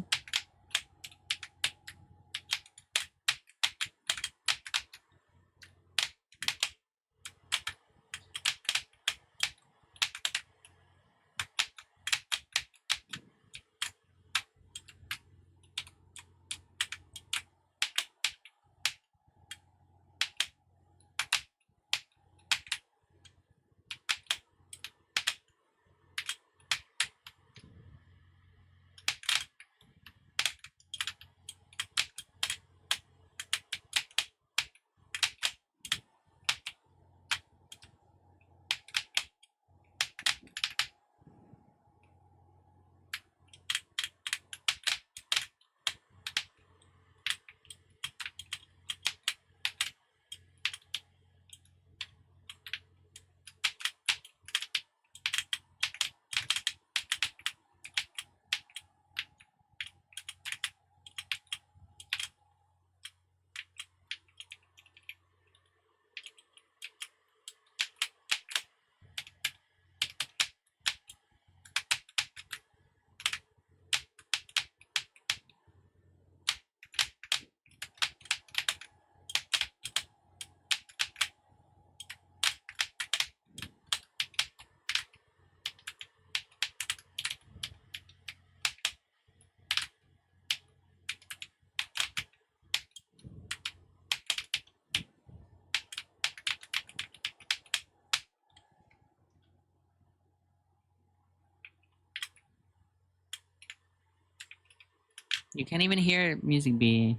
You can't even hear music B.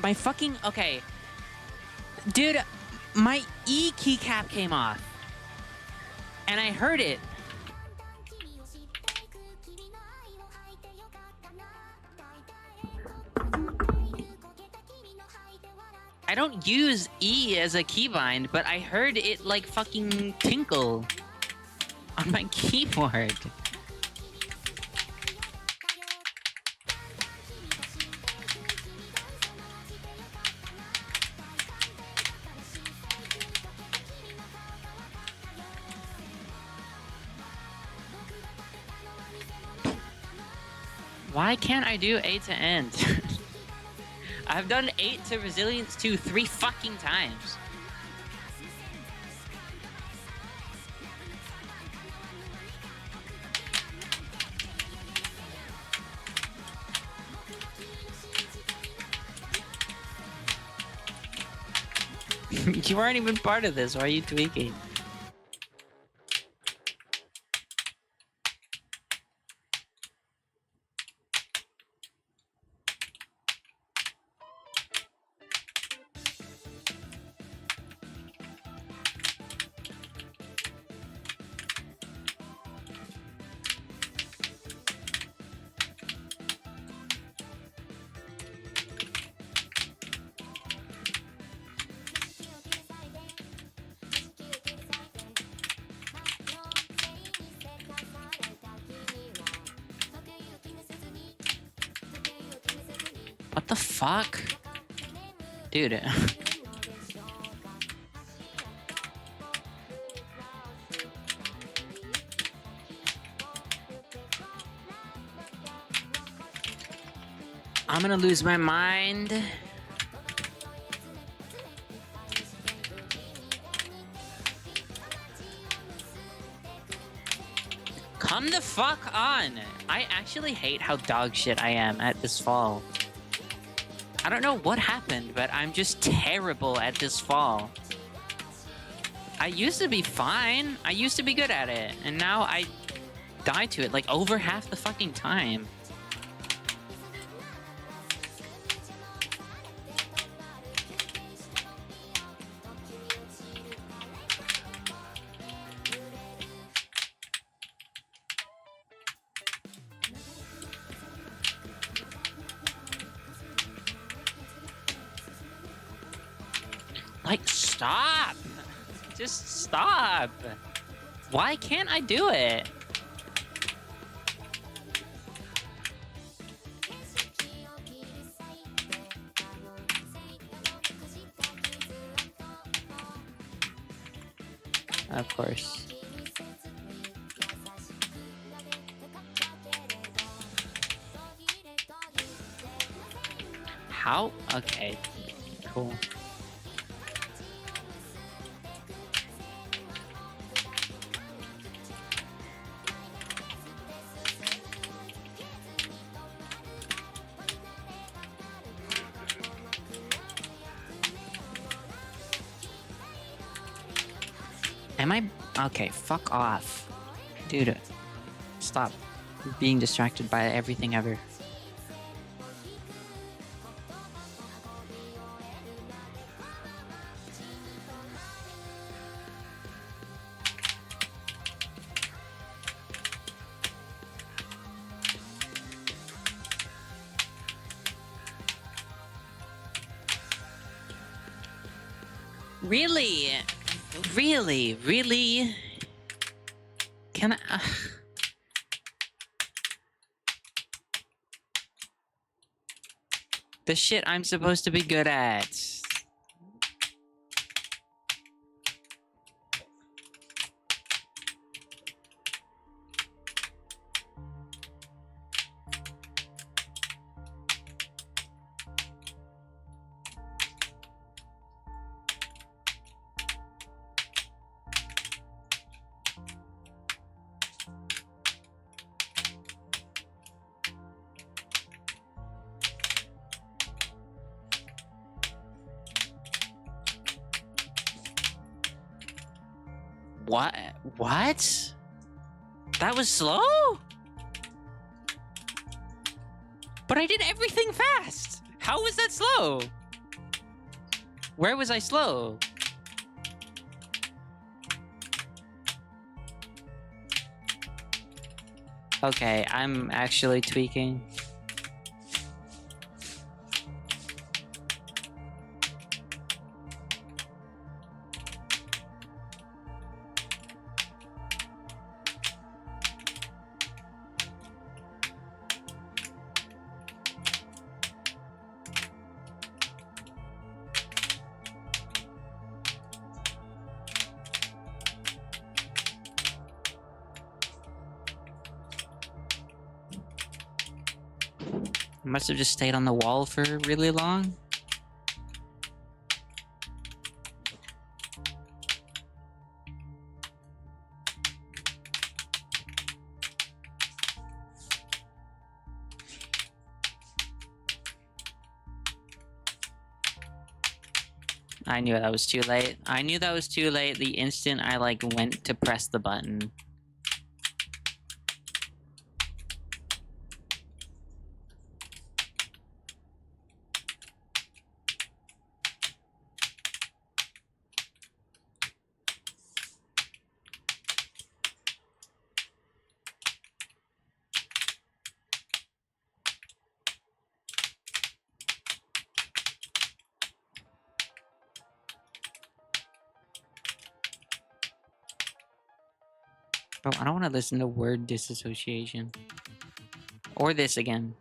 My fucking okay, dude. My E keycap came off, and I heard it. I don't use E as a keybind, but I heard it like fucking tinkle on my keyboard. Why can't I do A to end? I've done 8 to resilience 2 3 fucking times. You weren't even part of this. Why are you tweaking? What the fuck? Dude. I'm gonna lose my mind. Come the fuck on! I actually hate how dog shit I am at this fall. I don't know what happened, but I'm just terrible at this fall. I used to be fine. I used to be good at it. And now I die to it like over half the fucking time. Like, stop! Just stop! Why can't I do it? Of course. How? Okay. Cool. Am I? Okay, fuck off. Dude, stop being distracted by everything ever. Really? Really? Really? Can I? The shit I'm supposed to be good at. What? What? That was slow? But I did everything fast! How was that slow? Where was I slow? Okay, I'm actually tweaking. Must have just stayed on the wall for really long. I knew that was too late. I knew that was too late the instant I like went to press the button. Bro, I don't want to listen to word disassociation. Or this again.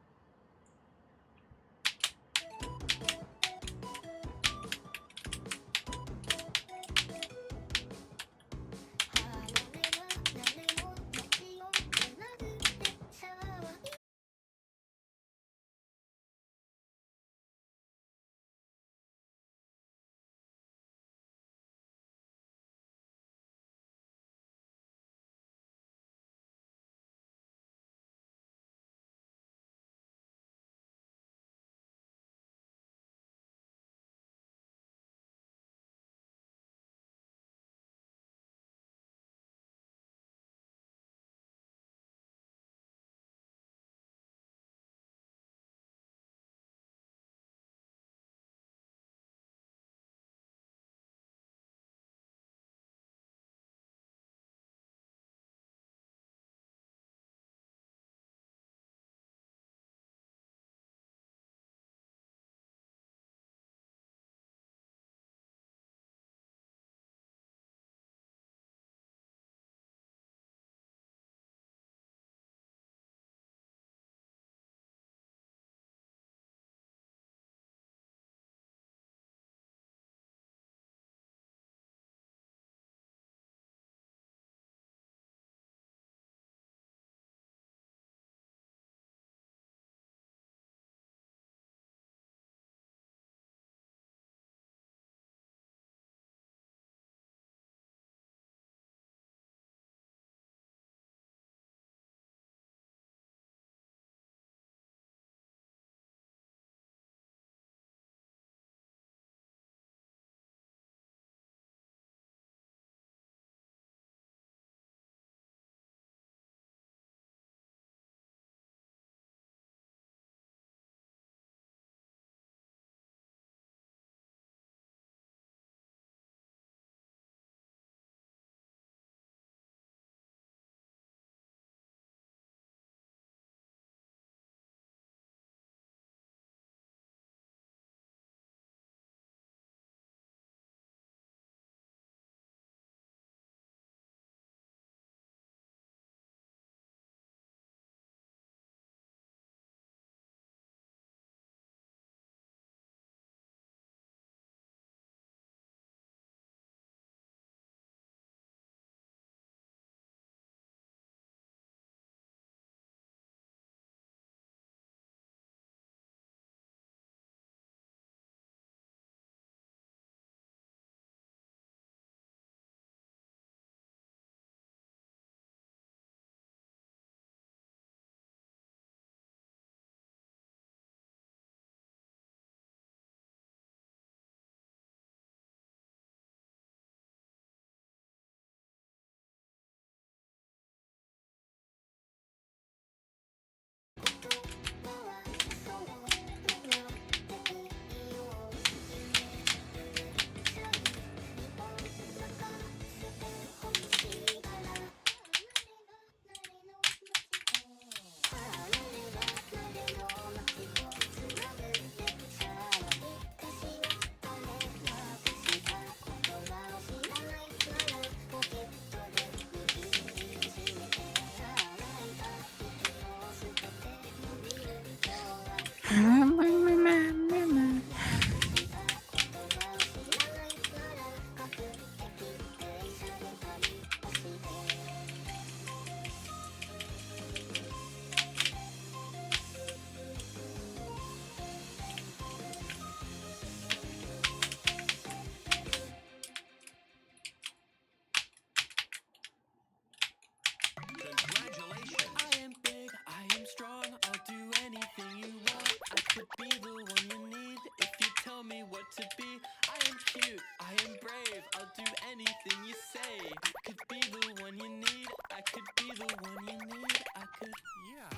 I'll do anything you want. I could be the one you need if you tell me what to be. I am cute, I am brave, I'll do anything you say. I could be the one you need, I could be the one you need, I could, yeah.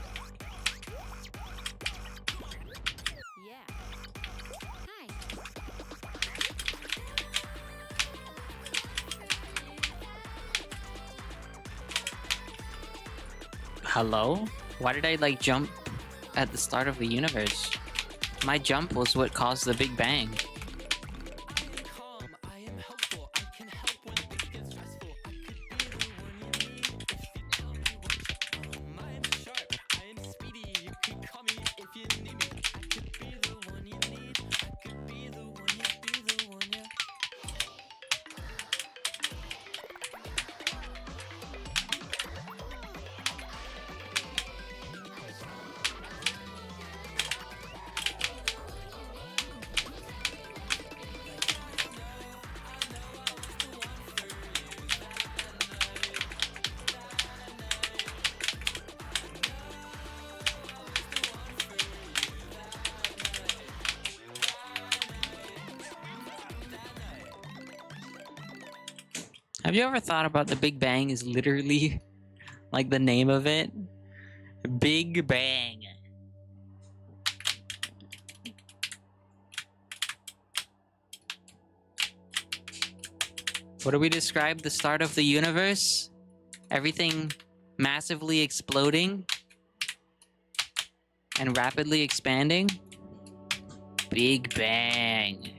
Yeah. Hi. Hello? Why did I like jump at the start of the universe? My jump was what caused the Big Bang. I am calm, I am helpful, I can help when things get stressful. I could be the one you need if you tell me what you I am sharp, I am speedy, you can call me if you need me. I could be the one you need, I could be the one you be the one you. Have you ever thought about the Big Bang is literally like the name of it? Big Bang. What do we describe the start of the universe? Everything massively exploding and rapidly expanding? Big Bang.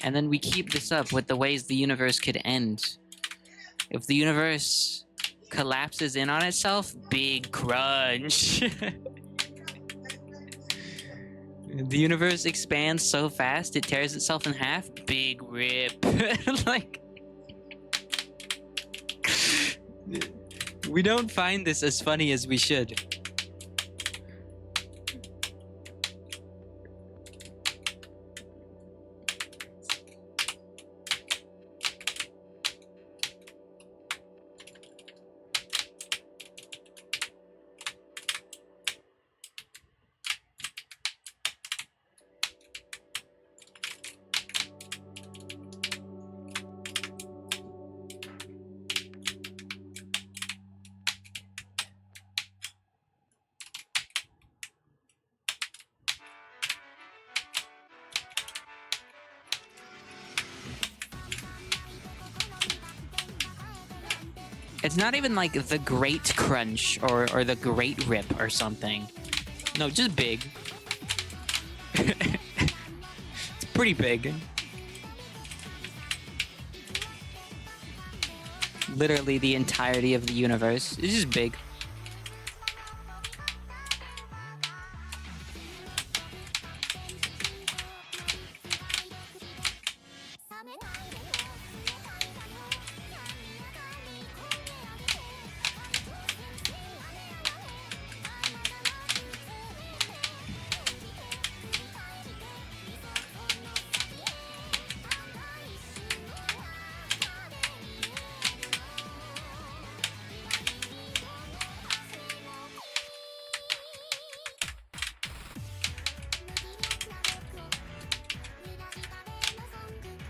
And then we keep this up with the ways the universe could end. If the universe collapses in on itself, big crunch. The universe expands so fast it tears itself in half, big rip. Like, we don't find this as funny as we should. It's not even like the Great Crunch or the Great Rip or something. No, just big. It's pretty big. Literally the entirety of the universe. It's just big.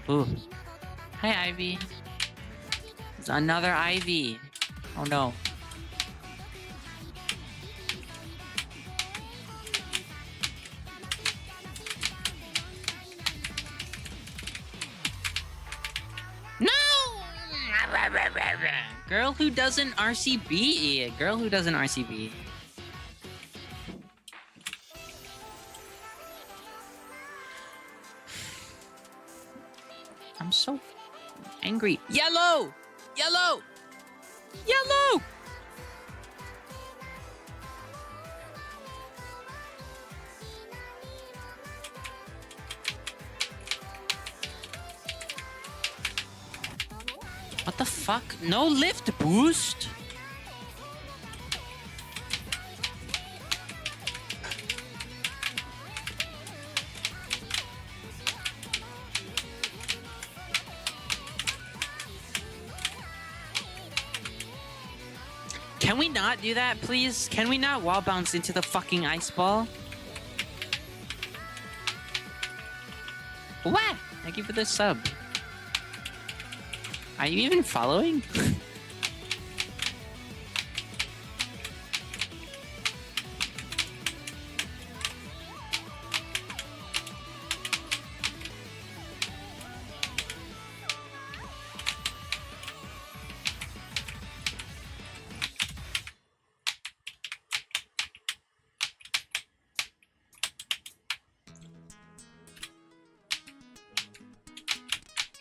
Ooh. Hi, Ivy. It's another Ivy. Oh no. No! Girl who doesn't RCB. Girl who doesn't RCB. I'm so angry. Yellow! Yellow! Yellow! What the fuck? No lift boost? Can we not do that, please? Can we not wall bounce into the fucking ice ball? What? Thank you for the sub. Are you even following?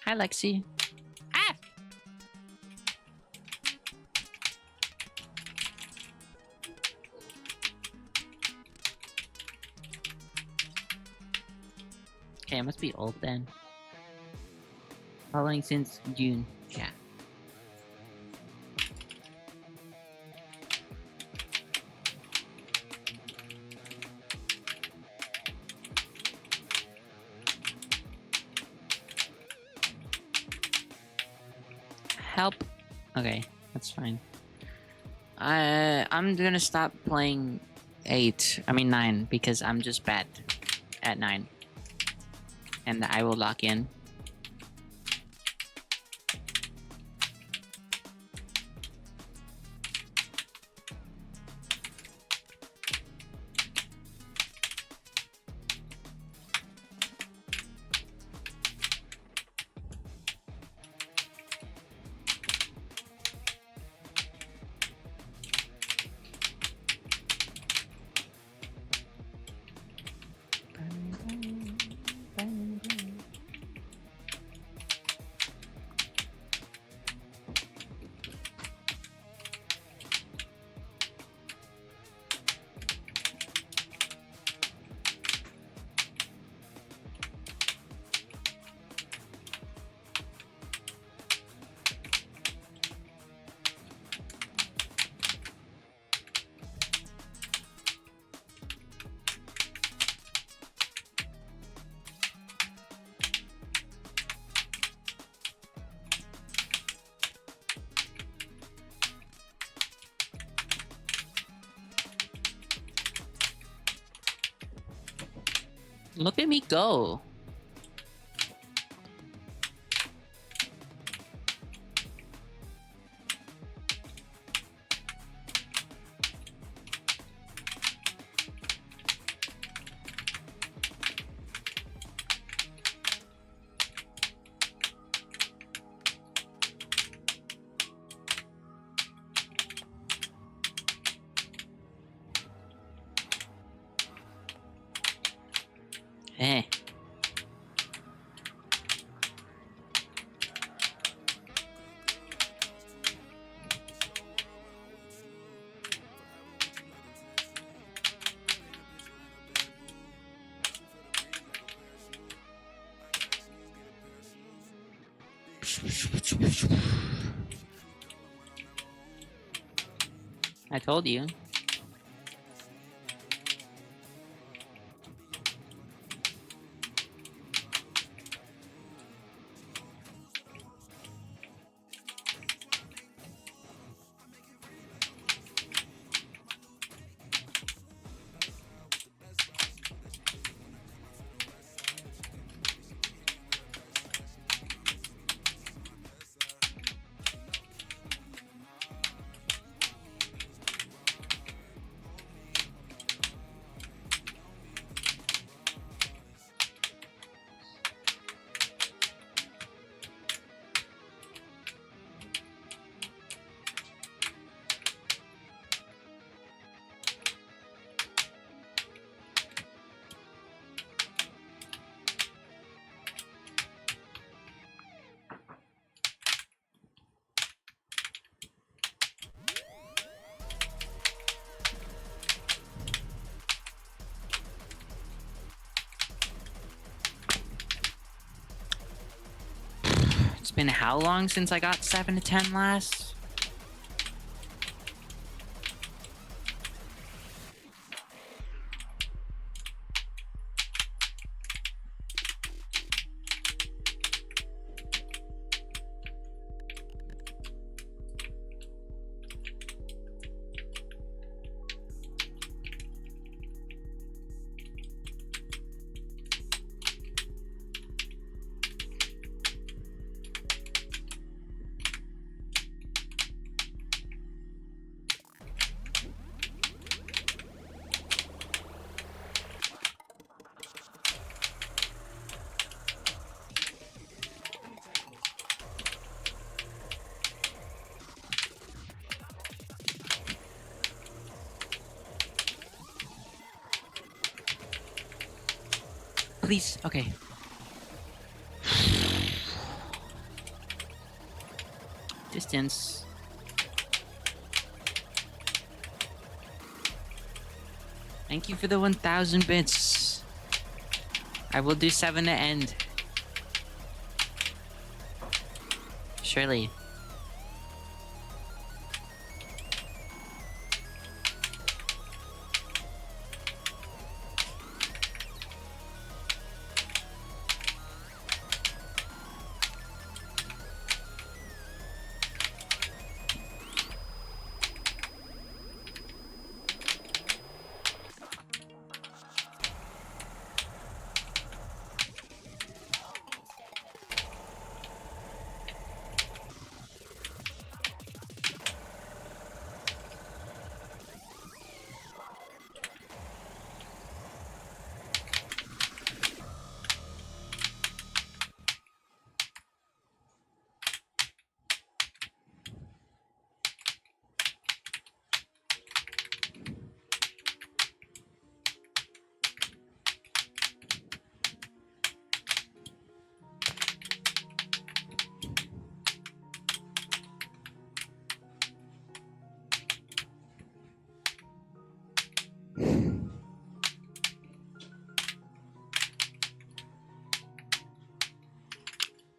Hi, Lexi. Ah! Okay, I must be old then. Following since June. Yeah. Help. Okay, that's fine. I'm gonna stop playing 9 because I'm just bad at 9. And I will lock in. Look at me go. Eh. I told you. It's been how long since I got 7 to 10 last? please. Okay. Distance. Thank you for the 1,000 bits. I will do 7 to end. Surely.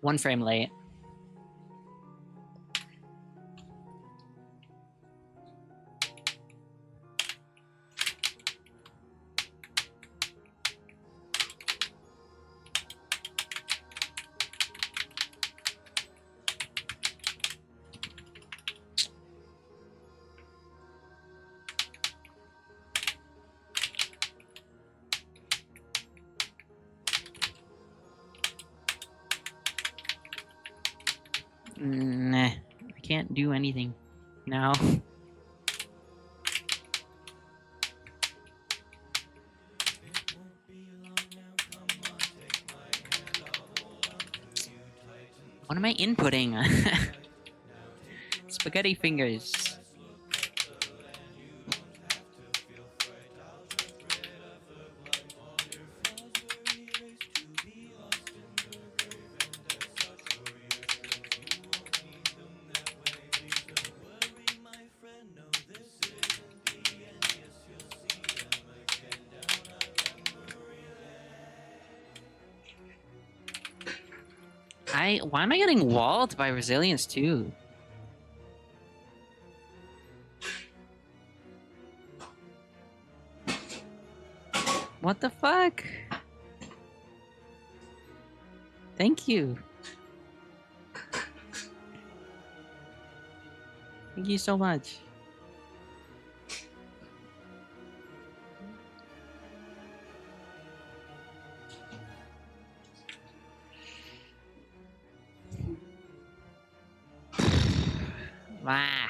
One frame late. Nah, I can't do anything now. What am I inputting? Spaghetti fingers. Why am I getting walled by resilience too? What the fuck? Thank you. Thank you so much. Ah.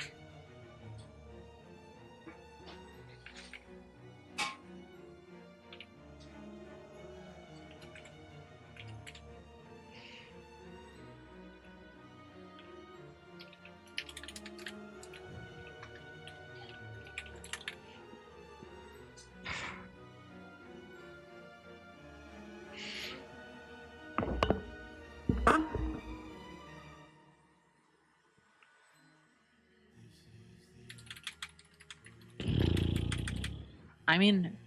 I mean,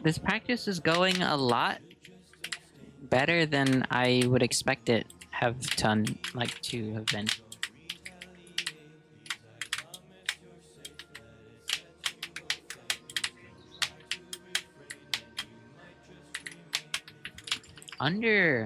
this practice is going a lot better than I would expect it to have been. Under.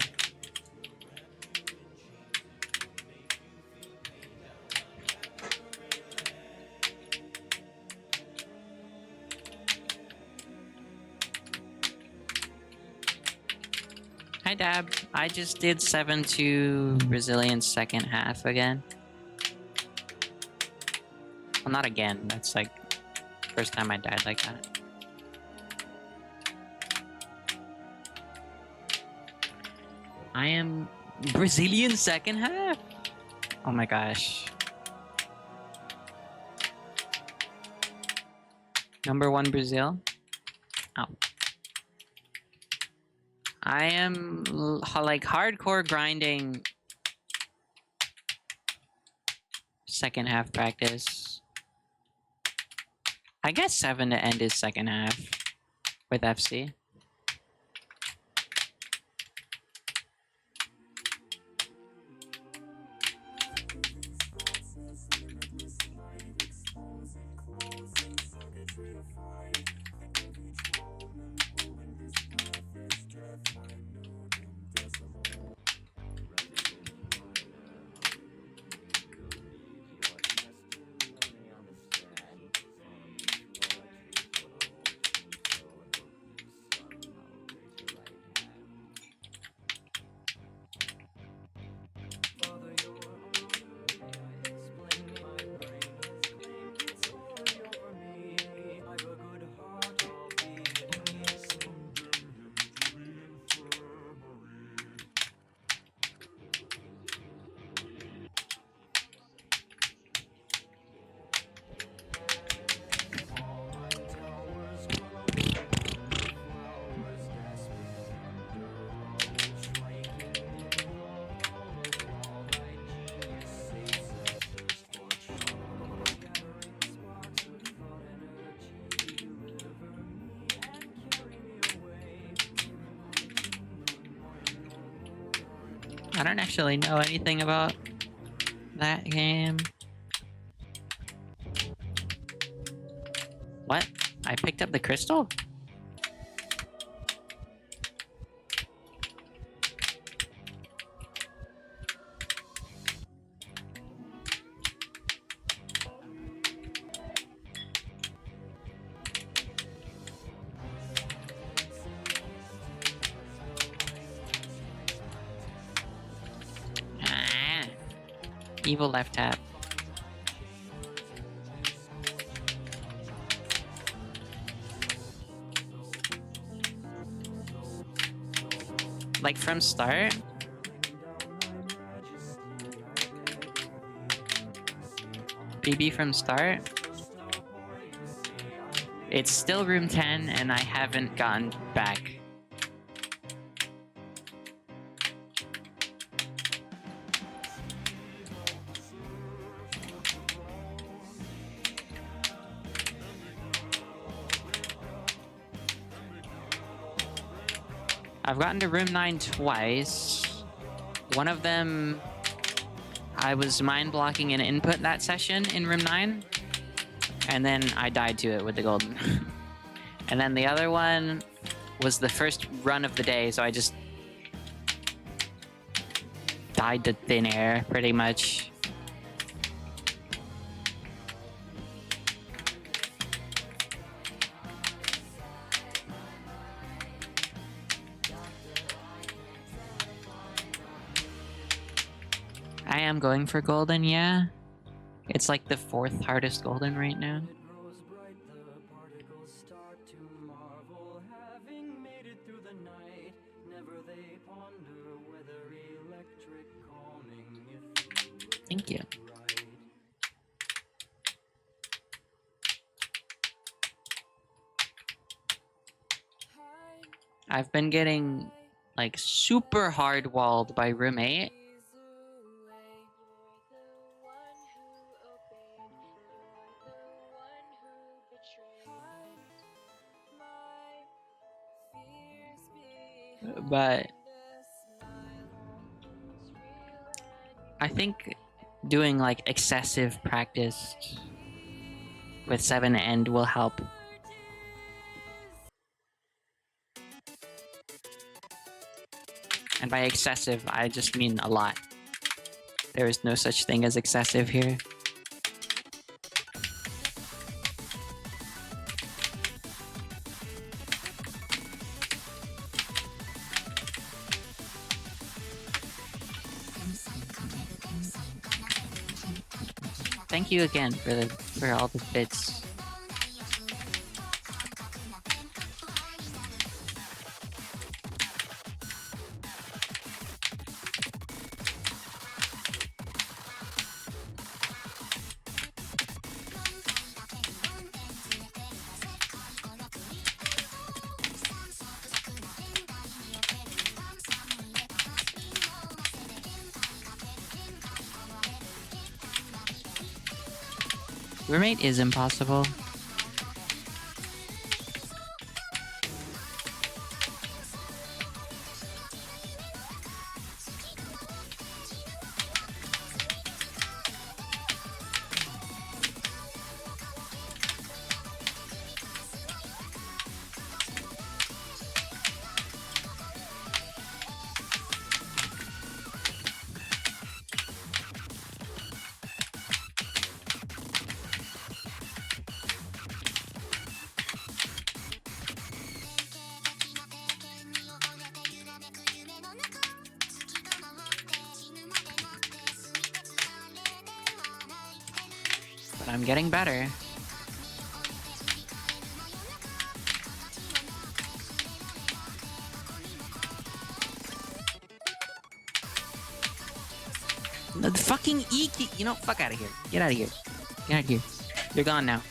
Hi Dab, I just did 7 to resilience second half again. Well, not again, that's like first time I died like that. I am Brazilian second half. Oh my gosh. Number 1 Brazil. Oh. I am like hardcore grinding second half practice. I guess 7 to end is second half with FC. I don't actually know anything about that game. What? I picked up the crystal? Ah, evil left tap. Like from start? BB from start? It's still room 10 and I haven't gotten back. I've gotten to room 9 twice. One of them, I was mind blocking an input that session in room 9. And then I died to it with the golden. And then the other one was the first run of the day, so I just died to thin air, pretty much. I am going for golden, yeah. It's like the 4th hardest golden right now. Thank you. I've been getting like super hard walled by room 8. But I think doing like excessive practice with 7 end will help. And by excessive, I just mean a lot. There is no such thing as excessive here. Thank you again for all the bits. Roommate is impossible. But I'm getting better. The fucking E key. You know, fuck out of here. Get out of here. Get out of here. You're gone now.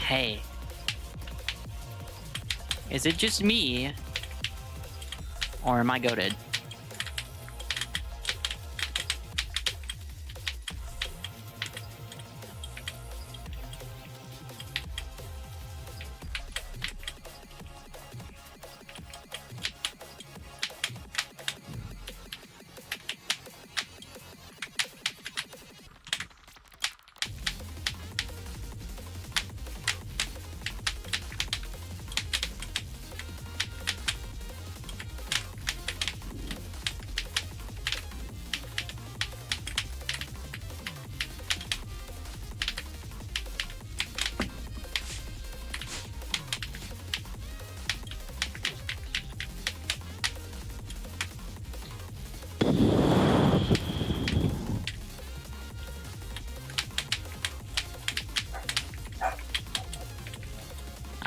Hey. Is it just me? Or am I goated?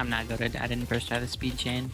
I'm not good at I didn't first try the speed chain.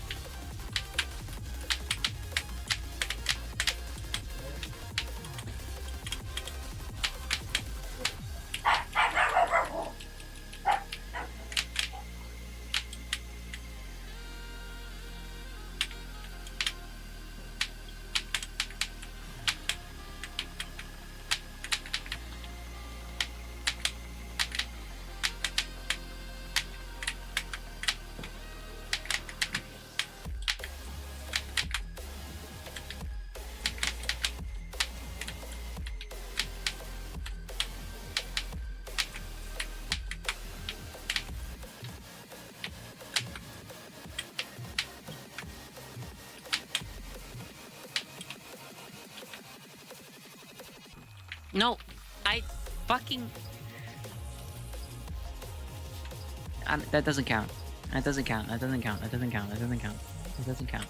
No, I fucking... that doesn't count. That doesn't count. That doesn't count. That doesn't count. That doesn't count. That doesn't count.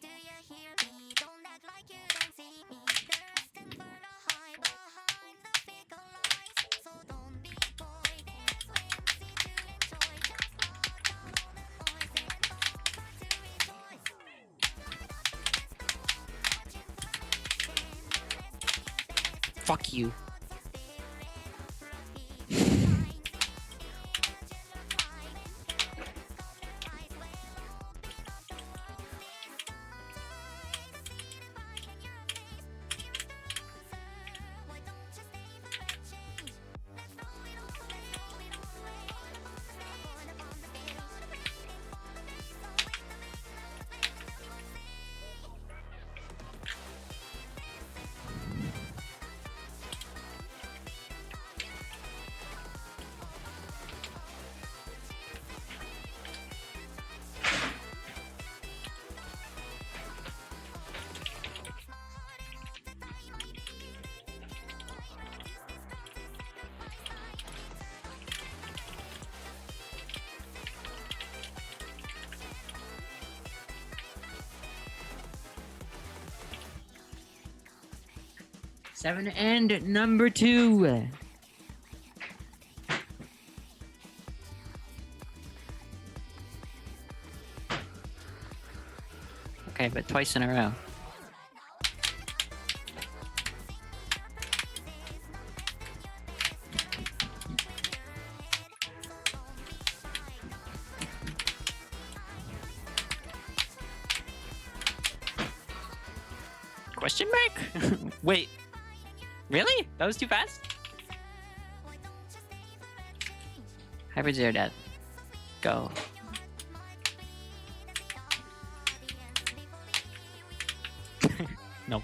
Do you hear me? Don't act like you don't see me. Thirsting for the high behind the fickle lies. So don't be coy. There's whimsy to enjoy. Just lock down all the noise and don't try to rejoice. Fuck you. Seven and number 2. Okay, but twice in a row. Question mark? Wait. Really? That was too fast? Hybrid Zero Death. Go. Nope.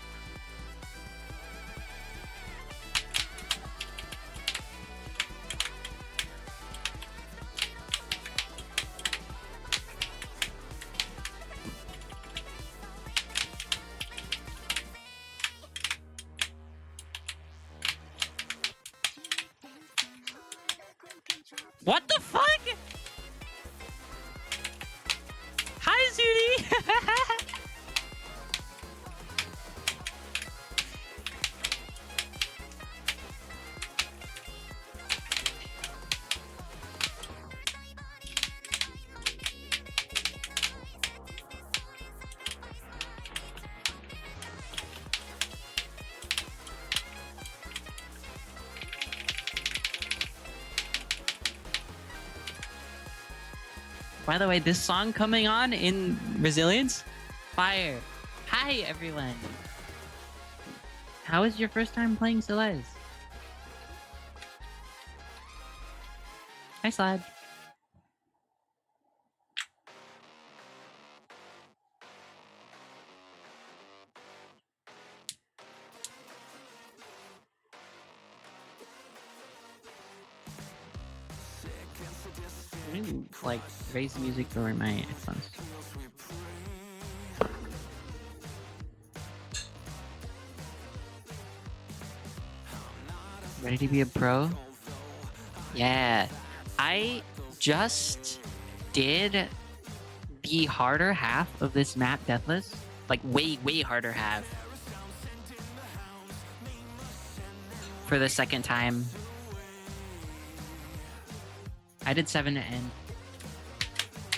What the fuck? Hi, Zuni! By the way, this song coming on in Resilience? Fire. Hi, everyone. How was your first time playing Celeste? Hi, Slad. I need to, like, raise the music for my headphones. Ready to be a pro? Yeah. I just did the harder half of this map, Deathless. Like, way harder half. For the second time. I did 7 to end.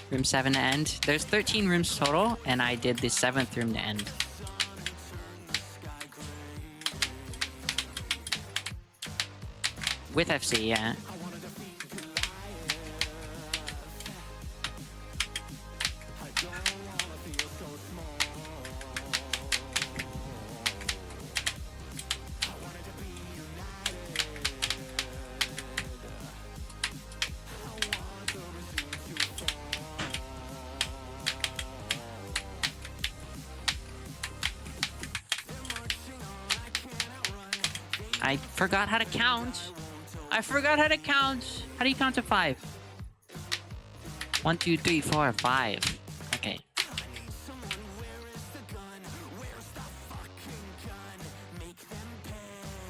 Room 7 to end. There's 13 rooms total, and I did the 7th room to end. With FC, yeah. I forgot how to count. I forgot how to count. How do you count to 5? 1, 2, 3, 4, 5. Okay.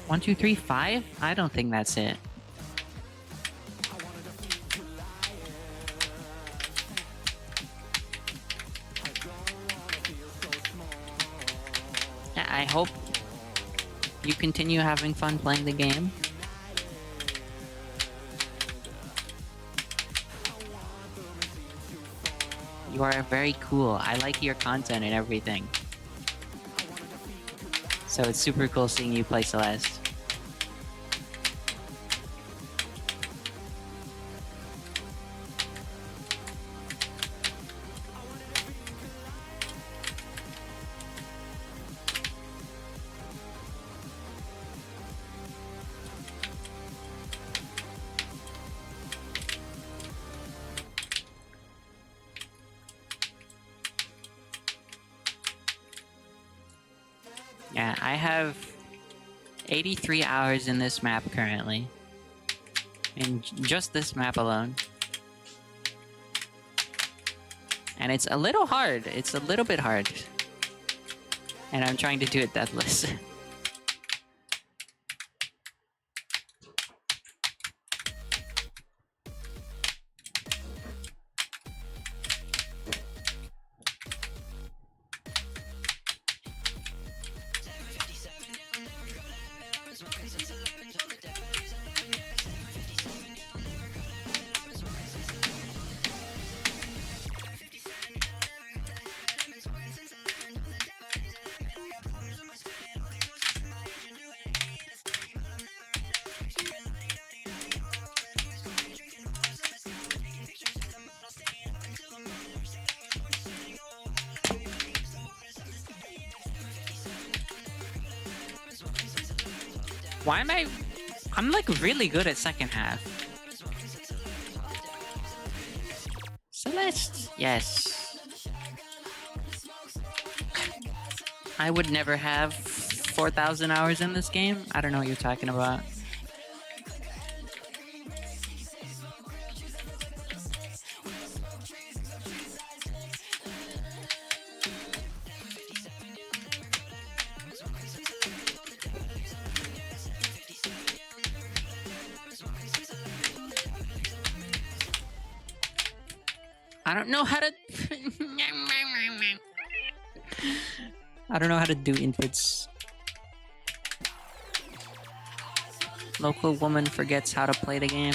1, 2, 3, 5? I don't think that's it. Yeah, I hope you continue having fun playing the game. You are very cool. I like your content and everything. So it's super cool seeing you play Celeste. Yeah, I have 83 hours in this map currently. In just this map alone. And it's a little hard. It's a little bit hard. And I'm trying to do it deathless. Why am I'm like really good at second half. Celeste, yes. I would never have 4,000 hours in this game. I don't know what you're talking about. I don't know how to... I don't know how to do inputs. Local woman forgets how to play the game.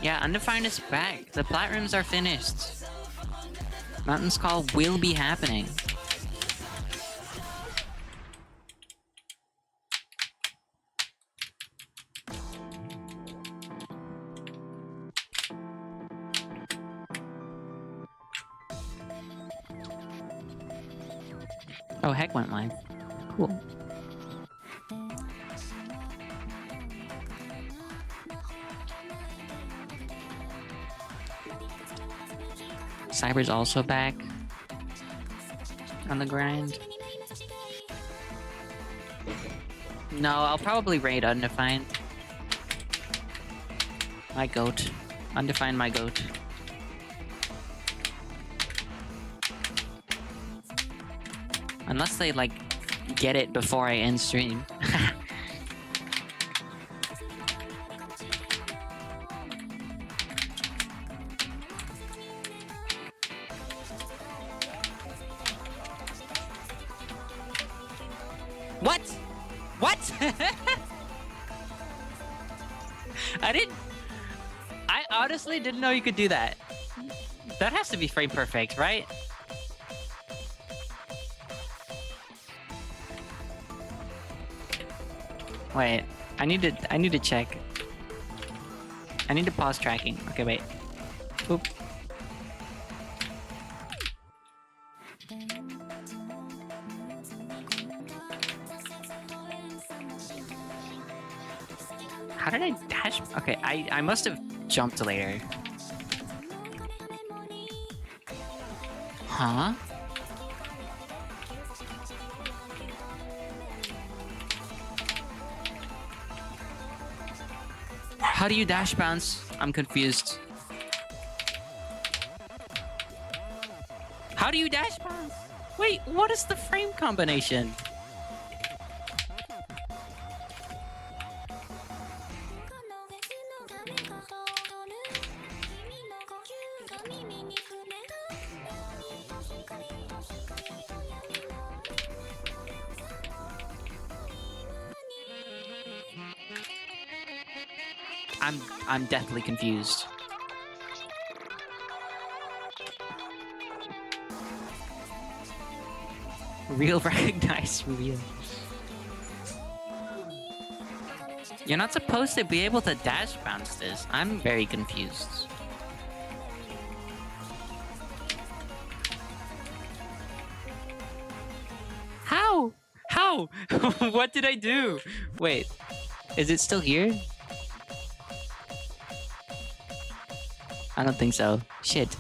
Yeah, Undefined is back. The plat rooms are finished. Mountain's Call will be happening. Oh, Heck went live. Cool. Cyber's also back on the grind. No, I'll probably raid Undefined. My goat. Undefined my goat. Unless they, like, get it before I end stream. What? What? I honestly didn't know you could do that. That has to be frame perfect, right? Wait, I need to check. I need to pause tracking. Okay, wait. Oop. How did I dash? Okay, I must have jumped later. Huh? How do you dash bounce? I'm confused. How do you dash bounce? Wait, what is the frame combination? I'm deathly confused. Real recognize real. You're not supposed to be able to dash bounce this. I'm very confused. How? How? What did I do? Wait, is it still here? I don't think so. Shit.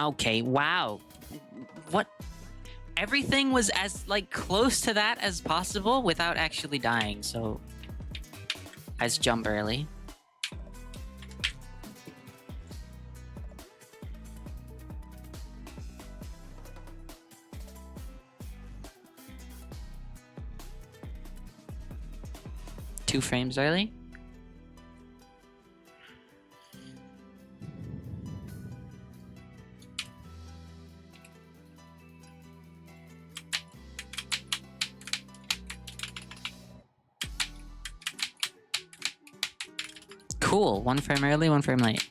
Okay, wow. What? Everything was as like close to that as possible without actually dying, so as jump early. Two frames early. Cool. 1 frame early, 1 frame late.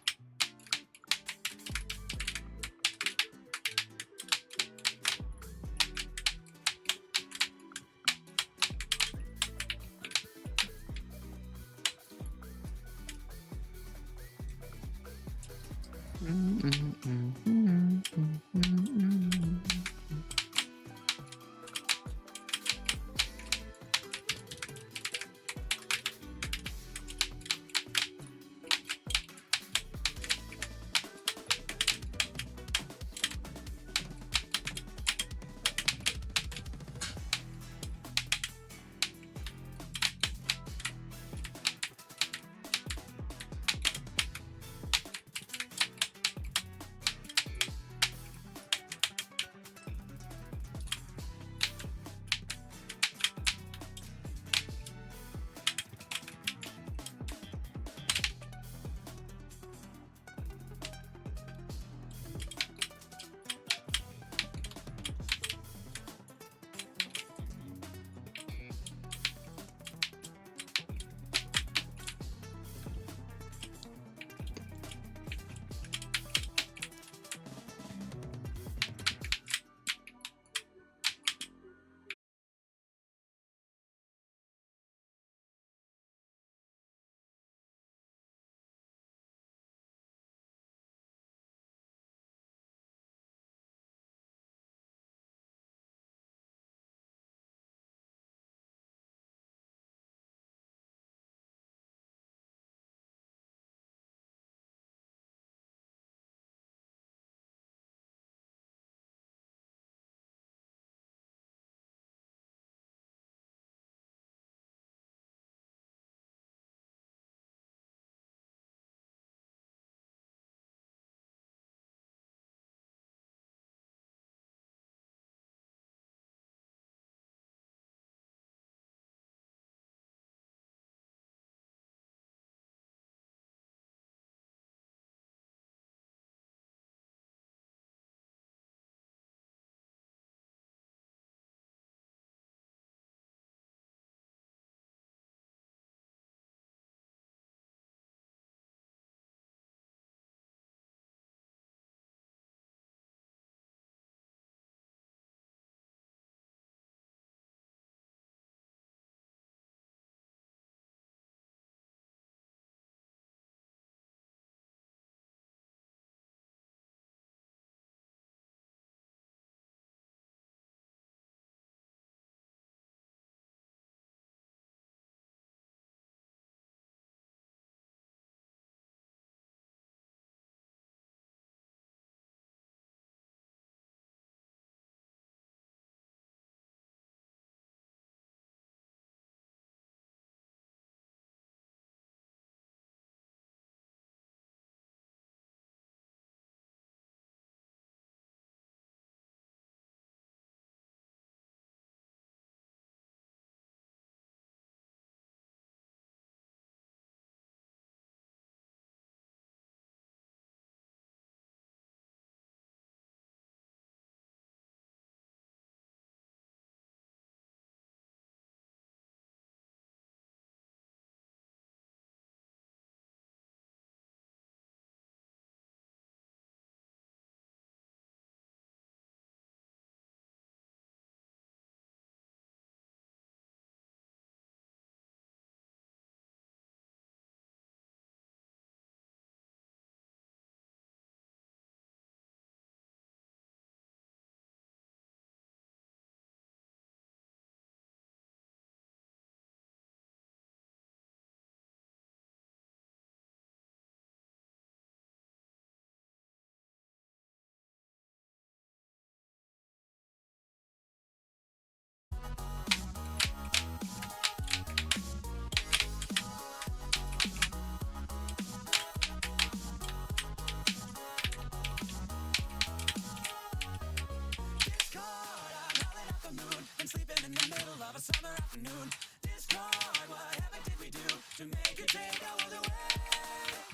the moon and sleeping in the middle of a summer afternoon. Discord, whatever did we do to make it take our world away?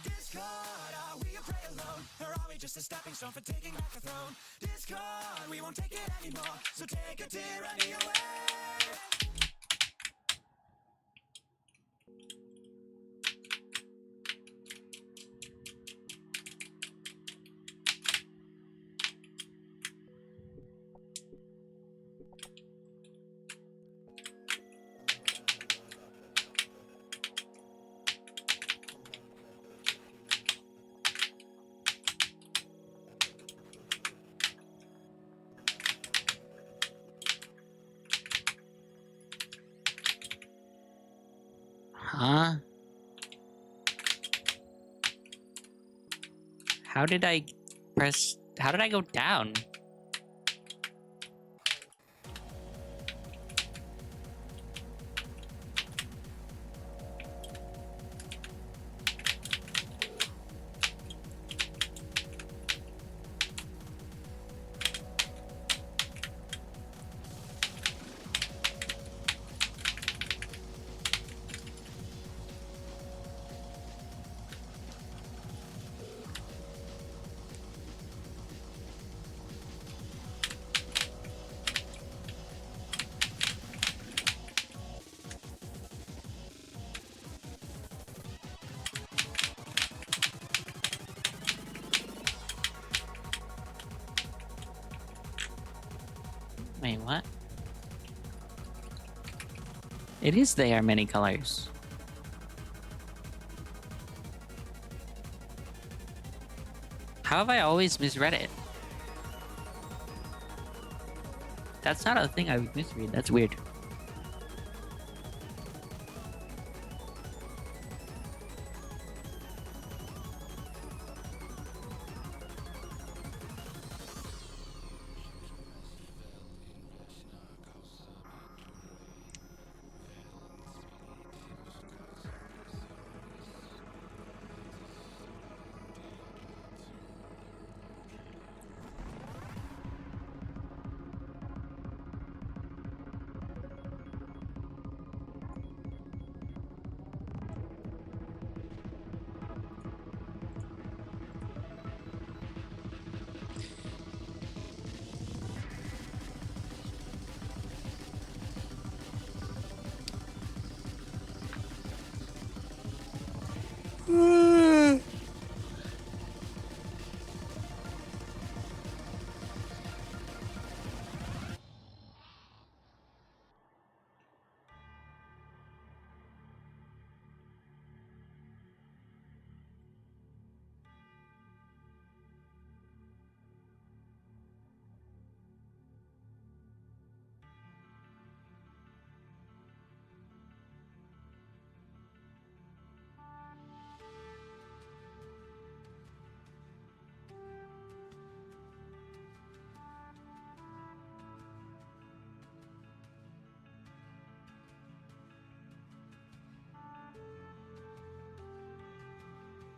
Discord, are we a prey alone, or are we just a stepping stone for taking back the throne? Discord, we won't take it anymore, so take a tyranny away. Huh? How did I press? How did I go down? Wait, what? It is they are many colors. How have I always misread it? That's not a thing I would misread. That's weird.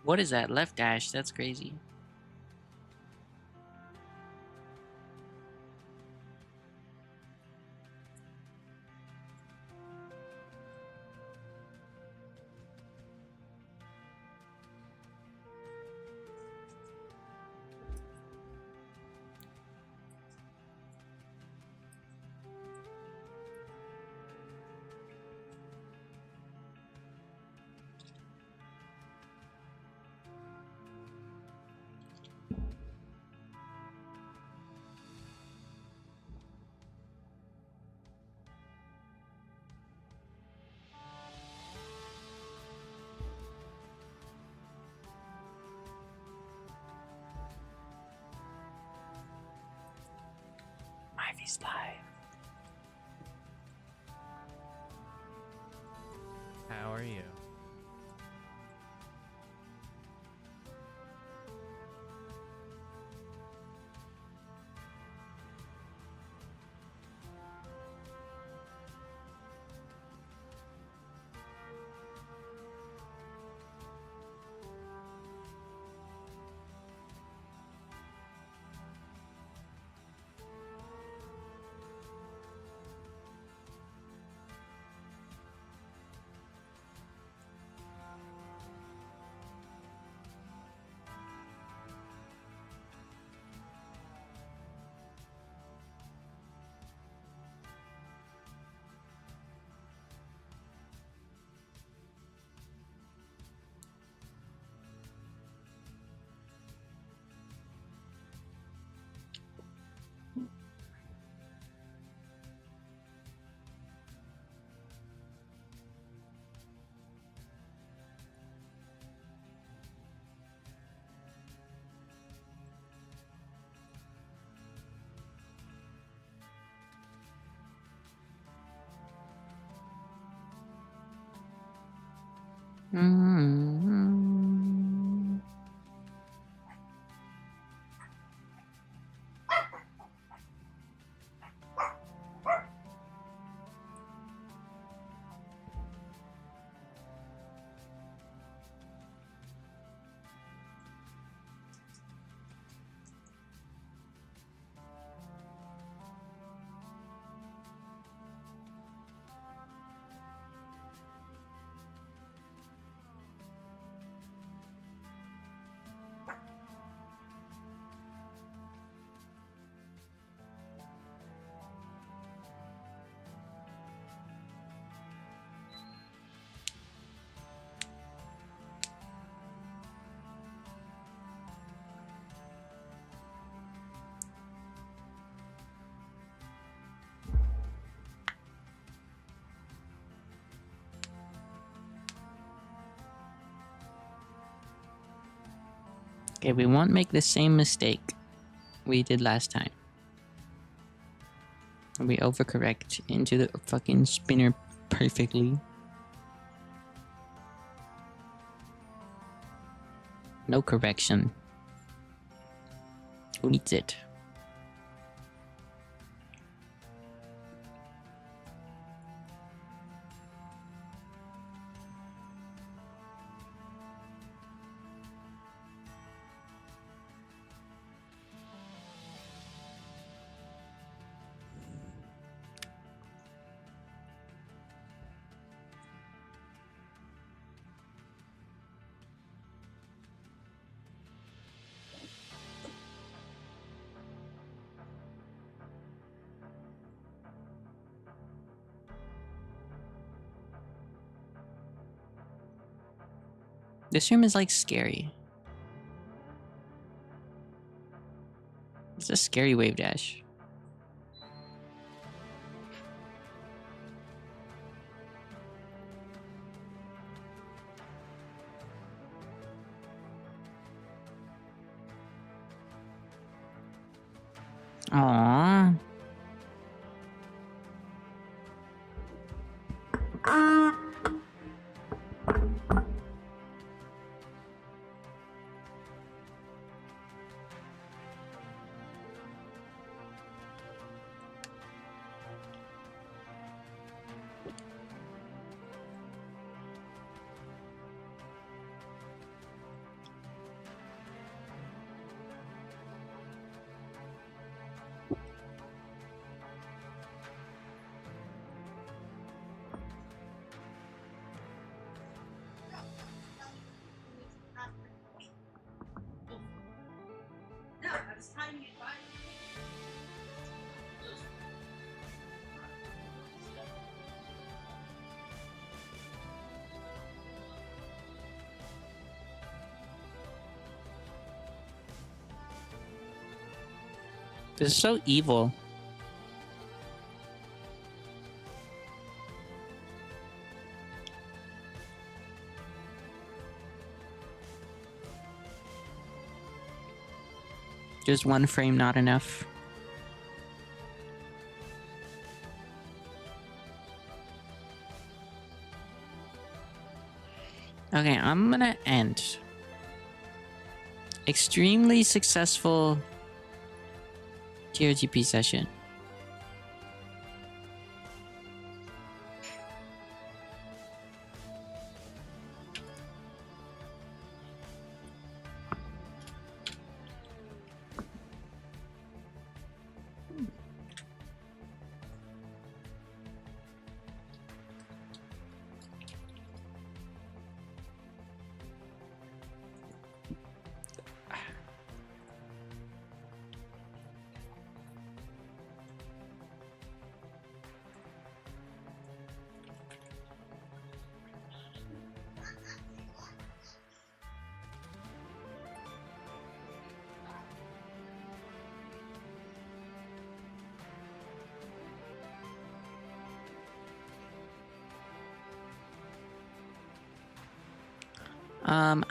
What is that? Left dash? That's crazy. Ivy's live. How are you? Mm. Okay, we won't make the same mistake we did last time. We overcorrect into the fucking spinner perfectly. No correction. Who needs it? This room is like scary. It's a scary wave dash. Aww. This is so evil. Just one frame not enough. Okay, I'm gonna end. Extremely successful TRGP session.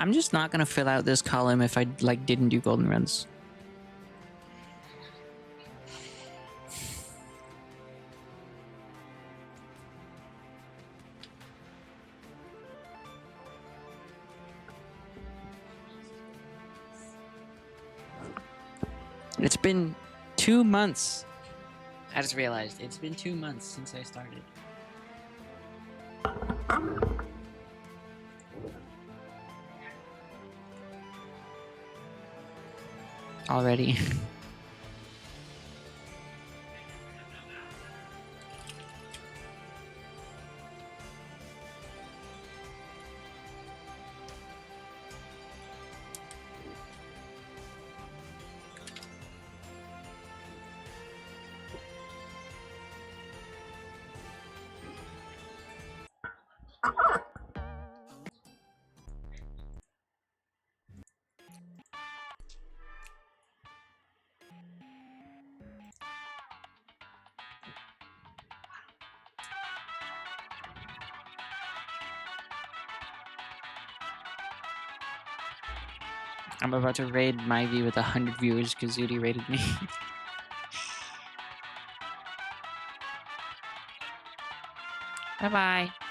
I'm just not gonna fill out this column if I like didn't do golden runs. It's been 2 months. I just realized it's been 2 months since I started. Already. I'm about to raid my V with 100 viewers because Zudi raided me. Bye bye.